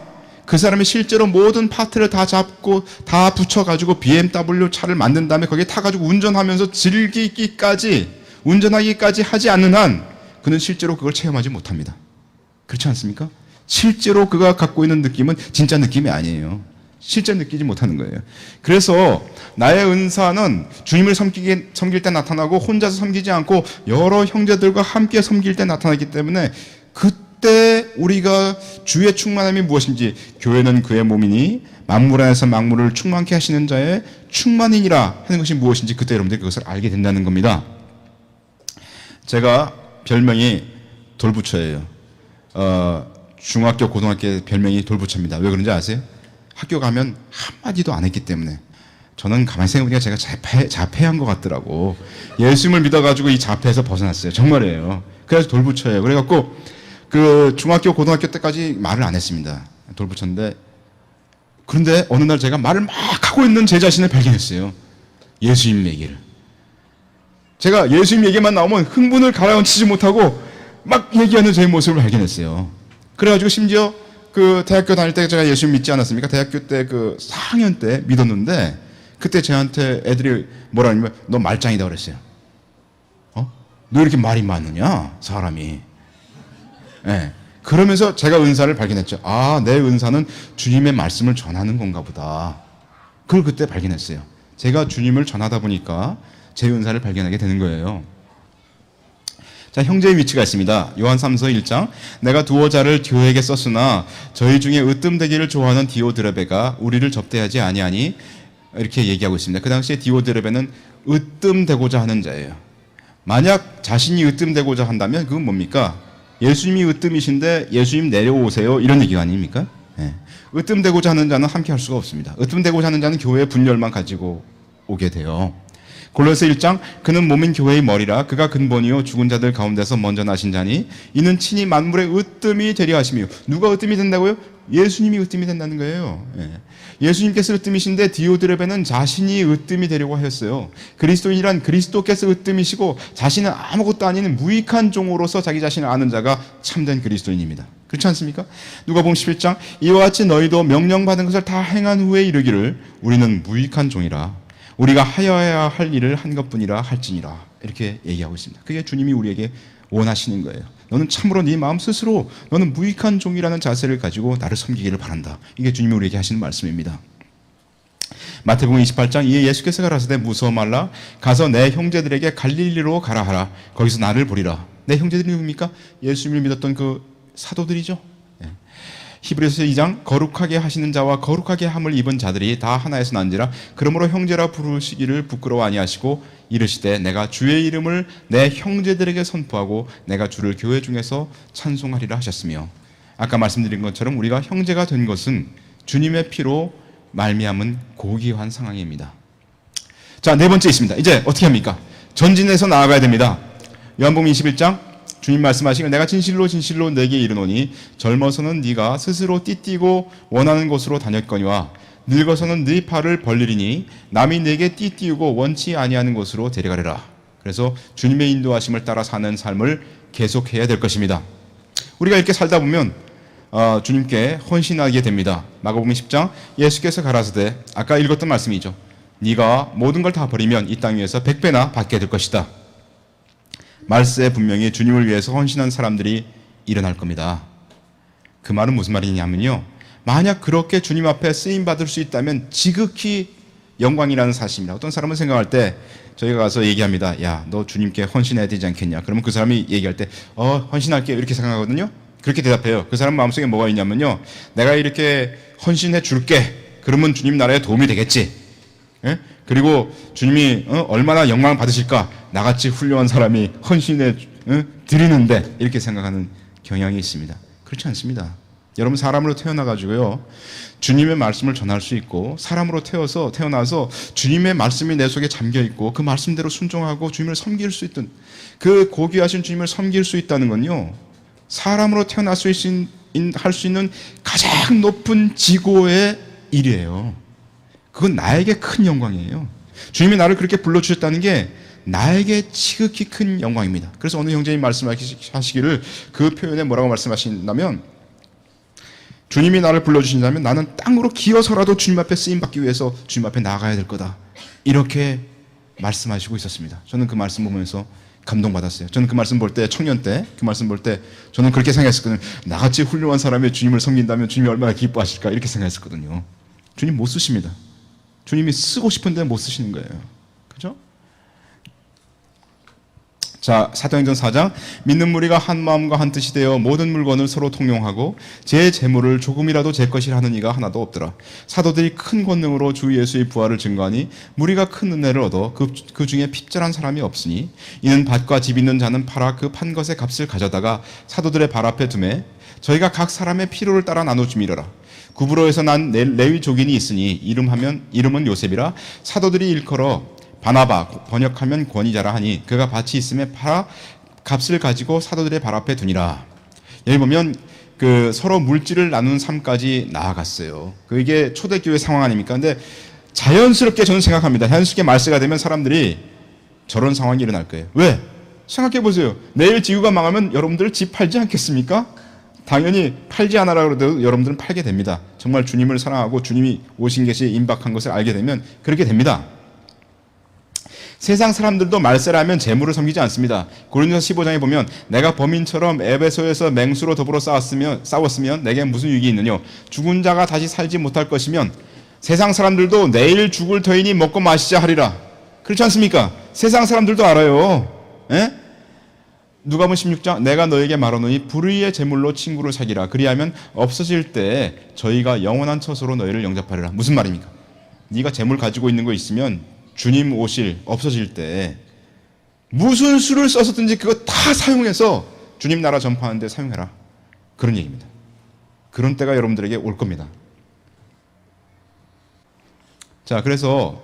그 사람이 실제로 모든 파트를 다 잡고 다 붙여가지고 BMW 차를 만든 다음에 거기에 타가지고 운전하면서 운전하기까지 하지 않는 한 그는 실제로 그걸 체험하지 못합니다. 그렇지 않습니까? 실제로 그가 갖고 있는 느낌은 진짜 느낌이 아니에요. 실제 느끼지 못하는 거예요. 그래서 나의 은사는 주님을 섬길 때 나타나고 혼자서 섬기지 않고 여러 형제들과 함께 섬길 때 나타나기 때문에 그때 우리가 주의 충만함이 무엇인지, 교회는 그의 몸이니 만물 안에서 만물을 충만케 하시는 자의 충만이니라 하는 것이 무엇인지 그때 여러분들이 그것을 알게 된다는 겁니다. 제가 별명이 돌부처예요. 중학교, 고등학교 별명이 돌부처입니다. 왜 그런지 아세요? 학교 가면 한마디도 안 했기 때문에. 저는 가만히 생각해보니까 제가 자폐한 것 같더라고. 예수님을 믿어가지고 이 자폐에서 벗어났어요. 정말이에요. 그래서 돌부처예요. 그래갖고 그 중학교, 고등학교 때까지 말을 안 했습니다. 돌부처인데, 그런데 어느 날 제가 말을 막 하고 있는 제 자신을 발견했어요. 예수님 얘기를. 제가 예수님 얘기만 나오면 흥분을 가라앉히지 못하고 막 얘기하는 제 모습을 발견했어요. 그래가지고 심지어 그 대학교 다닐 때 제가 예수님 믿지 않았습니까? 대학교 때 그 4학년 때 믿었는데, 그때 저한테 애들이 뭐라 하냐면 너 말짱이다 그랬어요. 너 이렇게 말이 많으냐 사람이. 네. 그러면서 제가 은사를 발견했죠. 아, 내 은사는 주님의 말씀을 전하는 건가 보다. 그걸 그때 발견했어요. 제가 주님을 전하다 보니까 제 은사를 발견하게 되는 거예요. 자, 형제의 위치가 있습니다. 요한 3서 1장. 내가 두어 자를 교회에게 썼으나 저희 중에 으뜸되기를 좋아하는 디오드레베가 우리를 접대하지 아니하니, 이렇게 얘기하고 있습니다. 그 당시에 디오드레베는 으뜸되고자 하는 자예요. 만약 자신이 으뜸되고자 한다면 그건 뭡니까? 예수님이 으뜸이신데 예수님 내려오세요, 이런 얘기가 아닙니까? 네. 으뜸되고자 하는 자는 함께 할 수가 없습니다. 으뜸되고자 하는 자는 교회의 분열만 가지고 오게 돼요. 골로새 1장. 그는 몸인 교회의 머리라. 그가 근본이요 죽은 자들 가운데서 먼저 나신 자니 이는 친히 만물의 으뜸이 되려 하시며. 누가 으뜸이 된다고요? 예수님이 으뜸이 된다는 거예요. 예수님께서 으뜸이신데 디오드레베는 자신이 으뜸이 되려고 하였어요. 그리스도인이란 그리스도께서 으뜸이시고 자신은 아무것도 아닌 무익한 종으로서 자기 자신을 아는 자가 참된 그리스도인입니다. 그렇지 않습니까? 누가복음 11장. 이와 같이 너희도 명령받은 것을 다 행한 후에 이르기를 우리는 무익한 종이라 우리가 하여야 할 일을 한 것뿐이라 할지니라. 이렇게 얘기하고 있습니다. 그게 주님이 우리에게 원하시는 거예요. 너는 참으로 네 마음 스스로 너는 무익한 종이라는 자세를 가지고 나를 섬기기를 바란다. 이게 주님이 우리에게 하시는 말씀입니다. 마태복음 28장. 이에 예수께서 가라사대 무서워 말라. 가서 내 형제들에게 갈릴리로 가라 하라. 거기서 나를 보리라. 내 형제들이 누굽니까? 예수님을 믿었던 그 사도들이죠. 히브리서 2장. 거룩하게 하시는 자와 거룩하게 함을 입은 자들이 다 하나에서 난지라. 그러므로 형제라 부르시기를 부끄러워 아니하시고 이르시되 내가 주의 이름을 내 형제들에게 선포하고 내가 주를 교회 중에서 찬송하리라 하셨으며. 아까 말씀드린 것처럼 우리가 형제가 된 것은 주님의 피로 말미암은 고귀한 상황입니다. 자, 네 번째 있습니다. 이제 어떻게 합니까? 전진해서 나아가야 됩니다. 요한복음 21장. 주님 말씀하시길 내가 진실로 진실로 내게 이르노니 젊어서는 네가 스스로 띠띠고 원하는 곳으로 다녔거니와 늙어서는 네 팔을 벌리리니 남이 내게 띠띠우고 원치 아니하는 곳으로 데려가리라. 그래서 주님의 인도하심을 따라 사는 삶을 계속해야 될 것입니다. 우리가 이렇게 살다 보면 주님께 헌신하게 됩니다. 마가복음 10장. 예수께서 가라사대, 아까 읽었던 말씀이죠. 네가 모든 걸 다 버리면 이 땅 위에서 100배나 받게 될 것이다. 말세에 분명히 주님을 위해서 헌신한 사람들이 일어날 겁니다. 그 말은 무슨 말이냐면요, 만약 그렇게 주님 앞에 쓰임받을 수 있다면 지극히 영광이라는 사실입니다. 어떤 사람은 생각할 때 저희가 가서 얘기합니다. 야, 너 주님께 헌신해야 되지 않겠냐? 그러면 그 사람이 얘기할 때 헌신할게요, 이렇게 생각하거든요. 그렇게 대답해요. 그 사람 마음속에 뭐가 있냐면요, 내가 이렇게 헌신해 줄게, 그러면 주님 나라에 도움이 되겠지. 예? 그리고 주님이 얼마나 영광을 받으실까? 나같이 훌륭한 사람이 헌신해 드리는데, 이렇게 생각하는 경향이 있습니다. 그렇지 않습니다. 여러분, 사람으로 태어나가지고요, 주님의 말씀을 전할 수 있고, 사람으로 태어나서 주님의 말씀이 내 속에 잠겨있고 그 말씀대로 순종하고 주님을 섬길 수 있던, 그 고귀하신 주님을 섬길 수 있다는 건요, 사람으로 태어날 수 할 수 있는 가장 높은 지고의 일이에요. 그건 나에게 큰 영광이에요. 주님이 나를 그렇게 불러주셨다는 게 나에게 지극히 큰 영광입니다. 그래서 어느 형제님 말씀하시기를 그 표현에 뭐라고 말씀하신다면, 주님이 나를 불러주신다면 나는 땅으로 기어서라도 주님 앞에 쓰임받기 위해서 주님 앞에 나아가야 될 거다. 이렇게 말씀하시고 있었습니다. 저는 그 말씀 보면서 감동받았어요. 저는 그 말씀 볼 때, 청년 때 그 말씀 볼 때 저는 그렇게 생각했었거든요. 나같이 훌륭한 사람이 주님을 섬긴다면 주님이 얼마나 기뻐하실까 이렇게 생각했었거든요. 주님 못 쓰십니다. 주님이 쓰고 싶은데 못 쓰시는 거예요. 그죠? 자, 사도행전 4장, 믿는 무리가 한 마음과 한 뜻이 되어 모든 물건을 서로 통용하고 제 재물을 조금이라도 제 것이라 하는 이가 하나도 없더라. 사도들이 큰 권능으로 주 예수의 부활을 증거하니 무리가 큰 은혜를 얻어 그 중에 핍절한 사람이 없으니 이는 밭과 집 있는 자는 팔아 그 판 것의 값을 가져다가 사도들의 발 앞에 두매 저희가 각 사람의 필요를 따라 나눠줌이러라. 구브로에서 난 레위 족인이 있으니 이름은 요셉이라. 사도들이 일컬어 바나바, 번역하면 권위자라 하니 그가 밭이 있음에 팔아 값을 가지고 사도들의 발 앞에 두니라. 여기 보면 그 서로 물질을 나누는 삶까지 나아갔어요. 그게 초대교회 상황 아닙니까? 근데 자연스럽게 저는 생각합니다. 자연스럽게 말세가 되면 사람들이 저런 상황이 일어날 거예요. 왜? 생각해 보세요. 내일 지구가 망하면 여러분들 집 팔지 않겠습니까? 당연히 팔지 않으라 그래도 여러분들은 팔게 됩니다. 정말 주님을 사랑하고 주님이 오신 것이 임박한 것을 알게 되면 그렇게 됩니다. 세상 사람들도 말세라면 재물을 섬기지 않습니다. 고린도서 15장에 보면 내가 범인처럼 에베소에서 맹수로 더불어 싸웠으면 내게 무슨 유익이 있느냐. 죽은 자가 다시 살지 못할 것이면 세상 사람들도 내일 죽을 터이니 먹고 마시자 하리라. 그렇지 않습니까? 세상 사람들도 알아요. 에? 누가복음 16장 내가 너에게 말하노니 불의의 재물로 친구를 사귀라. 그리하면 없어질 때 저희가 영원한 처소로 너희를 영접하리라. 무슨 말입니까? 네가 재물 가지고 있는 거 있으면 주님 오실 없어질 때 무슨 수를 썼었든지 그거 다 사용해서 주님 나라 전파하는 데 사용해라. 그런 얘기입니다. 그런 때가 여러분들에게 올 겁니다. 자, 그래서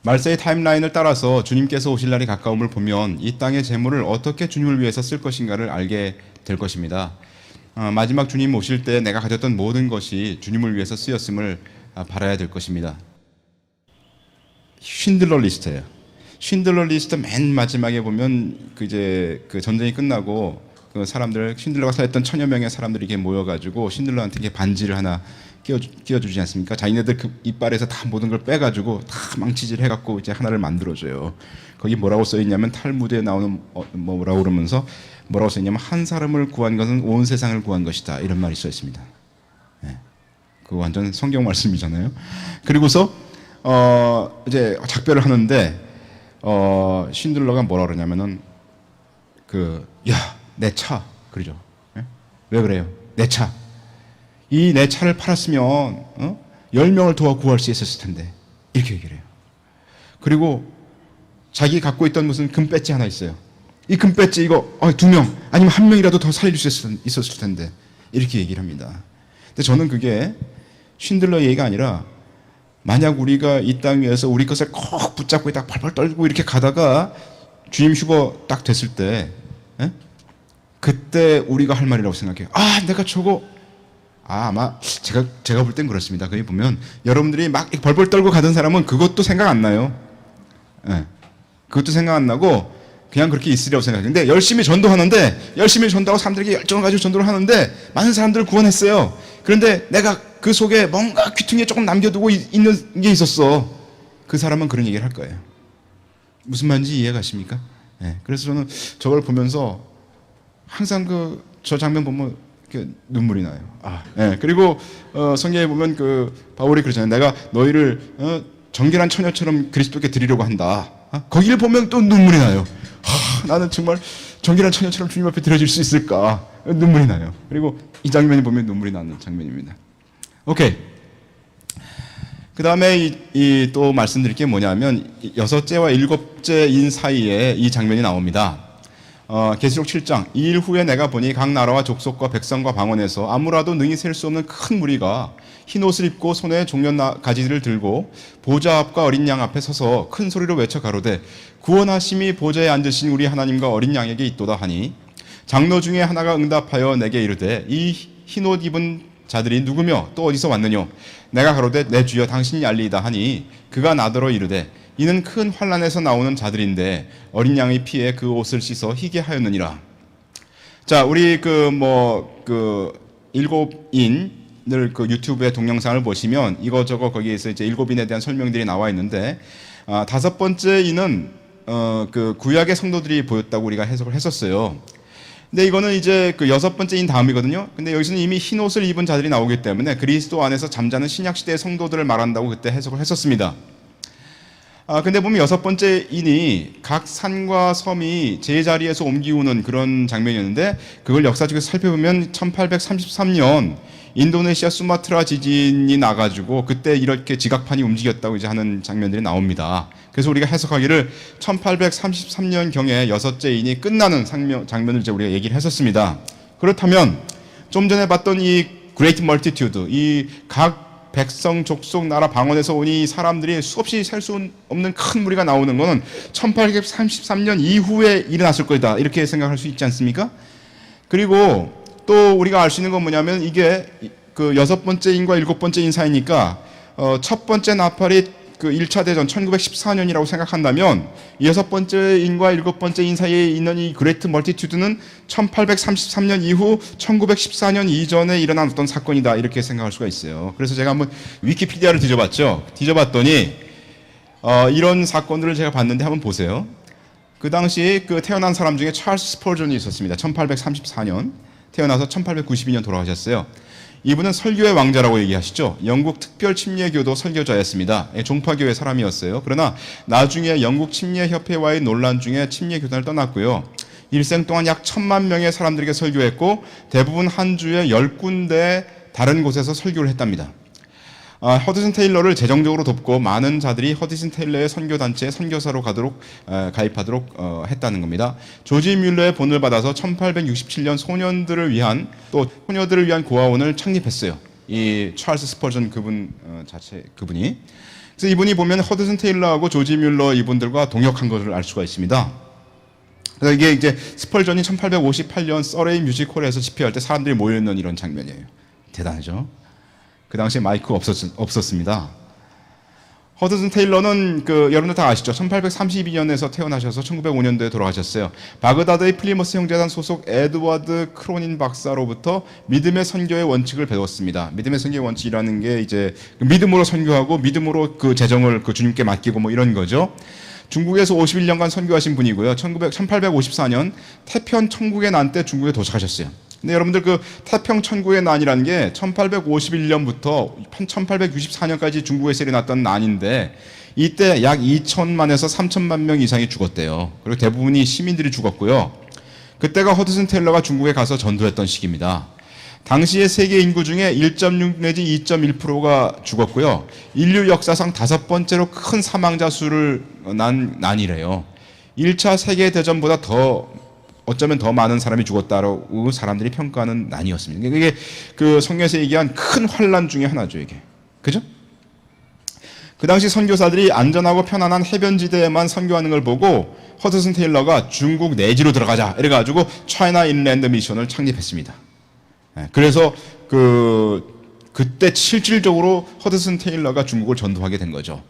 말세의 타임라인을 따라서 주님께서 오실 날이 가까움을 보면 이 땅의 재물을 어떻게 주님을 위해서 쓸 것인가를 알게 될 것입니다. 마지막 주님 오실 때 내가 가졌던 모든 것이 주님을 위해서 쓰였음을 바라야 될 것입니다. 쉰들러 리스트예요. 쉰들러 리스트 맨 마지막에 보면 그 전쟁이 끝나고 그 사람들 쉰들러가 살했던 1000여 명의 사람들이 이렇게 모여가지고 쉰들러한테 이렇게 반지를 하나 끼워주지 않습니까? 자기네들 그 이빨에서 다 모든 걸 빼가지고 다 망치질 해갖고 이제 하나를 만들어줘요. 거기 뭐라고 써있냐면 탈무드에 나오는 뭐라고 그러면서 뭐라고 써있냐면 한 사람을 구한 것은 온 세상을 구한 것이다. 이런 말이 써있습니다. 네. 그거 완전 성경 말씀이잖아요. 그리고서 이제 작별을 하는데 쉰들러가 뭐라 그러냐면은 내 차 그러죠. 네? 왜 그래요? 내 차. 이 내 차를 팔았으면 10명을 더 구할 수 있었을 텐데 이렇게 얘기를 해요. 그리고 자기 갖고 있던 무슨 금배지 하나 있어요. 이 금배지 이거 2명 아니면 1명이라도 더 살릴 수 있었을 텐데 이렇게 얘기를 합니다. 근데 저는 그게 쉰들러 얘기가 아니라 만약 우리가 이 땅 위에서 우리 것을 꼭 붙잡고 딱 발발 떨고 이렇게 가다가 주님 휴거 딱 됐을 때 그때 우리가 할 말이라고 생각해요. 내가 저거 아마 제가 볼 땐 그렇습니다. 거기 보면 여러분들이 막 벌벌 떨고 가던 사람은 그것도 생각 안 나요. 그것도 생각 안 나고 그냥 그렇게 있으리라고 생각해요. 근데 열심히 전도하고 사람들에게 열정을 가지고 전도를 하는데 많은 사람들을 구원했어요. 그런데 내가 그 속에 뭔가 귀퉁이에 조금 남겨두고 있는 게 있었어. 그 사람은 그런 얘기를 할 거예요. 무슨 말인지 이해가십니까? 그래서 저는 저걸 보면서 항상 저 장면 보면 눈물이 나요. 그리고 성경에 보면 바울이 그러잖아요. 내가 너희를 정결한 처녀처럼 그리스도께 드리려고 한다. 거기를 보면 또 눈물이 나요. 나는 정말 정결한 처녀처럼 주님 앞에 드려질 수 있을까? 눈물이 나요. 그리고 이 장면이 보면 눈물이 나는 장면입니다. 오케이. 그 다음에 또 말씀드릴 게 뭐냐면 6째와 7째인 사이에 이 장면이 나옵니다. 계시록 7장 이 일 후에 내가 보니 각 나라와 족속과 백성과 방언에서 아무라도 능히 셀 수 없는 큰 무리가 흰 옷을 입고 손에 종려 가지를 들고 보좌 앞과 어린 양 앞에 서서 큰 소리로 외쳐 가로되 구원하심이 보좌에 앉으신 우리 하나님과 어린 양에게 있도다 하니 장로 중에 하나가 응답하여 내게 이르되 이 흰 옷 입은 자들이 누구며 또 어디서 왔느뇨? 내가 가로되 내 주여 당신이 알리이다 하니 그가 나더러 이르되 이는 큰 환난에서 나오는 자들인데 어린 양의 피에 그 옷을 씻어 희게 하였느니라. 자, 우리 일곱 인을 유튜브에 동영상을 보시면 이거저거 거기에서 이제 일곱 인에 대한 설명들이 나와 있는데, 다섯 번째 인은 구약의 성도들이 보였다고 우리가 해석을 했었어요. 근데 이거는 이제 여섯 번째 인 다음이거든요. 근데 여기서는 이미 흰 옷을 입은 자들이 나오기 때문에 그리스도 안에서 잠자는 신약 시대의 성도들을 말한다고 그때 해석을 했었습니다. 근데 보면 여섯 번째 인이 각 산과 섬이 제자리에서 옮기우는 그런 장면이었는데, 그걸 역사적으로 살펴보면 1833년 인도네시아 수마트라 지진이 나가지고 그때 이렇게 지각판이 움직였다고 이제 하는 장면들이 나옵니다. 그래서 우리가 해석하기를 1833년경에 여섯째 인이 끝나는 장면을 이제 우리가 얘기를 했었습니다. 그렇다면 좀 전에 봤던 이 Great Multitude, 이 각 백성, 족속, 나라, 방언에서 온 이 사람들이 수없이 셀 수 없는 큰 무리가 나오는 것은 1833년 이후에 일어났을 거다, 이렇게 생각할 수 있지 않습니까? 그리고 또 우리가 알 수 있는 건 뭐냐면, 이게 여섯 번째 인과 일곱 번째 인 사이니까 첫 번째 나팔이 1차 대전 1914년이라고 생각한다면, 여섯 번째 인과 일곱 번째 인 사이에 있는 이 그레이트 멀티튜드는 1833년 이후 1914년 이전에 일어난 어떤 사건이다, 이렇게 생각할 수가 있어요. 그래서 제가 한번 위키피디아를 뒤져봤더니 이런 사건들을 제가 봤는데, 한번 보세요. 그 당시 태어난 사람 중에 찰스 스펄전이 있었습니다. 1834년 태어나서 1892년 돌아가셨어요. 이분은 설교의 왕자라고 얘기하시죠. 영국 특별 침례교도 설교자였습니다. 종파교회 사람이었어요. 그러나 나중에 영국 침례협회와의 논란 중에 침례교단을 떠났고요. 일생 동안 약 1000만 명의 사람들에게 설교했고, 대부분 한 주에 10군데 다른 곳에서 설교를 했답니다. 허드슨 테일러를 재정적으로 돕고 많은 자들이 허드슨 테일러의 선교단체에 선교사로 가입하도록 했다는 겁니다. 조지 뮬러의 본을 받아서 1867년 소년들을 위한 고아원을 창립했어요. 이 찰스 스펄전 그분이. 그래서 이분이 보면 허드슨 테일러하고 조지 뮬러 이분들과 동역한 것을 알 수가 있습니다. 그래서 이게 이제 스펄전이 1858년 서레이 뮤직홀에서 집회할 때 사람들이 모여있는 이런 장면이에요. 대단하죠? 그 당시에 마이크가 없었습니다. 허드슨 테일러는 여러분들 다 아시죠? 1832년에서 태어나셔서 1905년도에 돌아가셨어요. 바그다드의 플리머스 형제단 소속 에드워드 크로닌 박사로부터 믿음의 선교의 원칙을 배웠습니다. 믿음의 선교의 원칙이라는 게 이제 믿음으로 선교하고 믿음으로 재정을 주님께 맡기고 뭐 이런 거죠. 중국에서 51년간 선교하신 분이고요. 1854년 태평 천국의 난 때 중국에 도착하셨어요. 근데 여러분들 태평 천국의 난이라는 게 1851년부터 1864년까지 중국에서 일어났던 난인데, 이때 약 2천만에서 3천만 명 이상이 죽었대요. 그리고 대부분이 시민들이 죽었고요. 그때가 허드슨 테일러가 중국에 가서 전도했던 시기입니다. 당시의 세계 인구 중에 1.6 내지 2.1%가 죽었고요. 인류 역사상 5번째로 큰 사망자 수를 난 난이래요. 1차 세계대전보다 어쩌면 더 많은 사람이 죽었다라고 사람들이 평가하는 난이었습니다. 이게 성경에서 얘기한 큰 환란 중에 하나죠, 이게. 그죠? 그 당시 선교사들이 안전하고 편안한 해변지대에만 선교하는 걸 보고 허드슨 테일러가 중국 내지로 들어가자 이래가지고 차이나 인랜드 미션을 창립했습니다. 그래서 그때 실질적으로 허드슨 테일러가 중국을 전도하게 된 거죠.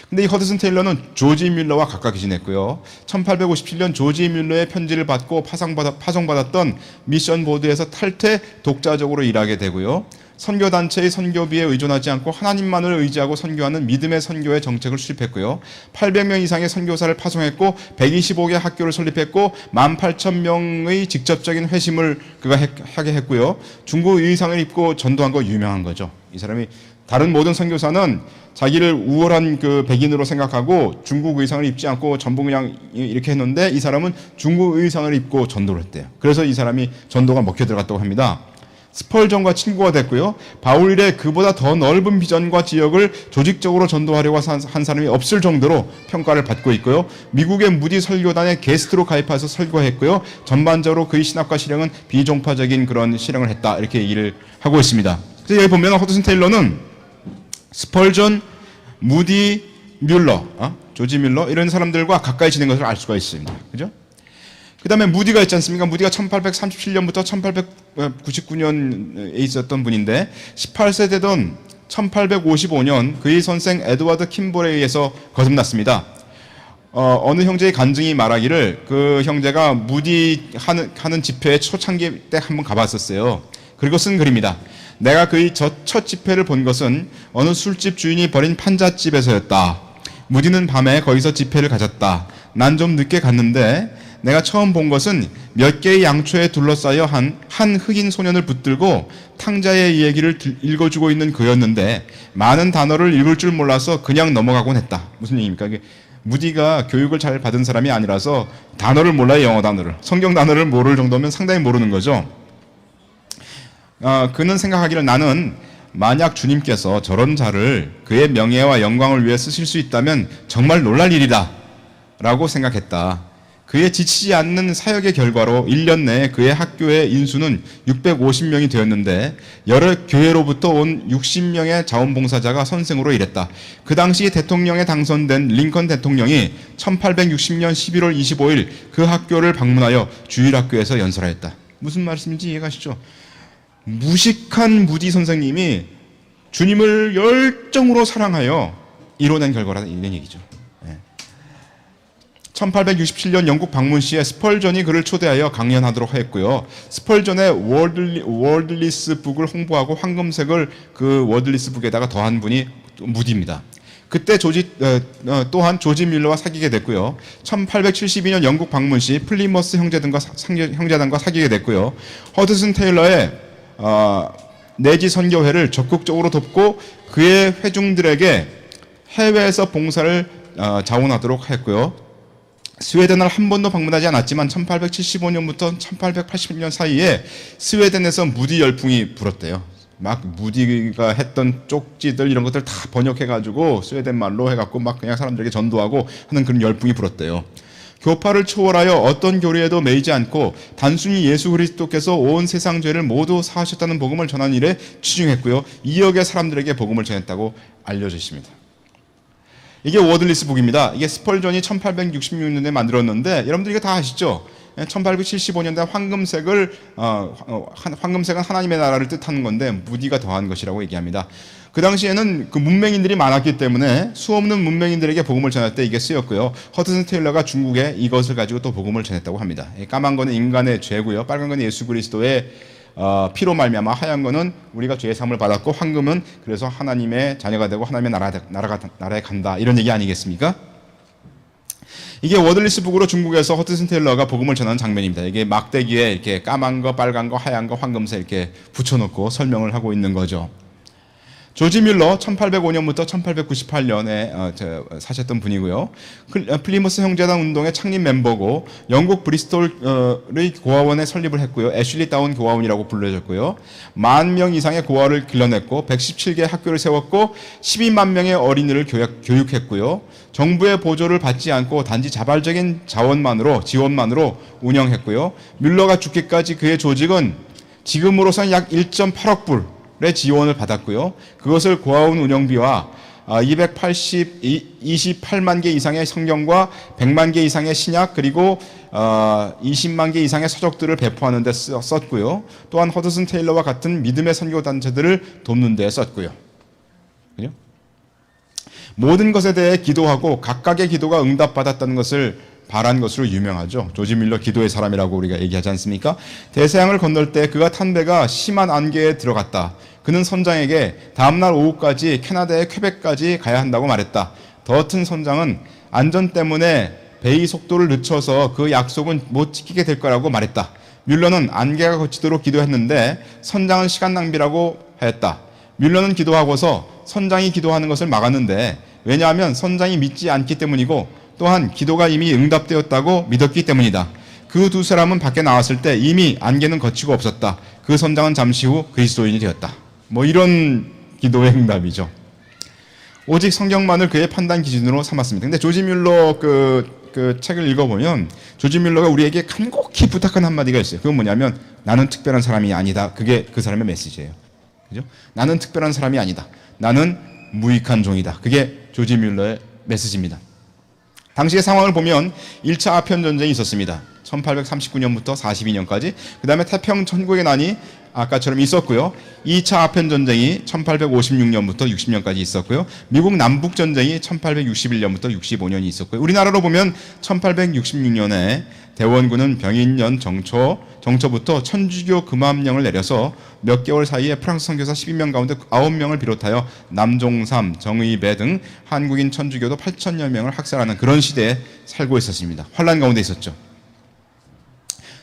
근데 이 허드슨 테일러는 조지 뮬러와 가깝게 지냈고요. 1857년 조지 뮬러의 편지를 받고 파송받았던 미션 보드에서 탈퇴 독자적으로 일하게 되고요. 선교단체의 선교비에 의존하지 않고 하나님만을 의지하고 선교하는 믿음의 선교의 정책을 수립했고요. 800명 이상의 선교사를 파송했고 125개 학교를 설립했고 18,000명의 직접적인 회심을 그가 하게 했고요. 중국 의상을 입고 전도한 거 유명한 거죠. 이 사람이 다른 모든 선교사는 자기를 우월한 백인으로 생각하고 중국 의상을 입지 않고 전부 그냥 이렇게 했는데, 이 사람은 중국 의상을 입고 전도를 했대요. 그래서 이 사람이 전도가 먹혀 들어갔다고 합니다. 스펄전과 친구가 됐고요. 바울 이래 그보다 더 넓은 비전과 지역을 조직적으로 전도하려고 한 사람이 없을 정도로 평가를 받고 있고요. 미국의 무디 설교단에 게스트로 가입해서 설교했고요. 전반적으로 그의 신학과 실행은 비종파적인 그런 실행을 했다, 이렇게 얘기를 하고 있습니다. 그래서 여기 보면 허드슨 테일러는 스펄전, 무디, 뮬러, 조지 뮬러 이런 사람들과 가까이 지낸 것을 알 수가 있습니다. 그죠? 그 다음에 무디가 있지 않습니까? 무디가 1837년부터 1899년에 있었던 분인데 18세 되던 1855년 그의 선생 에드워드 킴볼에 의해서 거듭났습니다. 어느 형제의 간증이 말하기를 그 형제가 무디 하는 집회에 초창기 때 한번 가봤었어요. 그리고 쓴 글입니다. 내가 그의 첫 집회를 본 것은 어느 술집 주인이 벌인 판잣집에서였다. 무디는 밤에 거기서 집회를 가졌다. 난 좀 늦게 갔는데 내가 처음 본 것은 몇 개의 양초에 둘러싸여 한 흑인 소년을 붙들고 탕자의 이야기를 읽어주고 있는 그였는데 많은 단어를 읽을 줄 몰라서 그냥 넘어가곤 했다. 무슨 얘기입니까? 무디가 교육을 잘 받은 사람이 아니라서 단어를 몰라요. 영어 단어를. 성경 단어를 모를 정도면 상당히 모르는 거죠. 그는 생각하기를 나는 만약 주님께서 저런 자를 그의 명예와 영광을 위해 쓰실 수 있다면 정말 놀랄 일이다 라고 생각했다. 그의 지치지 않는 사역의 결과로 1년 내에 그의 학교의 인수는 650명이 되었는데 여러 교회로부터 온 60명의 자원봉사자가 선생으로 일했다. 그 당시 대통령에 당선된 링컨 대통령이 1860년 11월 25일 그 학교를 방문하여 주일학교에서 연설하였다. 무슨 말씀인지 이해가시죠? 무식한 무디 선생님이 주님을 열정으로 사랑하여 이뤄낸 결과라는 이런 얘기죠. 1867년 영국 방문 시에 스펄전이 그를 초대하여 강연하도록 하였고요. 스펄전의 월드리스 북을 홍보하고 황금색을 그 월드리스 북에다가 더한 분이 무디입니다. 그때 또한 조지 밀러와 사귀게 됐고요. 1872년 영국 방문 시 플리머스 형제단과 사귀게 됐고요. 허드슨 테일러의 내지 선교회를 적극적으로 돕고 그의 회중들에게 해외에서 봉사를 자원하도록 했고요. 스웨덴을 한 번도 방문하지 않았지만 1875년부터 1880년 사이에 스웨덴에서 무디 열풍이 불었대요. 막 무디가 했던 쪽지들 이런 것들 다 번역해가지고 스웨덴 말로 해갖고 막 그냥 사람들에게 전도하고 하는 그런 열풍이 불었대요. 교파를 초월하여 어떤 교리에도 매이지 않고 단순히 예수 그리스도께서 온 세상 죄를 모두 사하셨다는 복음을 전하는 일에 치중했고요. 2억의 사람들에게 복음을 전했다고 알려져 있습니다. 이게 워들리스 북입니다. 이게 스펄전이 1866년에 만들었는데 여러분들 이거 다 아시죠? 1875년대 황금색은 하나님의 나라를 뜻하는 건데 무디가 더한 것이라고 얘기합니다. 그 당시에는 그 문맹인들이 많았기 때문에 수없는 문맹인들에게 복음을 전할 때 이게 쓰였고요. 허드슨 테일러가 중국에 이것을 가지고 또 복음을 전했다고 합니다. 까만 거는 인간의 죄고요. 빨간 거는 예수 그리스도의 피로 말미암아, 하얀 거는 우리가 죄의 사함을 받았고, 황금은 그래서 하나님의 자녀가 되고 하나님의 나라에 간다, 이런 얘기 아니겠습니까? 이게 워들리스 북으로 중국에서 허드슨 테일러가 복음을 전하는 장면입니다. 이게 막대기에 이렇게 까만 거, 빨간 거, 하얀 거, 황금색 이렇게 붙여놓고 설명을 하고 있는 거죠. 조지 밀러 1805년부터 1898년에 사셨던 분이고요. 플리머스 형제단 운동의 창립 멤버고 영국 브리스톨의 고아원에 설립을 했고요. 애슐리 다운 고아원이라고 불려졌고요. 10,000명 이상의 고아를 길러냈고 117개 학교를 세웠고 12만 명의 어린이를 교육했고요. 정부의 보조를 받지 않고 단지 자발적인 지원만으로 운영했고요. 밀러가 죽기까지 그의 조직은 지금으로선 약 1.8억 불 의 지원을 받았고요. 그것을 고아원 운영비와 28만 개 이상의 성경과 100만 개 이상의 신약 그리고 20만 개 이상의 서적들을 배포하는 데 썼고요. 또한 허드슨 테일러와 같은 믿음의 선교 단체들을 돕는 데 썼고요. 그죠? 모든 것에 대해 기도하고 각각의 기도가 응답받았다는 것을 바란 것으로 유명하죠. 조지 밀러 기도의 사람이라고 우리가 얘기하지 않습니까? 대서양을 건널 때 그가 탄 배가 심한 안개에 들어갔다. 그는 선장에게 다음날 오후까지 캐나다의 퀘벡까지 가야 한다고 말했다. 더튼 선장은 안전 때문에 배의 속도를 늦춰서 그 약속은 못 지키게 될 거라고 말했다. 뮬러는 안개가 걷히도록 기도했는데 선장은 시간 낭비라고 하였다. 뮬러는 기도하고서 선장이 기도하는 것을 막았는데 왜냐하면 선장이 믿지 않기 때문이고 또한 기도가 이미 응답되었다고 믿었기 때문이다. 그 두 사람은 밖에 나왔을 때 이미 안개는 걷히고 없었다. 그 선장은 잠시 후 그리스도인이 되었다. 뭐 이런 기도의 응답이죠. 오직 성경만을 그의 판단 기준으로 삼았습니다. 근데 조지 뮬러 그 책을 읽어보면 조지 뮬러가 우리에게 간곡히 부탁한 한마디가 있어요. 그건 뭐냐면 나는 특별한 사람이 아니다. 그게 그 사람의 메시지예요. 그죠? 나는 특별한 사람이 아니다. 나는 무익한 종이다. 그게 조지 뮬러의 메시지입니다. 당시의 상황을 보면 1차 아편 전쟁이 있었습니다. 1839년부터 42년까지. 그 다음에 태평 천국의 난이 아까처럼 있었고요. 2차 아편 전쟁이 1856년부터 60년까지 있었고요. 미국 남북 전쟁이 1861년부터 65년이 있었고요. 우리나라로 보면 1866년에 대원군은 병인년 정초부터 천주교 금함령을 내려서 몇 개월 사이에 프랑스 선교사 12명 가운데 9명을 비롯하여 남종삼, 정의배 등 한국인 천주교도 8천여 명을 학살하는 그런 시대에 살고 있었습니다. 환란 가운데 있었죠.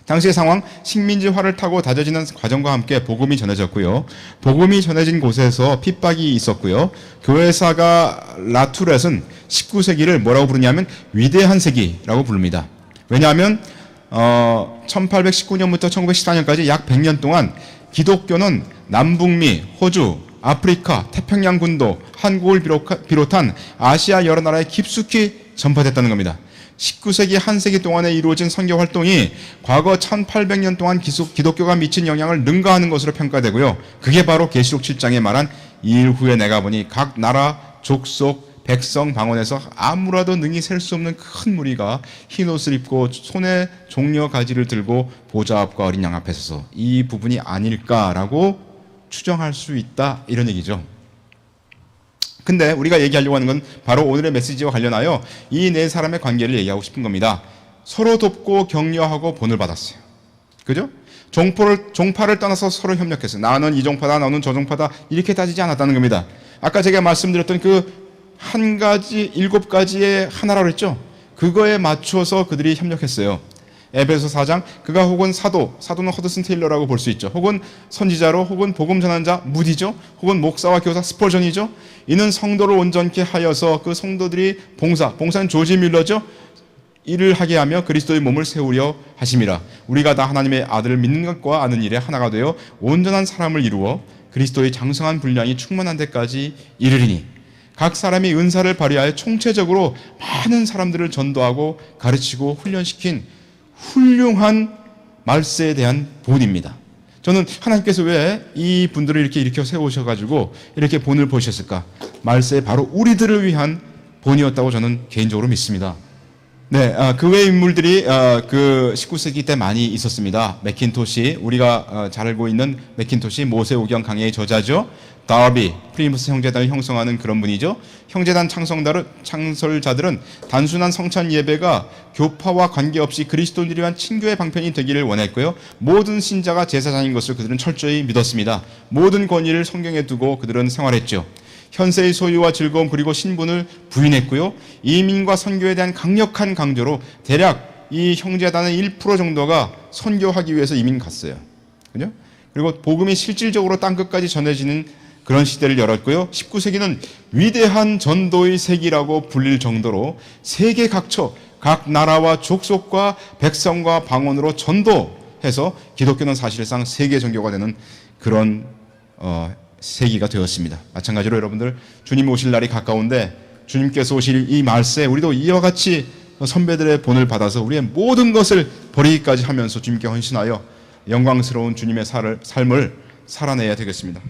당시의 상황, 식민지화를 타고 다져지는 과정과 함께 복음이 전해졌고요. 복음이 전해진 곳에서 핍박이 있었고요. 교회사가 라투렛은 19세기를 뭐라고 부르냐면 위대한 세기라고 부릅니다. 왜냐하면 1819년부터 1914년까지 약 100년 동안 기독교는 남북미, 호주, 아프리카, 태평양 군도, 한국을 비롯한 아시아 여러 나라에 깊숙이 전파됐다는 겁니다. 19세기 한 세기 동안에 이루어진 선교 활동이 과거 1800년 동안 기독교가 미친 영향을 능가하는 것으로 평가되고요. 그게 바로 계시록 7장에 말한 이 일 후에 내가 보니 각 나라, 족속, 백성 방언에서 아무라도 능히 셀 수 없는 큰 무리가 흰옷을 입고 손에 종려 가지를 들고 보좌 앞과 어린 양 앞에 서서 이 부분이 아닐까라고 추정할 수 있다, 이런 얘기죠. 근데 우리가 얘기하려고 하는 건 바로 오늘의 메시지와 관련하여 이 네 사람의 관계를 얘기하고 싶은 겁니다. 서로 돕고 격려하고 본을 받았어요. 그죠? 종파를 떠나서 서로 협력했어요. 나는 이 종파다, 너는 저 종파다, 이렇게 따지지 않았다는 겁니다. 아까 제가 말씀드렸던 그 한 가지, 7가지의 하나라고 했죠? 그거에 맞춰서 그들이 협력했어요. 에베소 4장, 그가 혹은 사도는 허드슨 테일러라고 볼 수 있죠. 혹은 선지자로, 혹은 복음 전환자 무디죠. 혹은 목사와 교사 스펄전이죠. 이는 성도를 온전케 하여서 그 성도들이 봉사는 조지 밀러죠. 일을 하게 하며 그리스도의 몸을 세우려 하심이라. 우리가 다 하나님의 아들을 믿는 것과 아는 일에 하나가 되어 온전한 사람을 이루어 그리스도의 장성한 분량이 충만한 데까지 이르리니, 각 사람이 은사를 발휘하여 총체적으로 많은 사람들을 전도하고 가르치고 훈련시킨 훌륭한 말세에 대한 본입니다. 저는 하나님께서 왜 이 분들을 이렇게 일으켜 세우셔가지고 이렇게 본을 보셨을까? 말세에 바로 우리들을 위한 본이었다고 저는 개인적으로 믿습니다. 네, 그 외의 인물들이 그 19세기 때 많이 있었습니다. 맥킨토시, 우리가 잘 알고 있는 맥킨토시, 모세오경 강해의 저자죠. 다비, 프리무스 형제단을 형성하는 그런 분이죠. 형제단 창설자들은 단순한 성찬 예배가 교파와 관계없이 그리스도인들을 위한 친교의 방편이 되기를 원했고요. 모든 신자가 제사장인 것을 그들은 철저히 믿었습니다. 모든 권위를 성경에 두고 그들은 생활했죠. 현세의 소유와 즐거움 그리고 신분을 부인했고요. 이민과 선교에 대한 강력한 강조로 대략 이 형제단의 1% 정도가 선교하기 위해서 이민 갔어요. 그죠? 그리고 복음이 실질적으로 땅끝까지 전해지는 그런 시대를 열었고요. 19세기는 위대한 전도의 세기라고 불릴 정도로 세계 각처, 각 나라와 족속과 백성과 방언으로 전도해서 기독교는 사실상 세계 종교가 되는 그런 세기가 되었습니다. 마찬가지로 여러분들, 주님 오실 날이 가까운데 주님께서 오실 이 말세에 우리도 이와 같이 선배들의 본을 받아서 우리의 모든 것을 버리기까지 하면서 주님께 헌신하여 영광스러운 주님의 삶을 살아내야 되겠습니다.